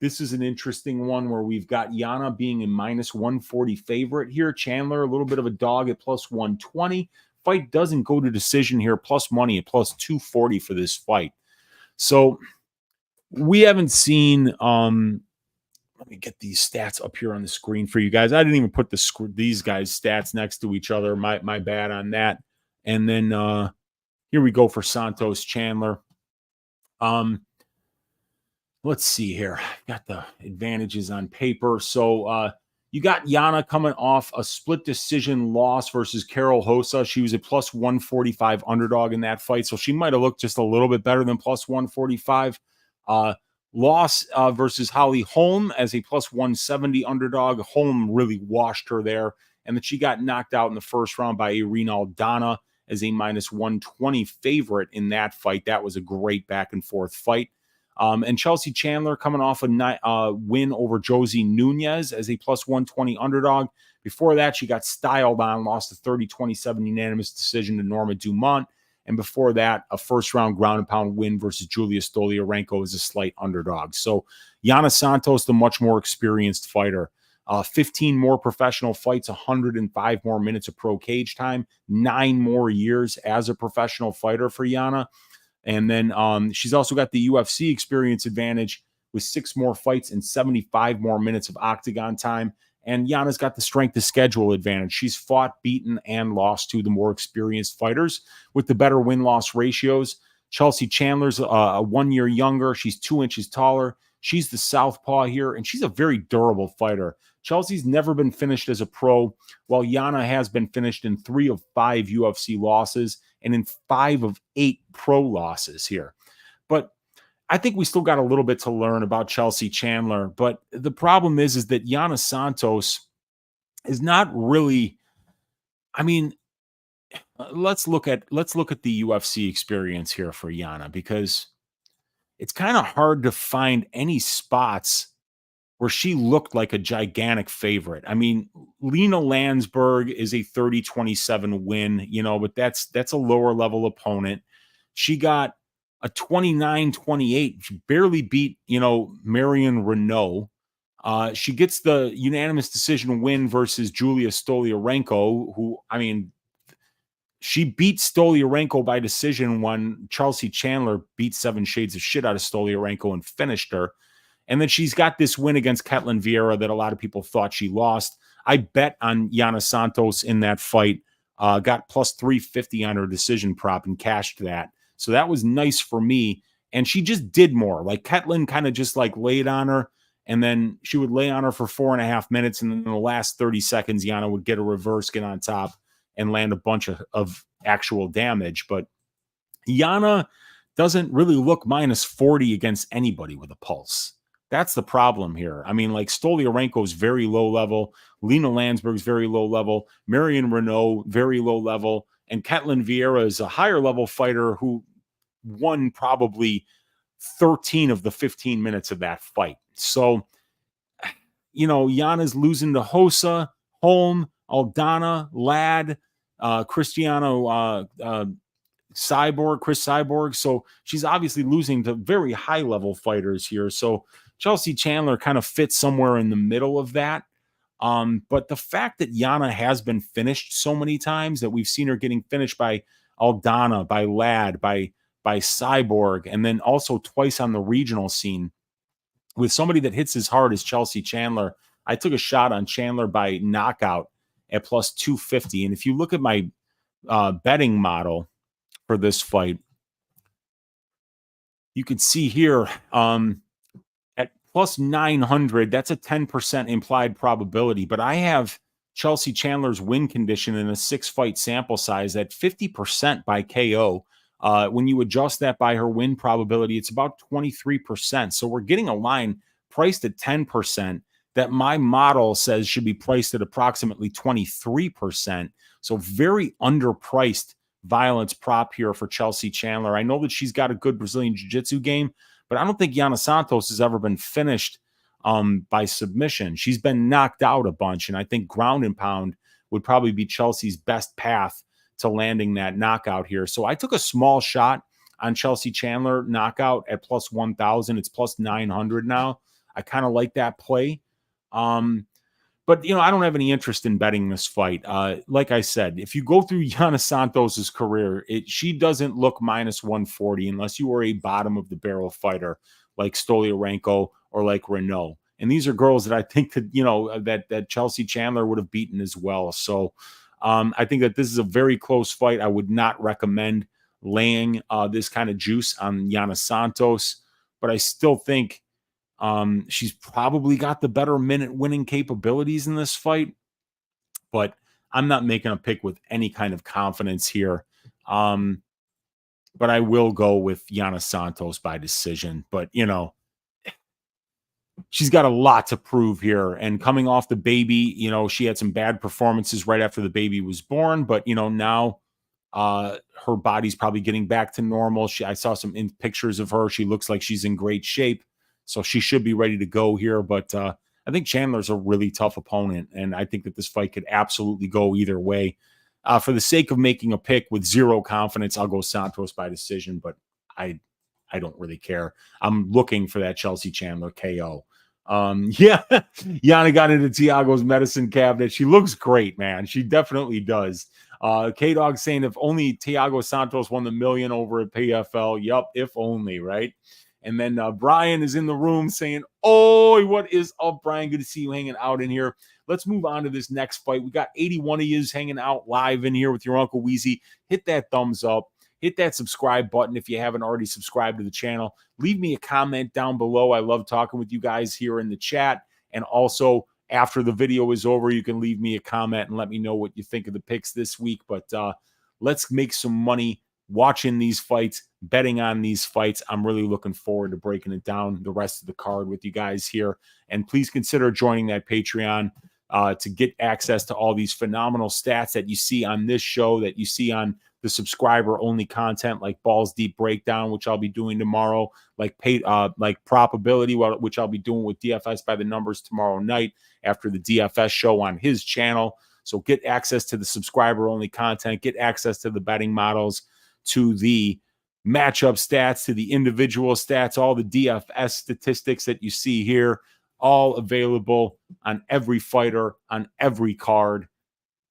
This is an interesting one where we've got Yana being a minus 140 favorite here. Chandler, a little bit of a dog at plus 120. Fight doesn't go to decision here. Plus money at plus 240 for this fight. So we haven't seen. Let me get these stats up here on the screen for you guys. I didn't even put these guys' stats next to each other. My bad on that. And then here we go for Santos Chandler. Let's see here. Got the advantages on paper. So you got Yana coming off a split decision loss versus Karol Rosa. She was a plus 145 underdog in that fight. So she might have looked just a little bit better than plus 145. Loss versus Holly Holm as a plus 170 underdog. Holm really washed her there. And then she got knocked out in the first round by Irina Aldana as a minus 120 favorite in that fight. That was a great back and forth fight. And Chelsea Chandler coming off a win over Josie Nunez as a plus 120 underdog. Before that, she got styled on, lost a 30-27 unanimous decision to Norma Dumont. And before that, a first-round ground and pound win versus Julia Stoliarenko as a slight underdog. So Yana Santos, the much more experienced fighter. 15 more professional fights, 105 more minutes of pro cage time, 9 more years as a professional fighter for Yana. And then she's also got the UFC experience advantage with 6 more fights and 75 more minutes of octagon time. And Yana's got the strength of schedule advantage. She's fought, beaten, and lost to the more experienced fighters with the better win-loss ratios. Chelsea Chandler's 1 year younger. She's 2 inches taller. She's the southpaw here, and she's a very durable fighter. Chelsea's never been finished as a pro, while Yana has been finished in 3 of 5 UFC losses and in 5 of 8 pro losses here. But I think we still got a little bit to learn about Chelsea Chandler. But the problem is that Yana Santos is not really, I mean, let's look at the UFC experience here for Yana, because it's kind of hard to find any spots where she looked like a gigantic favorite. I mean, Lena Landsberg is a 30-27 win, but that's a lower level opponent. She got a 29-28. She barely beat, Marion Renault. She gets the unanimous decision win versus Julia Stoliarenko, who, I mean, she beat Stoliarenko by decision when Chelsea Chandler beat 7 shades of shit out of Stoliarenko and finished her. And then she's got this win against Ketlin Vieira that a lot of people thought she lost. I bet on Yana Santos in that fight, got plus 350 on her decision prop and cashed that. So that was nice for me. And she just did more. Like Ketlin kind of just like laid on her, and then she would lay on her for 4.5 minutes. And then in the last 30 seconds, Yana would get a reverse, get on top, and land a bunch of actual damage. But Yana doesn't really look minus 40 against anybody with a pulse. That's the problem here. I mean, like Stoliarenko is very low level. Lena Landsberg is very low level. Marion Renault, very low level. And Ketlin Vieira is a higher level fighter who won probably 13 of the 15 minutes of that fight. So, Yana's losing to Rosa, Holm, Aldana, Ladd, Cristiano, Chris Cyborg. So she's obviously losing to very high level fighters here. So Chelsea Chandler kind of fits somewhere in the middle of that. But the fact that Yana has been finished so many times, that we've seen her getting finished by Aldana, by Ladd, by Cyborg, and then also twice on the regional scene with somebody that hits as hard as Chelsea Chandler. I took a shot on Chandler by knockout at plus 250. And if you look at my betting model for this fight, you can see here at plus 900, that's a 10% implied probability. But I have Chelsea Chandler's win condition in a 6-fight sample size at 50% by KO. When you adjust that by her win probability, it's about 23%. So we're getting a line priced at 10% that my model says should be priced at approximately 23%. So very underpriced violence prop here for Chelsea Chandler. I know that she's got a good Brazilian Jiu-Jitsu game, but I don't think Yana Santos has ever been finished by submission. She's been knocked out a bunch, and I think ground and pound would probably be Chelsea's best path to landing that knockout here. So I took a small shot on Chelsea Chandler knockout at plus 1,000. It's plus 900 now. I kind of like that play. But, I don't have any interest in betting this fight. Like I said, if you go through Yana Santos's career, she doesn't look minus 140 unless you are a bottom of the barrel fighter like Stolyarenko or like Renault. And these are girls that I think that, that Chelsea Chandler would have beaten as well. So I think that this is a very close fight. I would not recommend laying this kind of juice on Yana Santos, but I still think she's probably got the better minute winning capabilities in this fight, but I'm not making a pick with any kind of confidence here. But I will go with Yana Santos by decision, but she's got a lot to prove here, and coming off the baby, she had some bad performances right after the baby was born, but now her body's probably getting back to normal. I saw some pictures of her. She looks like she's in great shape. So she should be ready to go here. But I think Chandler's a really tough opponent, and I think that this fight could absolutely go either way. For the sake of making a pick with zero confidence, I'll go Santos by decision, but I don't really care. I'm looking for that Chelsea Chandler KO. Yana got into Tiago's medicine cabinet. She looks great, man. She definitely does. K-Dog saying if only Thiago Santos won the million over at PFL. Yup, if only, right? And then Brian is in the room saying, oh, what is up, Brian? Good to see you hanging out in here. Let's move on to this next fight. We got 81 of yous hanging out live in here with your Uncle Weezy. Hit that thumbs up. Hit that subscribe button if you haven't already subscribed to the channel. Leave me a comment down below. I love talking with you guys here in the chat. And also, after the video is over, you can leave me a comment and let me know what you think of the picks this week. But let's make some money watching these fights, betting on these fights. I'm really looking forward to breaking it down the rest of the card with you guys here. And please consider joining that Patreon to get access to all these phenomenal stats that you see on this show, that you see on the subscriber-only content like Balls Deep Breakdown, which I'll be doing tomorrow, like Probability, which I'll be doing with DFS by the Numbers tomorrow night after the DFS show on his channel. So get access to the subscriber-only content, get access to the betting models, to the matchup stats, to the individual stats, all the DFS statistics that you see here, all available on every fighter, on every card.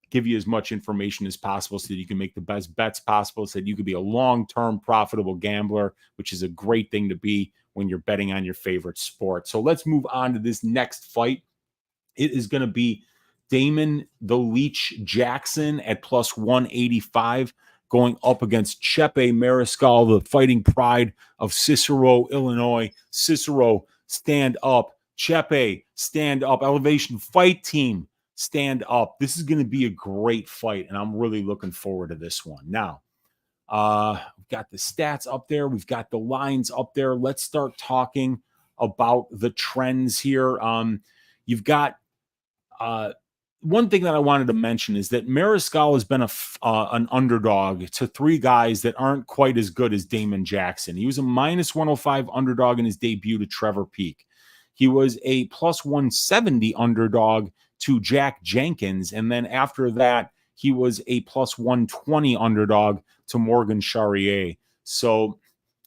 Give you as much information as possible so that you can make the best bets possible, so that you could be a long-term profitable gambler, which is a great thing to be when you're betting on your favorite sport. So let's move on to this next fight. It is going to be Damon the Leech Jackson at plus 185 going up against Chepe Mariscal, the fighting pride of Cicero, Illinois. Cicero, stand up. Chepe, stand up. Elevation Fight Team, stand up. This is going to be a great fight, and I'm really looking forward to this one. Now, we've got the stats up there. We've got the lines up there. Let's start talking about the trends here. You've got one thing that I wanted to mention is that Mariscal has been an underdog to three guys that aren't quite as good as Damon Jackson. He was a minus 105 underdog in his debut to Trevor Peek. He was a plus 170 underdog to Jack Jenkins. And then after that, he was a plus 120 underdog to Morgan Charrier. So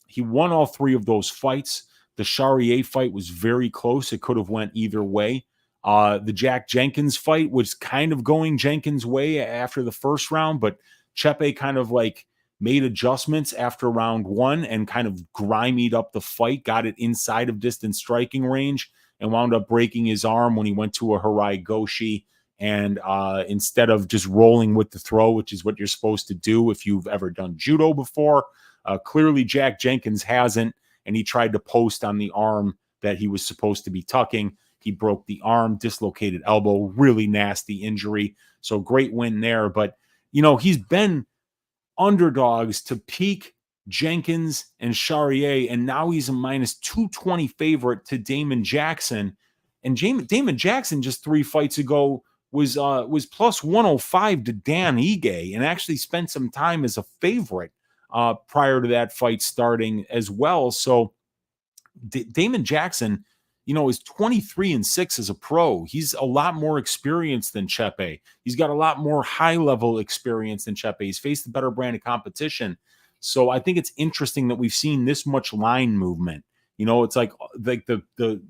he won all three of those fights. The Charrier fight was very close. It could have went either way. The Jack Jenkins fight was kind of going Jenkins' way after the first round, but Chepe kind of like made adjustments after round one and kind of grimied up the fight, got it inside of distance striking range, and wound up breaking his arm when he went to a Harai Goshi. And instead of just rolling with the throw, which is what you're supposed to do if you've ever done judo before, clearly Jack Jenkins hasn't. and he tried to post on the arm that he was supposed to be tucking. He broke the arm, dislocated elbow, really nasty injury. So great win there. But, he's been underdogs to Peak, Jenkins, and Charrier, and now he's a minus 220 favorite to Damon Jackson. And Damon Jackson just 3 fights ago was plus 105 to Dan Ige, and actually spent some time as a favorite prior to that fight starting as well. So Damon Jackson, is 23-6 as a pro. He's a lot more experienced than Chepe. He's got a lot more high-level experience than Chepe. He's faced a better brand of competition. So I think it's interesting that we've seen this much line movement. It's like the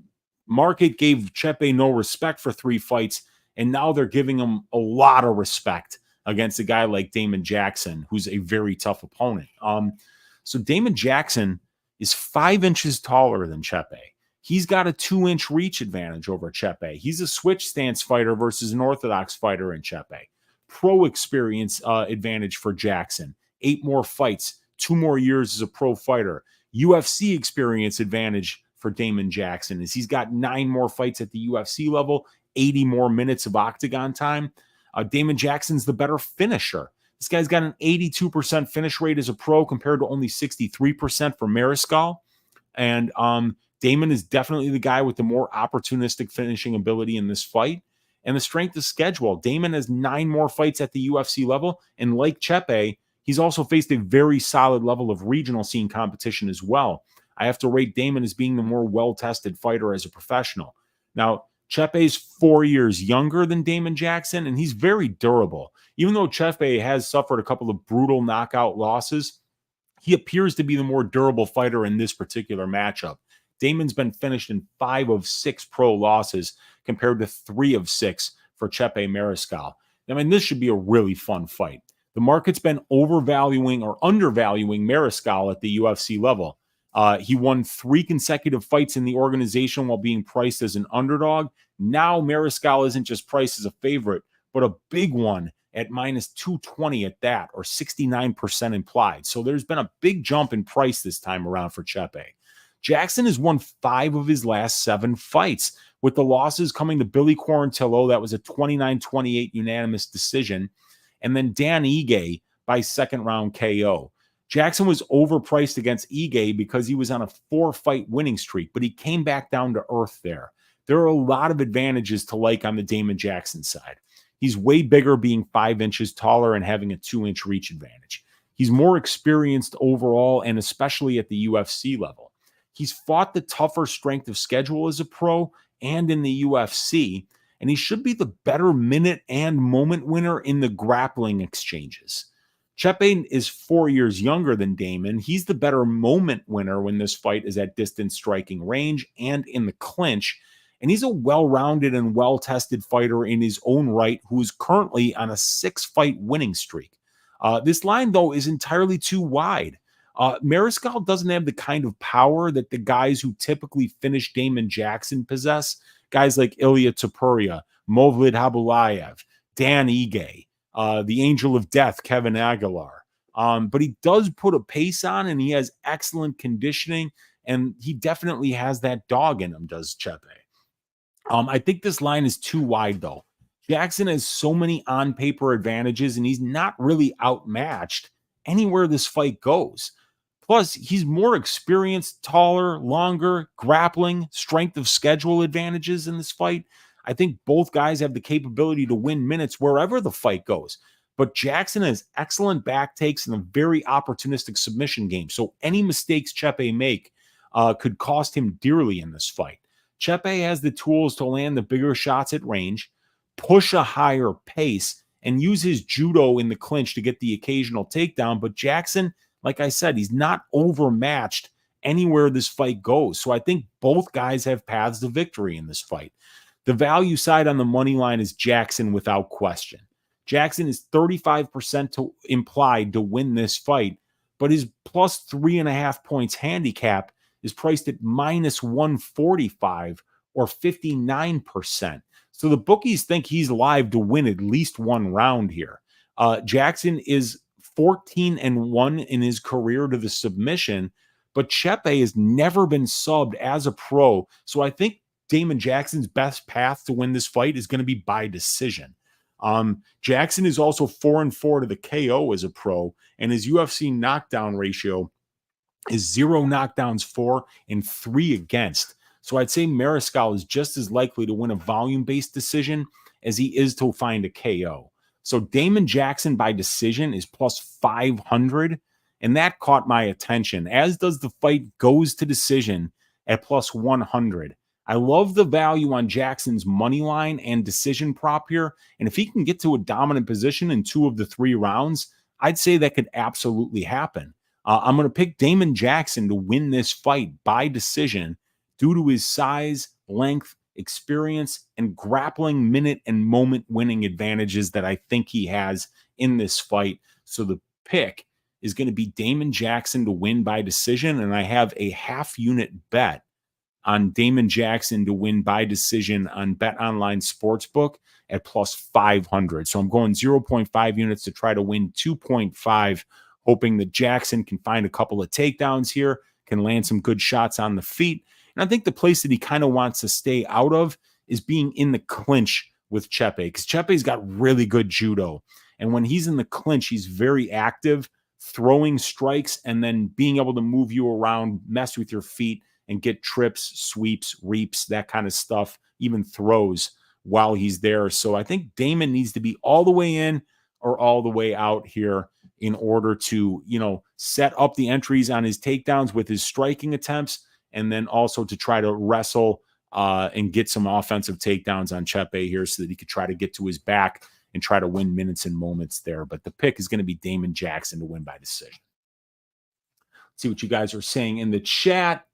market gave Chepe no respect for 3 fights, and now they're giving him a lot of respect against a guy like Damon Jackson, who's a very tough opponent. So Damon Jackson is 5 inches taller than Chepe. He's got a 2-inch reach advantage over Chepe. He's a switch stance fighter versus an orthodox fighter in Chepe. Pro experience advantage for Jackson. 8 more fights, 2 more years as a pro fighter. UFC experience advantage for Damon Jackson is he's got 9 more fights at the UFC level, 80 more minutes of octagon time. Damon Jackson's the better finisher. This guy's got an 82% finish rate as a pro compared to only 63% for Mariscal. And Damon is definitely the guy with the more opportunistic finishing ability in this fight. And the strength of schedule. Damon has 9 more fights at the UFC level. And like Chepe, he's also faced a very solid level of regional scene competition as well. I have to rate Damon as being the more well-tested fighter as a professional. Now, Chepe's 4 years younger than Damon Jackson, and he's very durable. Even though Chepe has suffered a couple of brutal knockout losses, he appears to be the more durable fighter in this particular matchup. Damon's been finished in 5 of 6 pro losses compared to 3 of 6 for Chepe Mariscal. I mean, this should be a really fun fight. The market's been overvaluing or undervaluing Mariscal at the UFC level. He won 3 consecutive fights in the organization while being priced as an underdog. Now Mariscal isn't just priced as a favorite, but a big one at minus 220 at that, or 69% implied. So there's been a big jump in price this time around for Chepe. Jackson has won 5 of his last 7 fights, with the losses coming to Billy Quarantillo. That was a 29-28 unanimous decision. And then Dan Ige by second round KO. Jackson was overpriced against Ige because he was on a 4-fight winning streak, but he came back down to earth there. There are a lot of advantages to like on the Damon Jackson side. He's way bigger, being 5 inches taller and having a 2-inch reach advantage. He's more experienced overall, and especially at the UFC level. He's fought the tougher strength of schedule as a pro and in the UFC, and he should be the better minute and moment winner in the grappling exchanges. Chepe is 4 years younger than Damon. He's the better moment winner when this fight is at distance striking range and in the clinch. And he's a well-rounded and well-tested fighter in his own right who is currently on a 6-fight winning streak. This line, though, is entirely too wide. Mariscal doesn't have the kind of power that the guys who typically finish Damon Jackson possess. Guys like Ilya Topuria, Movlid Habulayev, Dan Ige, the Angel of Death, Kevin Aguilar. But he does put a pace on, and he has excellent conditioning, and he definitely has that dog in him, does Chepe. I think this line is too wide, though. Jackson has so many on-paper advantages, and he's not really outmatched anywhere this fight goes. Plus, he's more experienced, taller, longer, grappling, strength of schedule advantages in this fight. I think both guys have the capability to win minutes wherever the fight goes. But Jackson has excellent back takes and a very opportunistic submission game. So any mistakes Chepe make could cost him dearly in this fight. Chepe has the tools to land the bigger shots at range, push a higher pace, and use his judo in the clinch to get the occasional takedown. But Jackson, like I said, he's not overmatched anywhere this fight goes. So I think both guys have paths to victory in this fight. The value side on the money line is Jackson without question. Jackson is 35% implied to win this fight, but his plus 3.5 points handicap is priced at minus 145 or 59%. So the bookies think he's live to win at least one round here. Jackson is 14-1 in his career to the submission, but Chepe has never been subbed as a pro. So I think Damon Jackson's best path to win this fight is going to be by decision. Jackson is also 4-4 to the KO as a pro, and his UFC knockdown ratio is 0 knockdowns for and 3 against. So I'd say Mariscal is just as likely to win a volume-based decision as he is to find a KO. So Damon Jackson by decision is plus 500, and that caught my attention, as does the fight goes to decision at plus 100. I love the value on Jackson's money line and decision prop here, and if he can get to a dominant position in 2 of the 3 rounds, I'd say that could absolutely happen. I'm going to pick Damon Jackson to win this fight by decision due to his size, length, experience, and grappling minute and moment winning advantages that I think he has in this fight. So the pick is going to be Damon Jackson to win by decision, and I have a half-unit bet on Damon Jackson to win by decision on Bet Online Sportsbook at plus 500. So I'm going 0.5 units to try to win 2.5, hoping that Jackson can find a couple of takedowns here, can land some good shots on the feet. And I think the place that he kind of wants to stay out of is being in the clinch with Chepe, because Chepe's got really good judo. And when he's in the clinch, he's very active, throwing strikes and then being able to move you around, mess with your feet, and get trips, sweeps, reaps, that kind of stuff, even throws while he's there. So I think Damon needs to be all the way in or all the way out here in order to, set up the entries on his takedowns with his striking attempts, and then also to try to wrestle and get some offensive takedowns on Chepe here so that he could try to get to his back and try to win minutes and moments there. But the pick is going to be Damon Jackson to win by decision. Let's see what you guys are saying in the chat.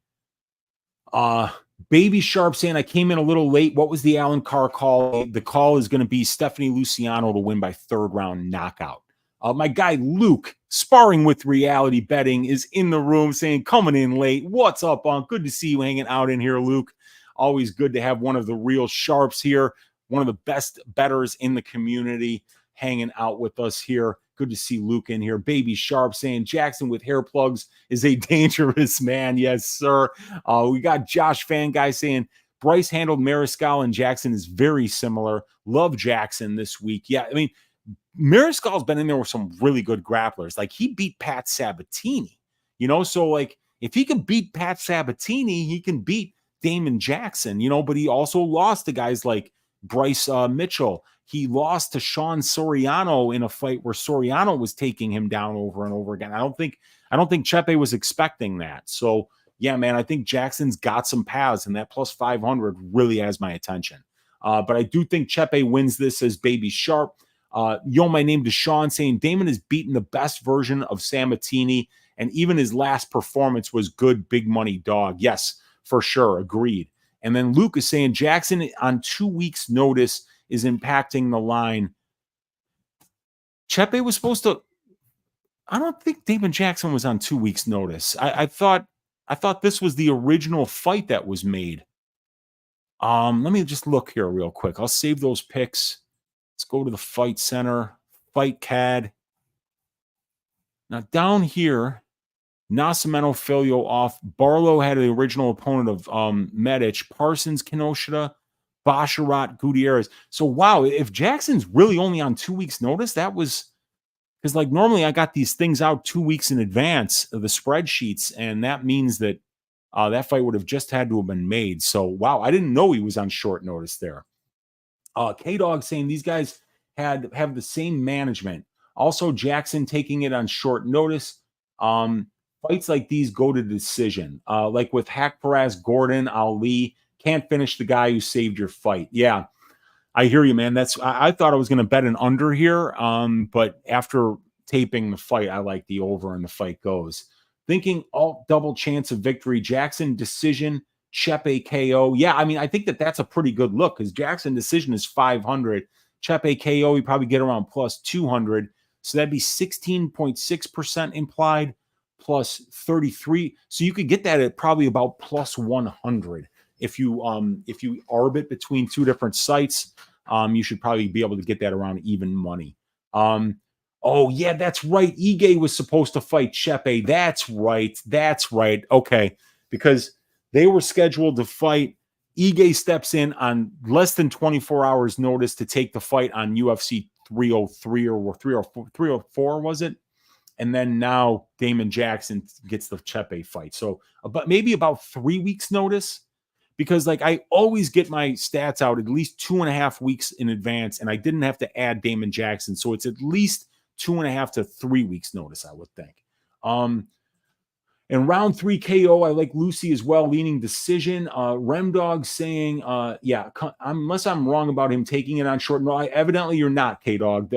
Baby Sharp saying, I came in a little late. What was the Alencar call? The call is going to be Stephanie Luciano to win by 3rd round knockout. My guy Luke, sparring with reality betting, is in the room saying, coming in late. What's up, Unc? Good to see you hanging out in here, Luke. Always good to have one of the real sharps here, one of the best bettors in the community hanging out with us here. Good to see Luke in here. Baby Sharp saying Jackson with hair plugs is a dangerous man. Yes, sir. We got Josh Fan Guy saying Bryce handled Mariscal and Jackson is very similar. Love Jackson this week. Yeah, I mean, Mariscal's been in there with some really good grapplers. Like, he beat Pat Sabatini, so like if he can beat Pat Sabatini, he can beat Damon Jackson, but he also lost to guys like Bryce Mitchell. He lost to Sean Soriano in a fight where Soriano was taking him down over and over again. I don't think Chepe was expecting that. So yeah, man, I think Jackson's got some paths, and that plus 500 really has my attention. But I do think Chepe wins this as Baby Sharp. My name Deshaun saying Damon has beaten the best version of Sabatini, and even his last performance was good, big money dog. Yes, for sure. Agreed. And then Luke is saying Jackson on 2 weeks' notice is impacting the line. Chepe was supposed to. I don't think Damon Jackson was on 2 weeks' notice. I thought this was the original fight that was made. Let me just look here real quick. I'll save those picks. Let's go to the Fight Center, Fight CAD. Now down here, Nascimento Filio off. Barlow had the original opponent of Medic, Parsons, Kinoshita, Basharat, Gutierrez. So wow, if Jackson's really only on 2 weeks' notice, that was because like normally I got these things out 2 weeks in advance of the spreadsheets, and that means that that fight would have just had to have been made. So wow, I didn't know he was on short notice there. K-Dog saying these guys have the same management. Also, Jackson taking it on short notice. Fights like these go to decision. Like with Hack Perez, Gordon, Ali, can't finish the guy who saved your fight. Yeah, I hear you, man. I thought I was going to bet an under here, but after taping the fight, I like the over and the fight goes. Thinking all double chance of victory. Jackson decision. Chepe KO. Yeah, I mean, I think that's a pretty good look because Jackson decision is 500. Chepe KO, you probably get around plus 200. So that'd be 16.6% implied plus 33. So you could get that at probably about plus 100. If you arbit between 2 different sites, you should probably be able to get that around even money. Oh, yeah, that's right. Ige was supposed to fight Chepe. That's right. That's right. Okay. Because they were scheduled to fight. Ige steps in on less than 24 hours notice to take the fight on UFC 303 or 304, 304 was it? And then now Damon Jackson gets the Chepe fight. So maybe about 3 weeks notice, because like I always get my stats out at least 2.5 weeks in advance, and I didn't have to add Damon Jackson. So it's at least 2.5 to 3 weeks notice, I would think. In round 3 KO, I like Lucy as well, leaning decision. Remdog saying, yeah, unless I'm wrong about him taking it on short. No, evidently you're not, K-Dog.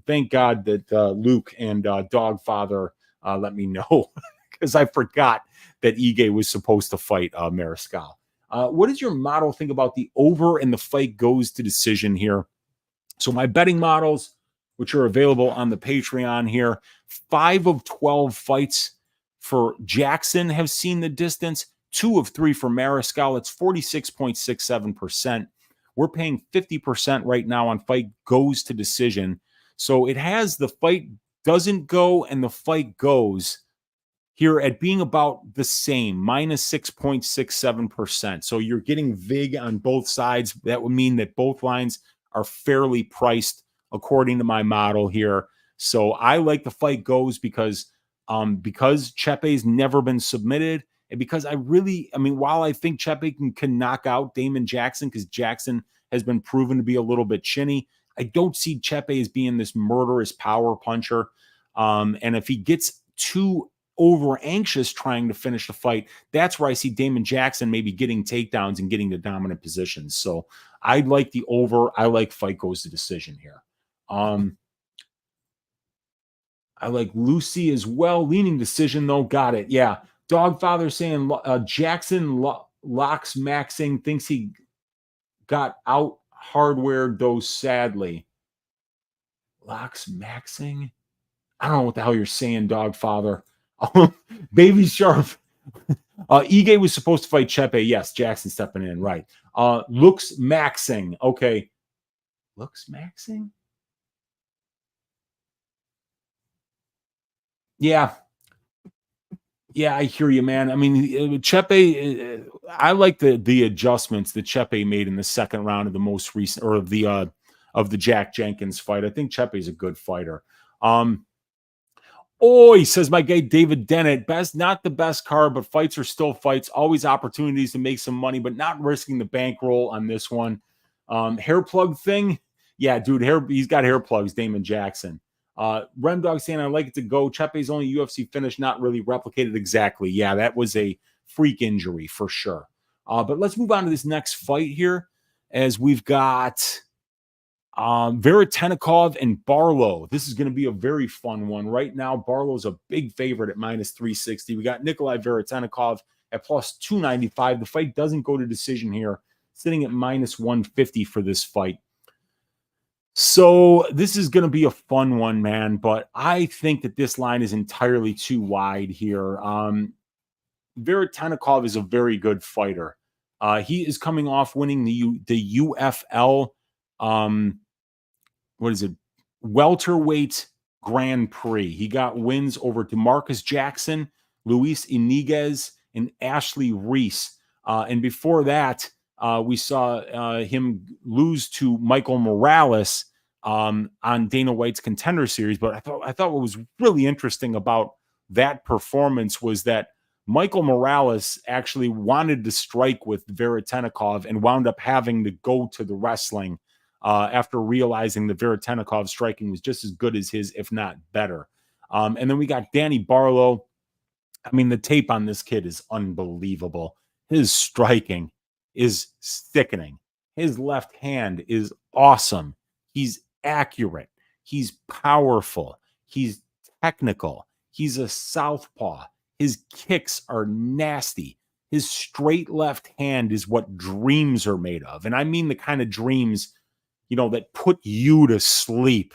Thank God that Luke and Dogfather let me know, because I forgot that Ige was supposed to fight Mariscal. What does your model think about the over and the fight goes to decision here? So my betting models, which are available on the Patreon here, 5 of 12 fights for Jackson have seen the distance. 2 of 3 for Mariscal. It's 46.67%. We're paying 50% right now on fight goes to decision. So it has the fight doesn't go and the fight goes here at being about the same, minus 6.67%. So you're getting VIG on both sides. That would mean that both lines are fairly priced according to my model here. So I like the fight goes because Chepe's never been submitted, and because while I think Chepe can knock out Damon Jackson, because Jackson has been proven to be a little bit chinny, I don't see Chepe as being this murderous power puncher. And if he gets too over anxious trying to finish the fight, that's where I see Damon Jackson maybe getting takedowns and getting the dominant positions. So I like the over. I like fight goes to decision here. I like Lucy as well. Leaning decision, though. Got it. Yeah. Dogfather saying Jackson locks maxing, thinks he got out hardware, though sadly. Locks maxing? I don't know what the hell you're saying, Dogfather. Baby Sharp. Ige was supposed to fight Chepe. Yes, Jackson stepping in. Right. Looks maxing. Okay. Looks maxing? Yeah. Yeah, I hear you, man. I mean, Chepe, I like the adjustments that Chepe made in the second round of the most recent, or of the Jack Jenkins fight. I think Chepe is a good fighter. He says my guy David Dennett, not the best card, but fights are still fights. Always opportunities to make some money, but not risking the bankroll on this one. Hair plug thing, yeah, dude. He's got hair plugs. Damon Jackson. Remdog saying I like it to go. Chepe's only UFC finish, not really replicated exactly. Yeah, that was a freak injury for sure. But let's move on to this next fight here, as we've got Vetetennikov and Barlow. This is going to be a very fun one. Right now, Barlow's a big favorite at minus 360. We got Nikolay Vetetennikov at plus 295. The fight doesn't go to decision here, sitting at minus 150 for this fight. So this is going to be a fun one, man, but I think that this line is entirely too wide here. Vetetennikov is a very good fighter. He is coming off winning the UFL, welterweight Grand Prix. He got wins over DeMarcus Jackson, Luis Iniguez, and Ashley Reese. And before that, we saw him lose to Michael Morales on Dana White's Contender Series. But I thought what was really interesting about that performance was that Michael Morales actually wanted to strike with Vetetennikov and wound up having to go to the wrestling after realizing that Vetetennikov's striking was just as good as his, if not better. And then we got Danny Barlow. I mean, the tape on this kid is unbelievable. His striking is sickening. His left hand is awesome. He's accurate. He's powerful. He's technical. He's a southpaw. His kicks are nasty. His straight left hand is what dreams are made of. And I mean the kind of dreams, that put you to sleep.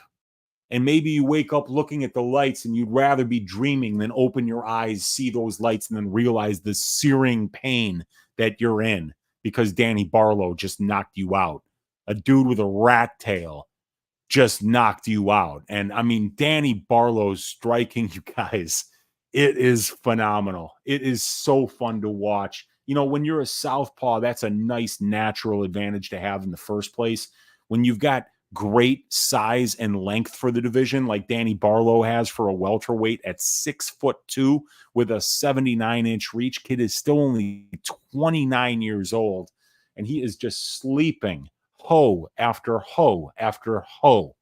And maybe you wake up looking at the lights and you'd rather be dreaming than open your eyes, see those lights, and then realize the searing pain that you're in because Danny Barlow just knocked you out. A dude with a rat tail just knocked you out. And I mean, Danny Barlow's striking, you guys, it is phenomenal. It is so fun to watch. You know, when you're a southpaw, that's a nice natural advantage to have in the first place. When you've got great size and length for the division, like Danny Barlow has for a welterweight at 6'2" with a 79-inch reach. Kid is still only 29 years old, and he is just sleeping hoe after hoe after hoe.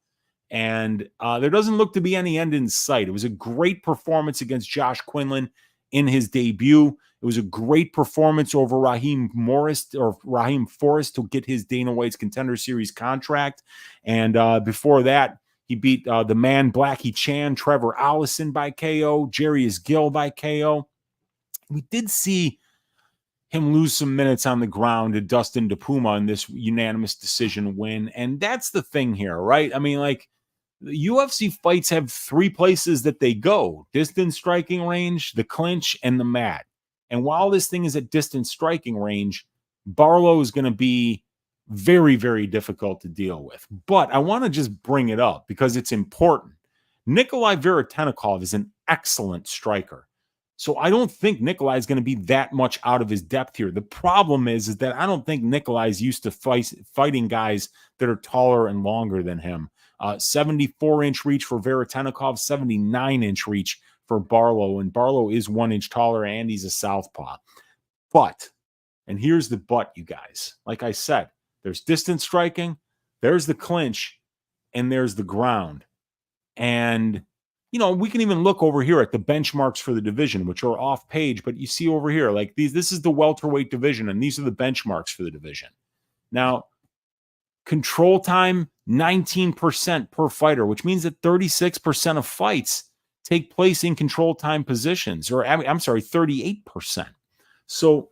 And there doesn't look to be any end in sight. It was a great performance against Josh Quinlan in his debut. It was a great performance over Raheem Forrest to get his Dana White's Contender Series contract. And before that, he beat the man Blackie Chan, Trevor Allison by KO, Jarius Gill by KO. We did see him lose some minutes on the ground to Dustin DePuma in this unanimous decision win. And that's the thing here, right? I mean, like, the UFC fights have three places that they go: distance striking range, the clinch, and the mat. And while this thing is at distance striking range, Barlow is going to be very, very difficult to deal with. But I want to just bring it up because it's important. Nikolay Vetetennikov is an excellent striker. So I don't think Nikolay is going to be that much out of his depth here. The problem is that I don't think Nikolay is used to fighting guys that are taller and longer than him. 74-inch reach for Vetetennikov, 79-inch reach for Barlow, and Barlow is 1 inch taller and he's a southpaw. But, and here's the but, you guys, like I said, there's distance striking, there's the clinch, and there's the ground. And, you know, we can even look over here at the benchmarks for the division, which are off page, but you see over here, like this is the welterweight division, and these are the benchmarks for the division. Now, control time, 19% per fighter, which means that 36% of fights take place in control time positions, or I'm sorry, 38%. So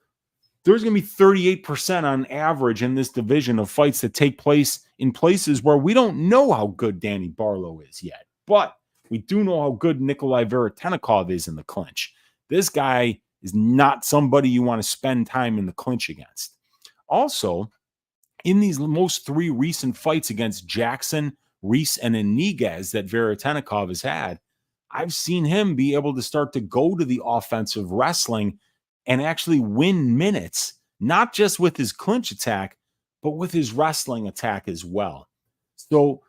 there's going to be 38% on average in this division of fights that take place in places where we don't know how good Danny Barlow is yet. But we do know how good Nikolay Vetetennikov is in the clinch. This guy is not somebody you want to spend time in the clinch against. Also, in these most three recent fights against Jackson, Reese, and Iniguez that Vetetennikov has had, I've seen him be able to start to go to the offensive wrestling and actually win minutes, not just with his clinch attack, but with his wrestling attack as well. So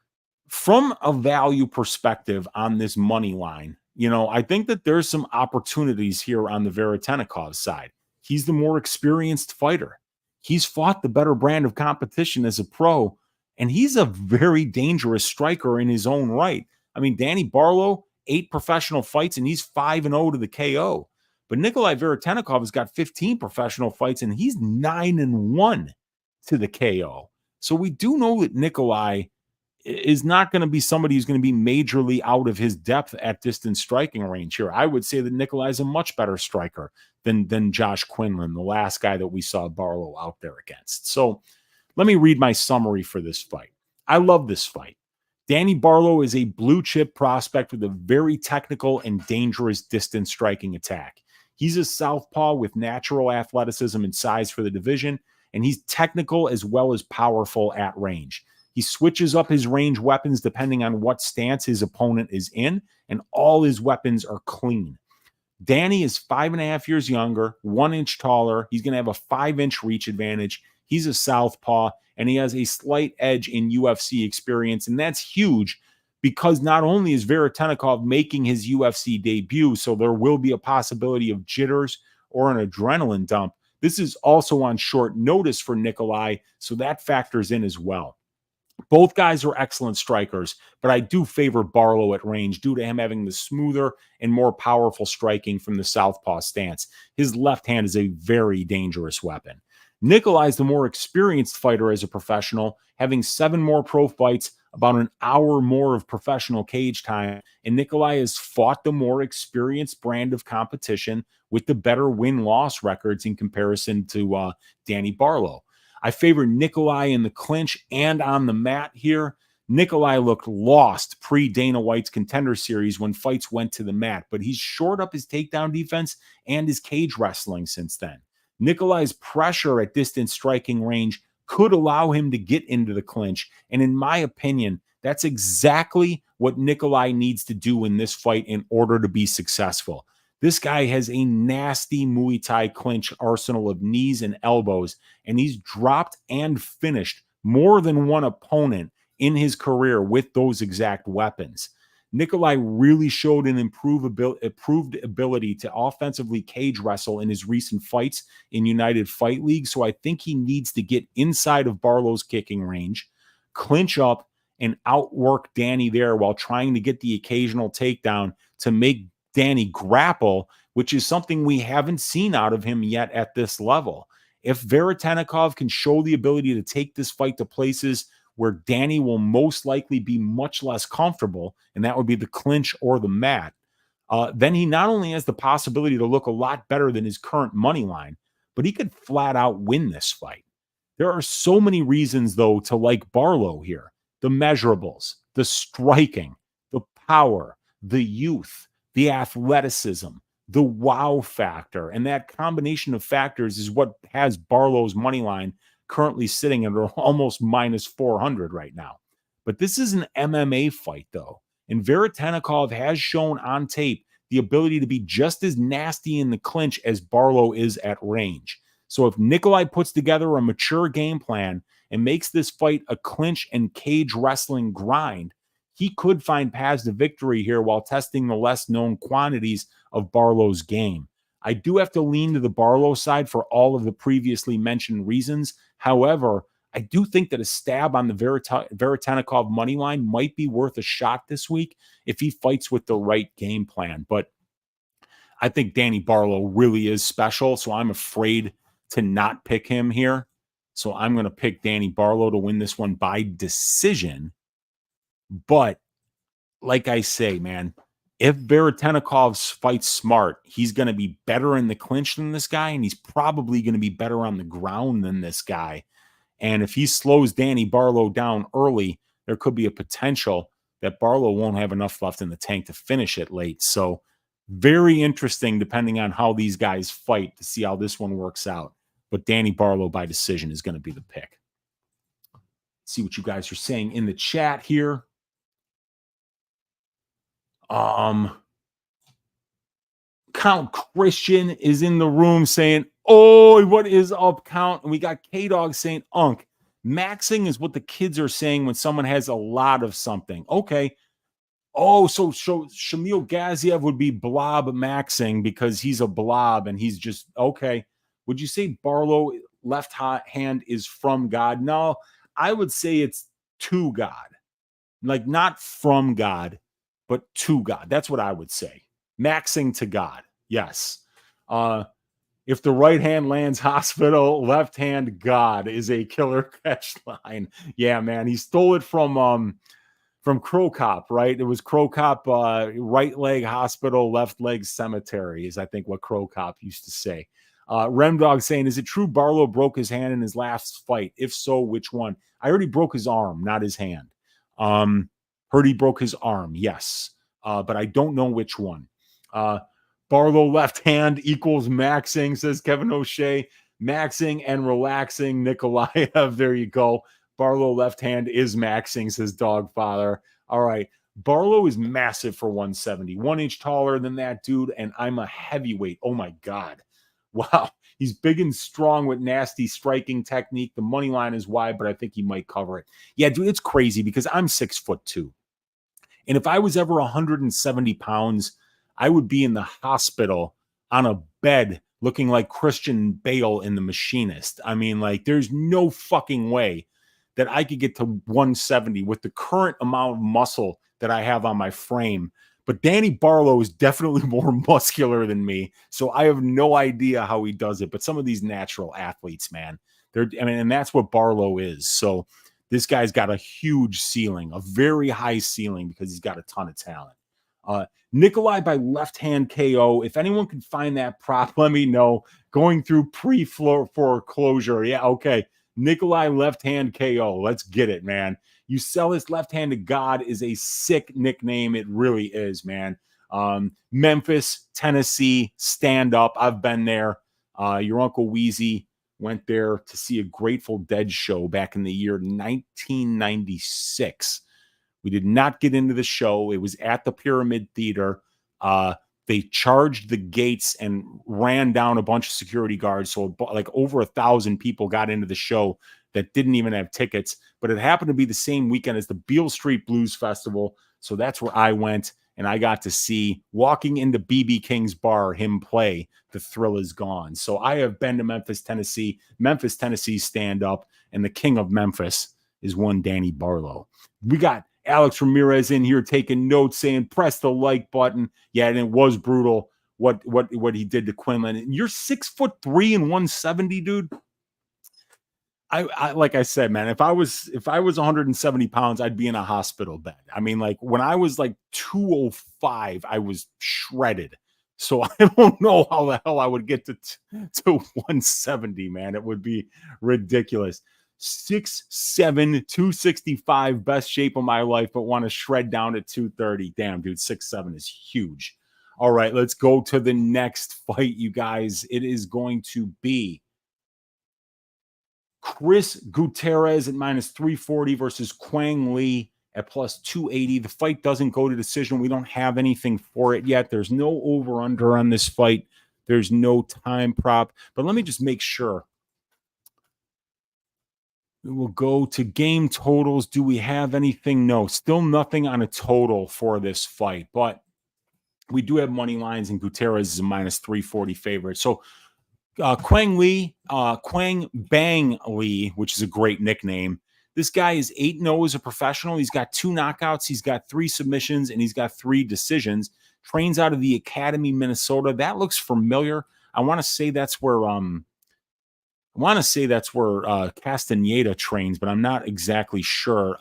from a value perspective on this money line, you know, I think that there's some opportunities here on the Vetetennikov side. He's the more experienced fighter. He's fought the better brand of competition as a pro, and he's a very dangerous striker in his own right. I mean, Danny Barlow, 8 professional fights, and he's 5-0 to the KO. But Nikolay Vetetennikov has got 15 professional fights, and he's 9-1 to the KO. So we do know that Nikolay is not going to be somebody who's going to be majorly out of his depth at distance striking range here. I would say that Nikolay is a much better striker than Josh Quinlan, the last guy that we saw Barlow out there against. So let me read my summary for this fight. I love this fight. Danny Barlow is a blue chip prospect with a very technical and dangerous distance striking attack. He's a southpaw with natural athleticism and size for the division, and he's technical as well as powerful at range. He switches up his range weapons depending on what stance his opponent is in, and all his weapons are clean. Danny is 5.5 years younger, 1 inch taller. He's going to have a 5-inch reach advantage. He's a southpaw, and he has a slight edge in UFC experience, and that's huge because not only is Vetetennikov making his UFC debut, so there will be a possibility of jitters or an adrenaline dump. This is also on short notice for Nikolay, so that factors in as well. Both guys are excellent strikers, but I do favor Barlow at range due to him having the smoother and more powerful striking from the southpaw stance. His left hand is a very dangerous weapon. Nikolay is the more experienced fighter as a professional, having 7 more pro fights, about an hour more of professional cage time, and Nikolay has fought the more experienced brand of competition with the better win-loss records in comparison to Danny Barlow. I favor Nikolay in the clinch and on the mat here. Nikolay looked lost pre-Dana White's Contender Series when fights went to the mat, but he's shored up his takedown defense and his cage wrestling since then. Nikolay's pressure at distance striking range could allow him to get into the clinch, and in my opinion, That's exactly what Nikolay needs to do in this fight in order to be successful. This guy has a nasty Muay Thai clinch arsenal of knees and elbows, and he's dropped and finished more than one opponent in his career with those exact weapons. Nikolay really showed an improved ability to offensively cage wrestle in his recent fights in United Fight League, so I think he needs to get inside of Barlow's kicking range, clinch up, and outwork Danny there while trying to get the occasional takedown to make Danny grapple, which is something we haven't seen out of him yet at this level. If Vetetennikov can show the ability to take this fight to places where Danny will most likely be much less comfortable, and that would be the clinch or the mat, then he not only has the possibility to look a lot better than his current money line, but he could flat out win this fight. There are so many reasons, though, to like Barlow here. The measurables, the striking, the power, the youth, the athleticism, the wow factor. And that combination of factors is what has Barlow's money line currently sitting at almost minus 400 right now. But this is an MMA fight, though. And Vetetennikov has shown on tape the ability to be just as nasty in the clinch as Barlow is at range. So if Nikolay puts together a mature game plan and makes this fight a clinch and cage wrestling grind, he could find paths to victory here while testing the less known quantities of Barlow's game. I do have to lean to the Barlow side for all of the previously mentioned reasons. However, I do think that a stab on the Vetetennikov money line might be worth a shot this week if he fights with the right game plan. But I think Danny Barlow really is special, so I'm afraid to not pick him here. So I'm going to pick Danny Barlow to win this one by decision. But like I say, man, if Vetetennikov fights smart, he's going to be better in the clinch than this guy, and he's probably going to be better on the ground than this guy. And if he slows Danny Barlow down early, there could be a potential that Barlow won't have enough left in the tank to finish it late. So very interesting depending on how these guys fight to see how this one works out. But Danny Barlow by decision is going to be the pick. See what you guys are saying in the chat here. Count Christian is in the room saying, "Oh, what is up, Count?" And we got K-Dog saying, "Unk, maxing is what the kids are saying when someone has a lot of something." Okay. Oh, so Shamil Gaziev would be blob maxing because he's a blob and he's just okay. Would you say Barlow left hand is from God? No, I would say it's to God. Like not from God, but to God. That's what I would say. Maxing to God. Yes. If the right hand lands hospital, left hand God is a killer catch line. Yeah, man. He stole it from Crow Cop, right? It was Crow Cop, right leg hospital, left leg cemetery is I think what Crow Cop used to say. Remdog saying, "Is it true Barlow broke his hand in his last fight? If so, which one?" I already broke his arm, not his hand. Heard he broke his arm, yes. But I don't know which one. Barlow left hand equals maxing, says Kevin O'Shea. Maxing and relaxing, Nikolaev. There you go. Barlow left hand is maxing, says Dogfather. All right. Barlow is massive for 170. 1 inch taller than that dude, and I'm a heavyweight. Oh, my God. Wow. He's big and strong with nasty striking technique. The money line is wide, but I think he might cover it. Yeah, dude, it's crazy because I'm 6'2". And if I was ever 170 pounds, I would be in the hospital on a bed looking like Christian Bale in The Machinist. I mean, like, there's no fucking way that I could get to 170 with the current amount of muscle that I have on my frame. But Danny Barlow is definitely more muscular than me, so I have no idea how he does it. But some of these natural athletes, man, and that's what Barlow is. So this guy's got a huge ceiling, a very high ceiling, because he's got a ton of talent. Nikolay by left hand KO. If anyone can find that prop, let me know. Going through pre-floor foreclosure. Yeah, okay. Nikolay left hand KO. Let's get it, man. You sell this left hand to God is a sick nickname. It really is, man. Memphis, Tennessee, stand up. I've been there. Your Uncle Weezy went there to see a Grateful Dead show back in the year 1996 We did not get into the show. It was at the Pyramid Theater. They charged the gates and ran down a bunch of security guards. So like over 1,000 people got into the show that didn't even have tickets. But it happened to be the same weekend as the Beale Street Blues Festival. So that's where I went, and I got to see, walking into BB King's bar, him play The Thrill Is Gone. So I have been to Memphis, Tennessee stand up, and the king of Memphis is one Danny Barlow. We got Alex Ramirez in here taking notes, saying press the like button. Yeah, and it was brutal what he did to Quinlan. And you're 6'3" and 170, dude. I like I said, man, if I was 170 pounds, I'd be in a hospital bed. I mean, like when I was like 205, I was shredded. So I don't know how the hell I would get to 170, man. It would be ridiculous. 6'7", 265, best shape of my life, but want to shred down to 230. Damn, dude, 6'7" is huge. All right, let's go to the next fight, you guys. It is going to be Chris Gutierrez at -340 versus Quang Lee at +280. The fight doesn't go to decision. We don't have anything for it yet. There's no over-under on this fight. There's no time prop. But let me just make sure. We will go to game totals. Do we have anything? No, still nothing on a total for this fight. But we do have money lines, and Gutierrez is a -340 favorite. So Quang Bang Lee, which is a great nickname. This guy is 8-0 as a professional. He's got 2 knockouts. He's got 3 submissions, and he's got 3 decisions. Trains out of the Academy, Minnesota. That looks familiar. I want to say that's where Castaneda trains, but I'm not exactly sure.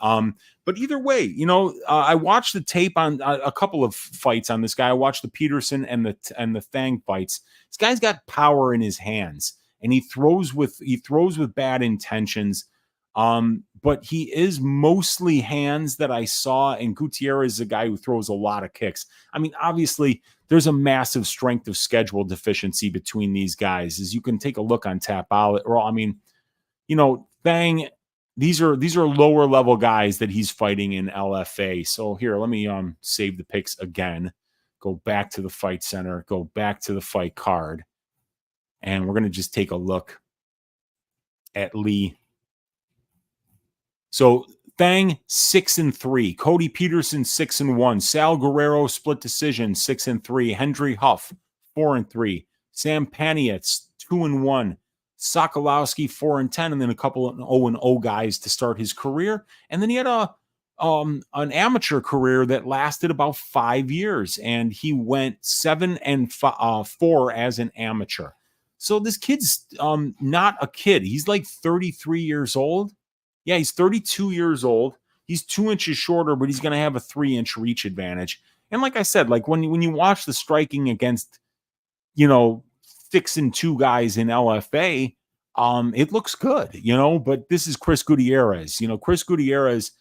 But either way, you know, I watched the tape on a couple of fights on this guy. I watched the Peterson and the Thang fights. This guy's got power in his hands, and he throws with bad intentions. But he is mostly hands that I saw, and Gutierrez is a guy who throws a lot of kicks. I mean, obviously, there's a massive strength of schedule deficiency between these guys, as you can take a look on Tap Out. Or, I mean, you know, Thang, these are lower level guys that he's fighting in LFA. So here, let me save the picks again. Go back to the fight center, go back to the fight card, and we're going to just take a look at Lee. So Thang 6-3, Cody Peterson 6-1, Sal Guerrero split decision 6-3, Hendry Huff 4-3, Sam Panietz 2-1, Sokolowski 4-10, and then a couple of 0-0 guys to start his career. And then he had an amateur career that lasted about 5 years, and he went 7-4 as an amateur. So this kid's not a kid. He's like 33 years old. Yeah, he's 32 years old. He's 2 inches shorter, but he's going to have a 3-inch reach advantage. And like I said, like when you watch the striking against, you know, 6-2 guys in LFA, it looks good, you know. But this is Chris Gutierrez. You know, Chris Gutierrez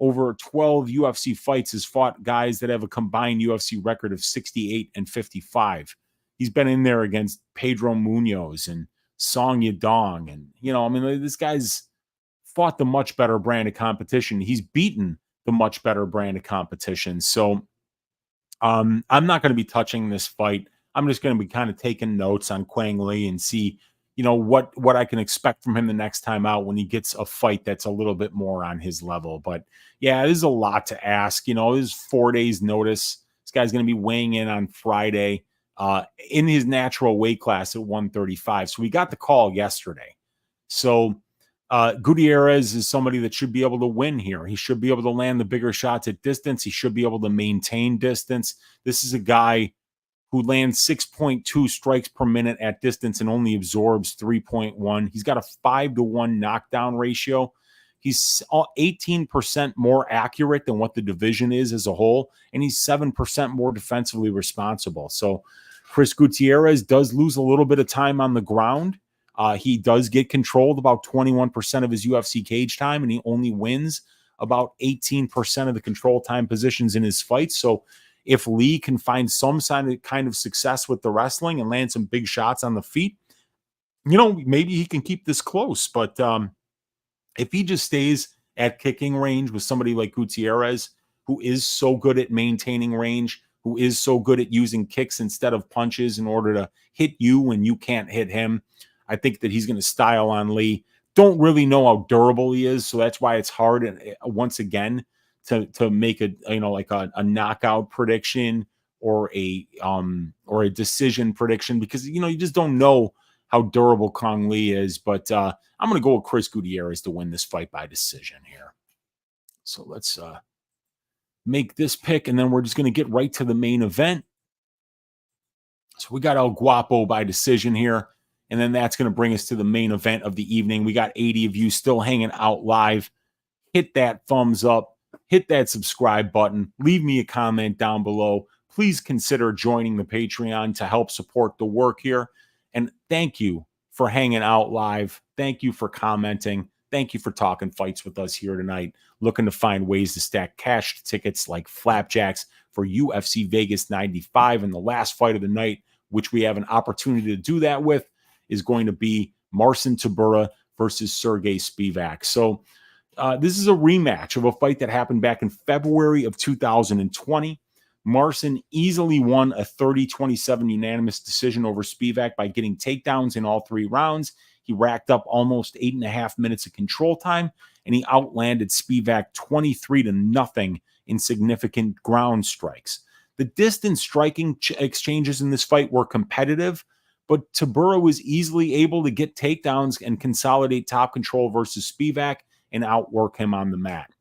over 12 UFC fights has fought guys that have a combined UFC record of 68-55. He's been in there against Pedro Munoz and Song Yadong, and you know, I mean, this guy's fought the much better brand of competition. He's beaten the much better brand of competition. So I'm not going to be touching this fight. I'm just going to be kind of taking notes on Quang Lee and see, you know, what I can expect from him the next time out when he gets a fight that's a little bit more on his level. But yeah, it is a lot to ask. You know, there's 4 days notice. This guy's going to be weighing in on Friday in his natural weight class at 135. So we got the call yesterday. So Gutierrez is somebody that should be able to win here. He should be able to land the bigger shots at distance. He should be able to maintain distance. This is a guy who lands 6.2 strikes per minute at distance and only absorbs 3.1. He's got a 5-to-1 knockdown ratio. He's 18% more accurate than what the division is as a whole, and he's 7% more defensively responsible. So Chris Gutierrez does lose a little bit of time on the ground. He does get controlled about 21% of his UFC cage time, and he only wins about 18% of the control time positions in his fights. So if Lee can find some kind of success with the wrestling and land some big shots on the feet, you know, maybe he can keep this close. But if he just stays at kicking range with somebody like Gutierrez, who is so good at maintaining range, who is so good at using kicks instead of punches in order to hit you when you can't hit him. I think that he's going to style on Lee. Don't really know how durable he is, so that's why it's hard, once again, to make a a knockout prediction or a decision prediction, because you just don't know how durable Kong Lee is. But I'm going to go with Chris Gutierrez to win this fight by decision here. So let's make this pick, and then we're just going to get right to the main event. So we got El Guapo by decision here, and then that's going to bring us to the main event of the evening. We got 80 of you still hanging out live. Hit that thumbs up, hit that subscribe button, leave me a comment down below. Please consider joining the Patreon to help support the work here. And thank you for hanging out live. Thank you for commenting. Thank you for talking fights with us here tonight. Looking to find ways to stack cash tickets like flapjacks for UFC Vegas 95. And the last fight of the night, which we have an opportunity to do that with, is going to be Marcin Tybura versus Sergey Spivac. So this is a rematch of a fight that happened back in February of 2020. Marcin easily won a 30-27 unanimous decision over Spivac by getting takedowns in all 3 rounds. He racked up almost 8.5 minutes of control time, and he outlanded Spivac 23-0 in significant ground strikes. The distance striking exchanges in this fight were competitive, but Tybura was easily able to get takedowns and consolidate top control versus Spivac and outwork him on the mat.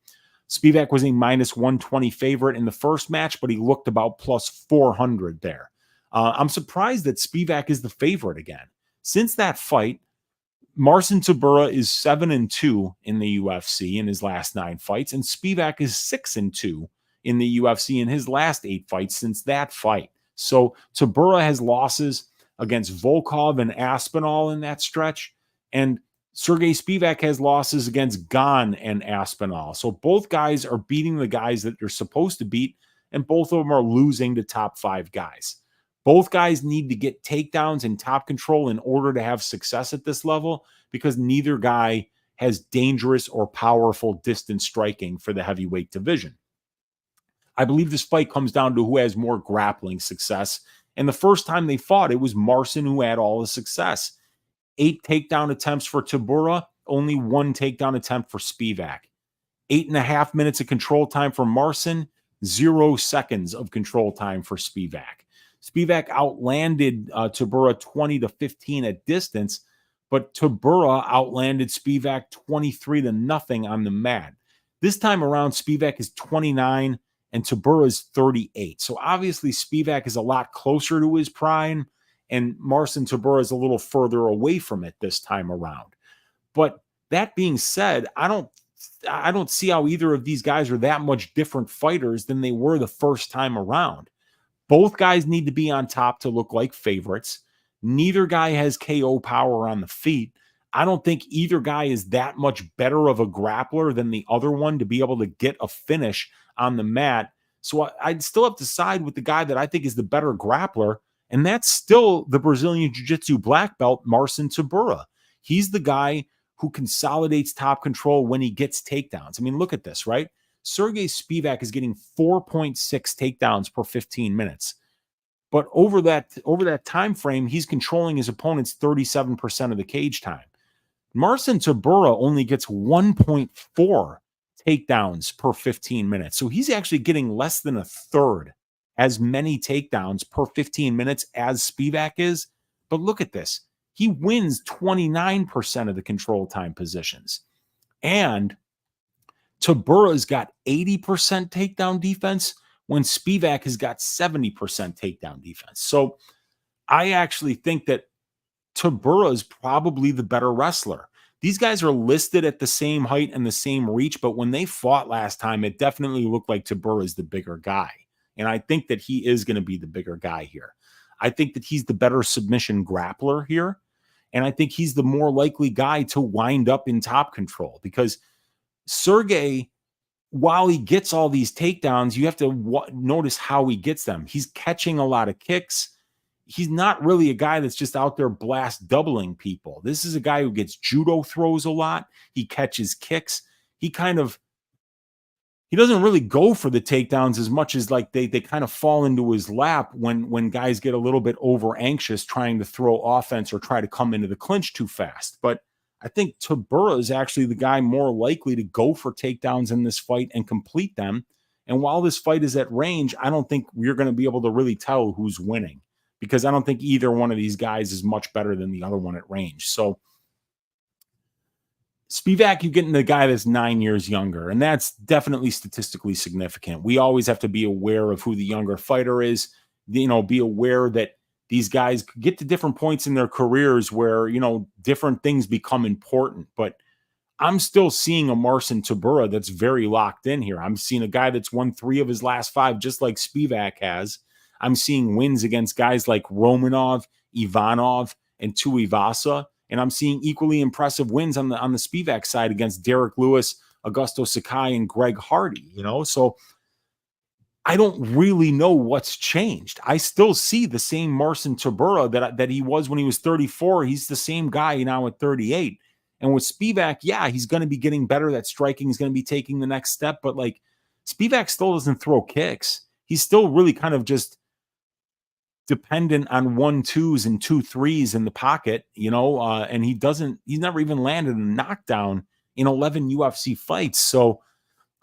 Spivac was a -120 favorite in the first match, but he looked about +400 there. I'm surprised that Spivac is the favorite again. Since that fight, Marcin Tybura is 7-2 in the UFC in his last 9 fights, and Spivac is 6-2 in the UFC in his last 8 fights since that fight. So Tybura has losses against Volkov and Aspinall in that stretch, and Sergey Spivac has losses against Gane and Aspinall. So both guys are beating the guys that they're supposed to beat, and both of them are losing to top 5 guys. Both guys need to get takedowns and top control in order to have success at this level, because neither guy has dangerous or powerful distance striking for the heavyweight division. I believe this fight comes down to who has more grappling success. And the first time they fought, it was Marcin who had all the success. 8 takedown attempts for Tybura, only 1 takedown attempt for Spivac. 8.5 minutes of control time for Marcin, 0 seconds of control time for Spivac. Spivac outlanded Tybura 20-15 at distance, but Tybura outlanded Spivac 23-0 on the mat. This time around, Spivac is 29 and Tybura is 38. So obviously Spivac is a lot closer to his prime, and Marcin Tybura is a little further away from it this time around. But that being said, I don't see how either of these guys are that much different fighters than they were the first time around. Both guys need to be on top to look like favorites. Neither guy has KO power on the feet. I don't think either guy is that much better of a grappler than the other one to be able to get a finish on the mat. So I'd still have to side with the guy that I think is the better grappler, and that's still the Brazilian Jiu-Jitsu black belt, Marcin Tybura. He's the guy who consolidates top control when he gets takedowns. I mean, look at this, right? Sergey Spivac is getting 4.6 takedowns per 15 minutes. But over that time frame, he's controlling his opponent's 37% of the cage time. Marcin Tybura only gets 1.4 takedowns per 15 minutes. So he's actually getting less than a third as many takedowns per 15 minutes as Spivac is. But look at this. He wins 29% of the control time positions. And Tybura's got 80% takedown defense when Spivac has got 70% takedown defense. So I actually think that Tybura is probably the better wrestler. These guys are listed at the same height and the same reach, but when they fought last time, it definitely looked like Tybura is the bigger guy. And I think that he is going to be the bigger guy here. I think that he's the better submission grappler here. And I think he's the more likely guy to wind up in top control, because Sergey, while he gets all these takedowns, you have to notice how he gets them. He's catching a lot of kicks. He's not really a guy that's just out there blast doubling people. This is a guy who gets judo throws a lot. He catches kicks. He kind of he doesn't really go for the takedowns as much as like they kind of fall into his lap when guys get a little bit over anxious trying to throw offense or try to come into the clinch too fast. But I think Tybura is actually the guy more likely to go for takedowns in this fight and complete them. And while this fight is at range, I don't think you're going to be able to really tell who's winning, because I don't think either one of these guys is much better than the other one at range. So Spivac, you get in the guy that's 9 years younger, and that's definitely statistically significant. We always have to be aware of who the younger fighter is, be aware that these guys get to different points in their careers where, different things become important. But I'm still seeing a Marcin Tybura that's very locked in here. I'm seeing a guy that's won 3 of his last 5, just like Spivac has. I'm seeing wins against guys like Romanov, Ivanov, and Tuivasa. And I'm seeing equally impressive wins on the Spivac side against Derek Lewis, Augusto Sakai, and Greg Hardy. So I don't really know what's changed. I still see the same Marcin Tybura that he was when he was 34. He's the same guy now at 38. And with Spivac, yeah, he's going to be getting better. That striking is going to be taking the next step. But like, Spivac still doesn't throw kicks. He's still really kind of just dependent on 1-2s and 2-3s in the pocket, and he's never even landed a knockdown in 11 UFC fights. So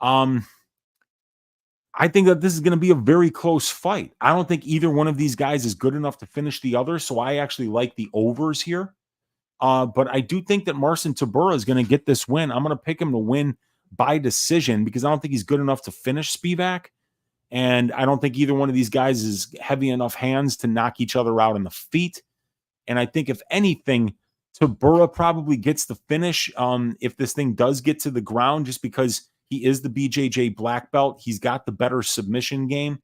I think that this is going to be a very close fight. I don't think either one of these guys is good enough to finish the other. So I actually like the overs here. But I do think that Marcin Tybura is going to get this win. I'm going to pick him to win by decision because I don't think he's good enough to finish Spivac. And I don't think either one of these guys is heavy enough hands to knock each other out on the feet. And I think if anything, Tybura probably gets the finish if this thing does get to the ground, just because he is the BJJ black belt. He's got the better submission game.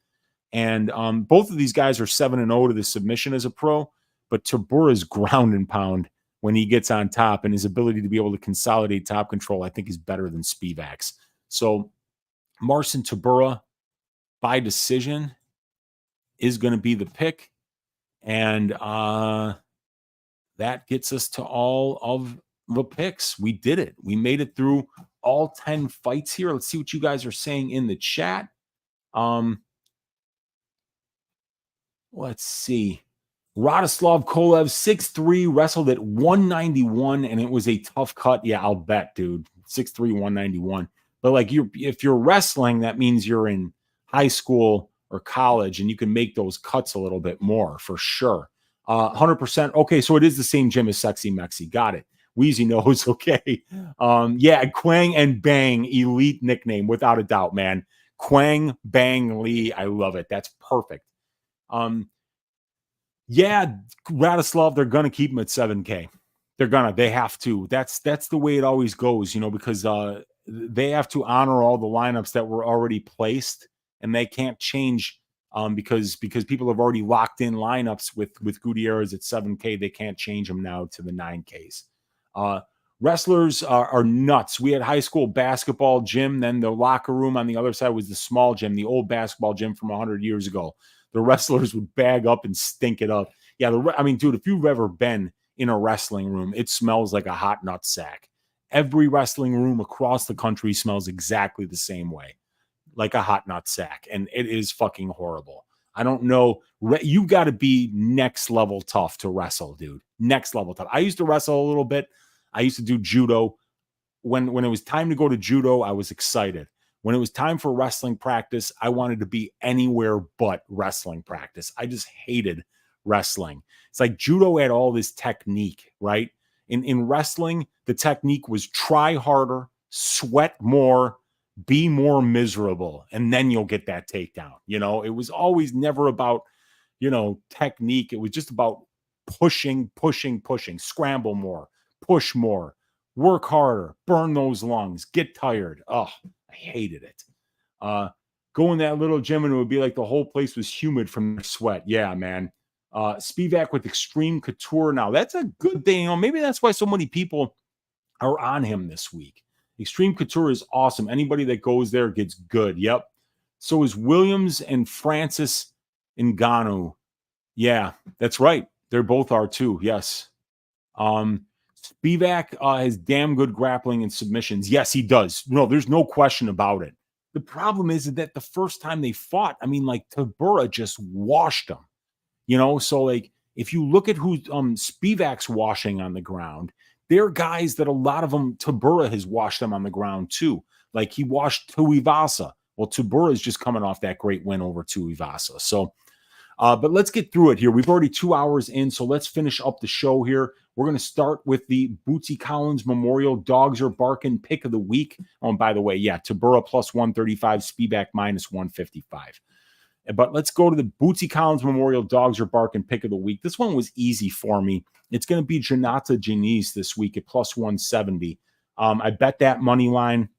And both of these guys are 7-0 to the submission as a pro. But Tybura's ground and pound when he gets on top and his ability to be able to consolidate top control, I think is better than Spivac's. So Marcin Tybura by decision is going to be the pick. And that gets us to all of the picks. We did it. We made it through all 10 fights here. Let's see what you guys are saying in the chat. Let's see. Radoslav Kolev, 6'3", wrestled at 191, and it was a tough cut. Yeah, I'll bet, dude. 6'3", 191. But like, if you're wrestling, that means you're in high school or college, and you can make those cuts a little bit more for sure. 100%. Okay, so it is the same gym as Sexy Mexi. Got it. Weezy knows. Okay. Yeah, Quang and Bang, elite nickname without a doubt, man. Quang Bang Lee. I love it. That's perfect. Yeah, Radoslav, they're gonna keep him at 7K. They have to. That's the way it always goes, because they have to honor all the lineups that were already placed, and they can't change because people have already locked in lineups with Gutierrez at 7K. They can't change them now to the 9Ks. Wrestlers are nuts. We had high school basketball gym, then the locker room on the other side was the small gym, the old basketball gym from 100 years ago. The wrestlers would bag up and stink it up. Yeah, dude, if you've ever been in a wrestling room, it smells like a hot nut sack. Every wrestling room across the country smells exactly the same way, like a hot nut sack, and it is fucking horrible. I don't know. You got to be next level tough to wrestle, dude. Next level tough. I used to wrestle a little bit. I used to do judo. When it was time to go to judo, I was excited. When it was time for wrestling practice, I wanted to be anywhere but wrestling practice. I just hated wrestling. It's like judo had all this technique, right? In wrestling, the technique was try harder, sweat more, be more miserable, and then you'll get that takedown. It was always never about, technique. It was just about pushing, scramble more, push more, work harder, burn those lungs, get tired. Oh, I hated it. Go in that little gym and it would be like the whole place was humid from their sweat. Yeah, man. Spivac with Extreme Couture. Now, that's a good thing. Maybe that's why so many people are on him this week. Extreme Couture is awesome. Anybody that goes there gets good. Yep. So is Williams and Francis Ngannou. Yeah, that's right. They both are too. Yes. Spivac has damn good grappling and submissions. Yes, he does. No, there's no question about it. The problem is that the first time they fought, I mean, like Tybura just washed them, So like if you look at who Spivac's washing on the ground, they're guys that a lot of them, Tybura has washed them on the ground too. Like he washed Tuivasa. Well, Tybura is just coming off that great win over Tuivasa. So, but let's get through it here. We've already 2 hours in, so let's finish up the show here. We're going to start with the Bootsy Collins Memorial Dogs Are Barking Pick of the Week. Oh, and by the way, yeah, Tybura plus 135, Spivac minus 155. But let's go to the Bootsy Collins Memorial Dogs Are Barking Pick of the Week. This one was easy for me. It's going to be Jhonata Diniz this week at plus 170. I bet that money line.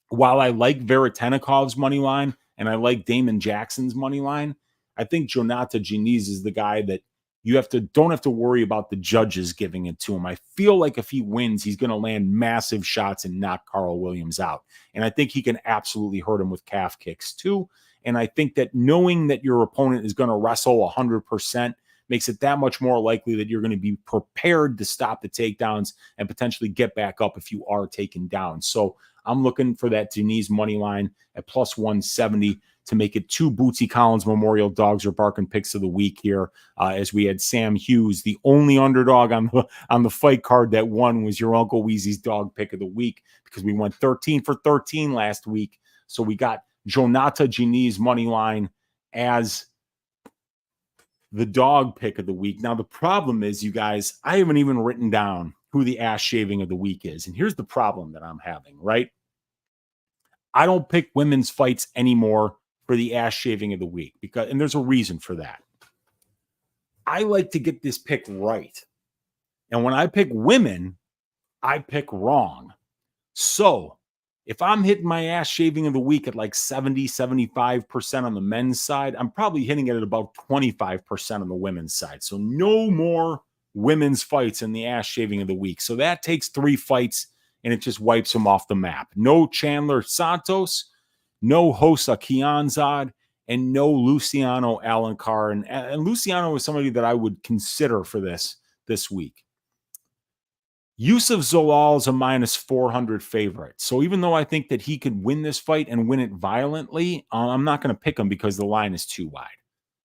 While I like Vetetennikov's money line and I like Damon Jackson's money line, I think Jhonata Diniz is the guy that you don't have to worry about the judges giving it to him. I feel like if he wins, he's going to land massive shots and knock Karl Williams out. And I think he can absolutely hurt him with calf kicks too. And I think that knowing that your opponent is going to wrestle 100% makes it that much more likely that you're going to be prepared to stop the takedowns and potentially get back up if you are taken down. So I'm looking for that Diniz money line at plus 170 to make it 2 Bootsy Collins Memorial Dogs Are Barking Picks of the Week here. As we had Sam Hughes, the only underdog on the fight card that won was your Uncle Weezy's dog pick of the week because we went 13 for 13 last week. So we got Jhonata Diniz money line as the dog pick of the week. Now, the problem is, you guys, I haven't even written down who the ass shaving of the week is. And here's the problem that I'm having, right? I don't pick women's fights anymore for the ass shaving of the week and there's a reason for that. I like to get this pick right. And when I pick women, I pick wrong. So if I'm hitting my ass shaving of the week at like 70-75% on the men's side, I'm probably hitting it at about 25% on the women's side. So no more women's fights in the ass shaving of the week. So that takes 3 fights and it just wipes them off the map. No Chandler Santos, no Rosa Kianzad, and no Luciano Alencar. And Luciano is somebody that I would consider for this week. Youssef Zalal is a minus 400 favorite. So even though I think that he could win this fight and win it violently, I'm not going to pick him because the line is too wide.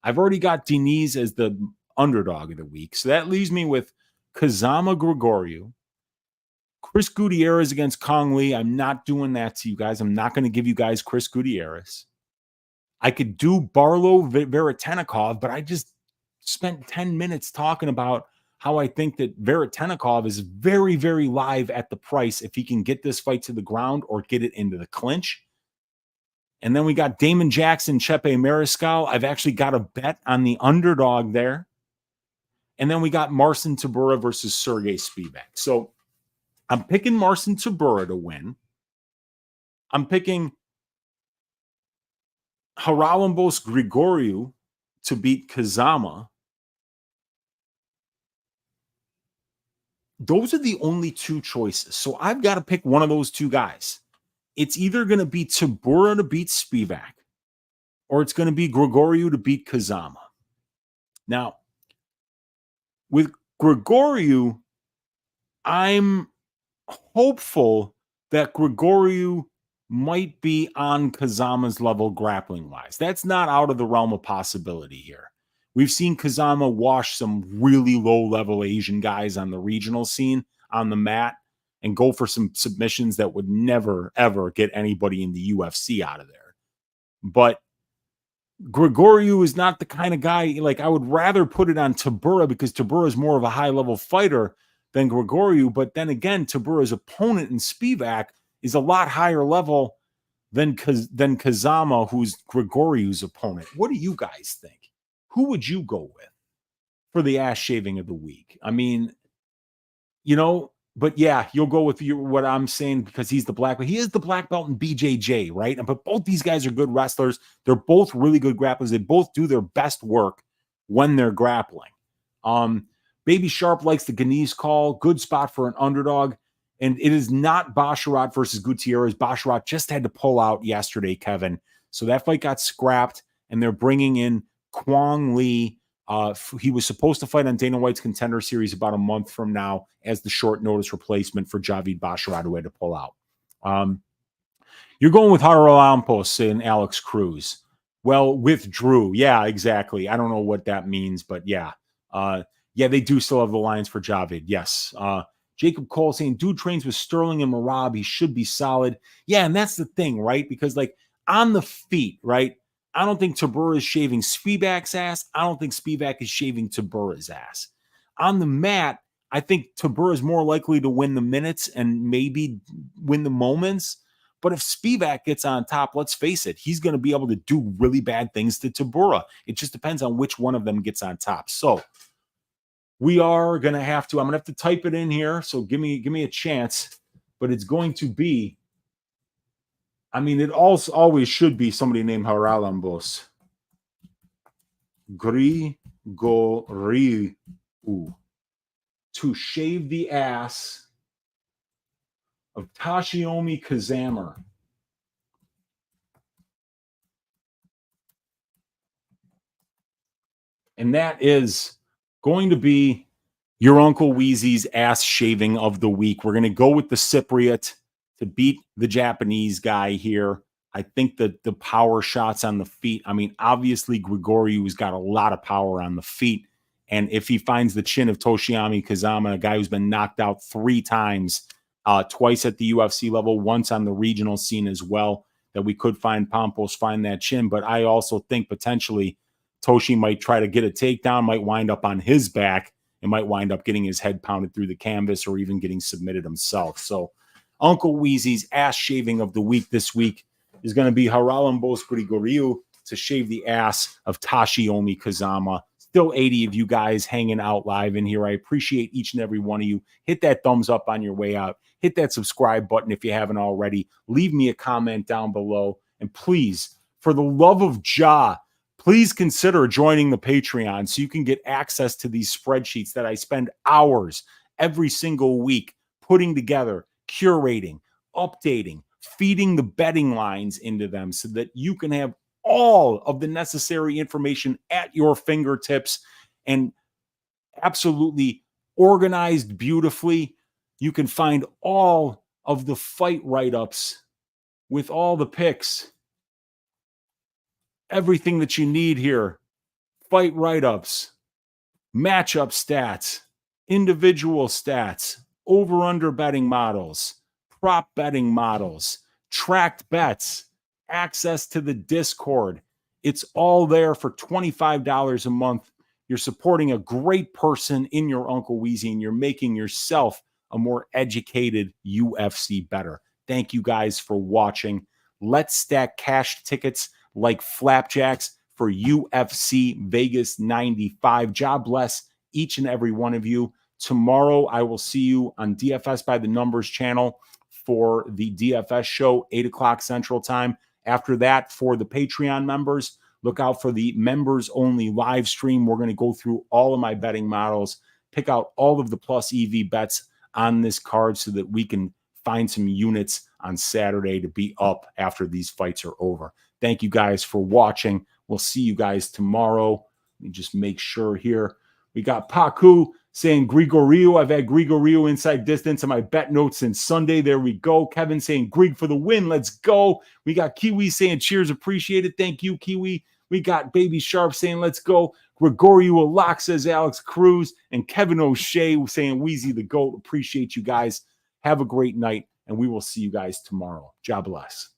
I've already got Diniz as the underdog of the week. So that leaves me with Kazama Grigoriou, Chris Gutierrez against Quang. I'm not doing that to you guys. I'm not going to give you guys Chris Gutierrez. I could do Barlow Vetetennikov, but I just spent 10 minutes talking about how I think that Vetetennikov is very, very live at the price if he can get this fight to the ground or get it into the clinch. And then we got Damon Jackson, Chepe Mariscal. I've actually got a bet on the underdog there. And then we got Marcin Tybura versus Sergey Spivac. So I'm picking Marcin Tybura to win. I'm picking Charalampos Grigoriou to beat Kazama. Those are the only 2 choices. So I've got to pick one of those 2 guys. It's either going to be Tybura to beat Spivac, or it's going to be Grigoriou to beat Kazama. Now, with Grigoriou, I'm hopeful that Grigoriou might be on Kazama's level grappling-wise. That's not out of the realm of possibility here. We've seen Kazama wash some really low-level Asian guys on the regional scene on the mat and go for some submissions that would never, ever get anybody in the UFC out of there. But Grigoriou is not the kind of guy, like I would rather put it on Tybura because Tybura is more of a high-level fighter than Grigoriou. But then again, Tybura's opponent in Spivac is a lot higher level than Kazama, who's Grigoriou's opponent. What do you guys think? Who would you go with for the ass shaving of the week? I mean, but yeah, you'll go with what I'm saying because he's the black belt. He is the black belt in BJJ, right? But both these guys are good wrestlers. They're both really good grapplers. They both do their best work when they're grappling. Baby Sharp likes the Diniz call. Good spot for an underdog. And it is not Basharat versus Gutierrez. Basharat just had to pull out yesterday, Kevin. So that fight got scrapped, and they're bringing in Quang. He was supposed to fight on Dana White's Contender Series about a month from now as the short notice replacement for Javid Basharat, who had to pull out. You're going with Charalampos and Alex Cruz. Well, withdrew. Yeah, exactly. I don't know what that means, but yeah. Yeah, they do still have the lines for Javid. Yes. Jacob Cole saying, dude trains with Sterling and Marab. He should be solid. Yeah, and that's the thing, right? Because, like, on the feet, right? I don't think Tybura is shaving Spivac's ass. I don't think Spivac is shaving Tybura's ass. On the mat, I think Tybura is more likely to win the minutes and maybe win the moments. But if Spivac gets on top, let's face it, he's going to be able to do really bad things to Tybura. It just depends on which one of them gets on top. So we are going to have to, I'm going to have to type it in here. So give me a chance, but it's going to be, I mean, it also always should be somebody named Charalampos. Grigoriou to shave the ass of Toshiomi Kazama. And that is going to be your Uncle Weezy's ass shaving of the week. We're going to go with the Cypriot to beat the Japanese guy here. I think that the power shots on the feet, I mean, obviously Grigoriou's got a lot of power on the feet. And if he finds the chin of Toshiomi Kazama, a guy who's been knocked out 3 times, twice at the UFC level, once on the regional scene as well, that we could find that chin. But I also think potentially Toshi might try to get a takedown, might wind up on his back, and might wind up getting his head pounded through the canvas or even getting submitted himself. So Uncle Weezy's ass shaving of the week this week is going to be Charalampos Grigoriou to shave the ass of Toshiomi Kazama. Still 80 of you guys hanging out live in here. I appreciate each and every one of you. Hit that thumbs up on your way out. Hit that subscribe button if you haven't already. Leave me a comment down below. And please, for the love of Jah, please consider joining the Patreon so you can get access to these spreadsheets that I spend hours every single week putting together, curating, updating, feeding the betting lines into them so that you can have all of the necessary information at your fingertips and absolutely organized beautifully. You can find all of the fight write-ups with all the picks, everything that you need here, fight write-ups, matchup stats, individual stats, over-under betting models, prop betting models, tracked bets, access to the Discord. It's all there for $25 a month. You're supporting a great person in your Uncle Weezy, and you're making yourself a more educated UFC better. Thank you guys for watching. Let's stack cash tickets like flapjacks for UFC Vegas 95. God bless each and every one of you. Tomorrow, I will see you on DFS by the Numbers channel for the DFS show, 8 o'clock Central Time. After that, for the Patreon members, look out for the members-only live stream. We're going to go through all of my betting models, pick out all of the plus EV bets on this card so that we can find some units on Saturday to be up after these fights are over. Thank you guys for watching. We'll see you guys tomorrow. Let me just make sure here. We got Paku saying Grigoriou. I've had Grigoriou inside distance on my bet notes since Sunday. There we go. Kevin saying Grig for the win. Let's go. We got Kiwi saying cheers. Appreciate it. Thank you, Kiwi. We got Baby Sharp saying let's go. Grigoriou a lock, says Alex Cruz. And Kevin O'Shea saying Weezy the GOAT. Appreciate you guys. Have a great night. And we will see you guys tomorrow. God bless.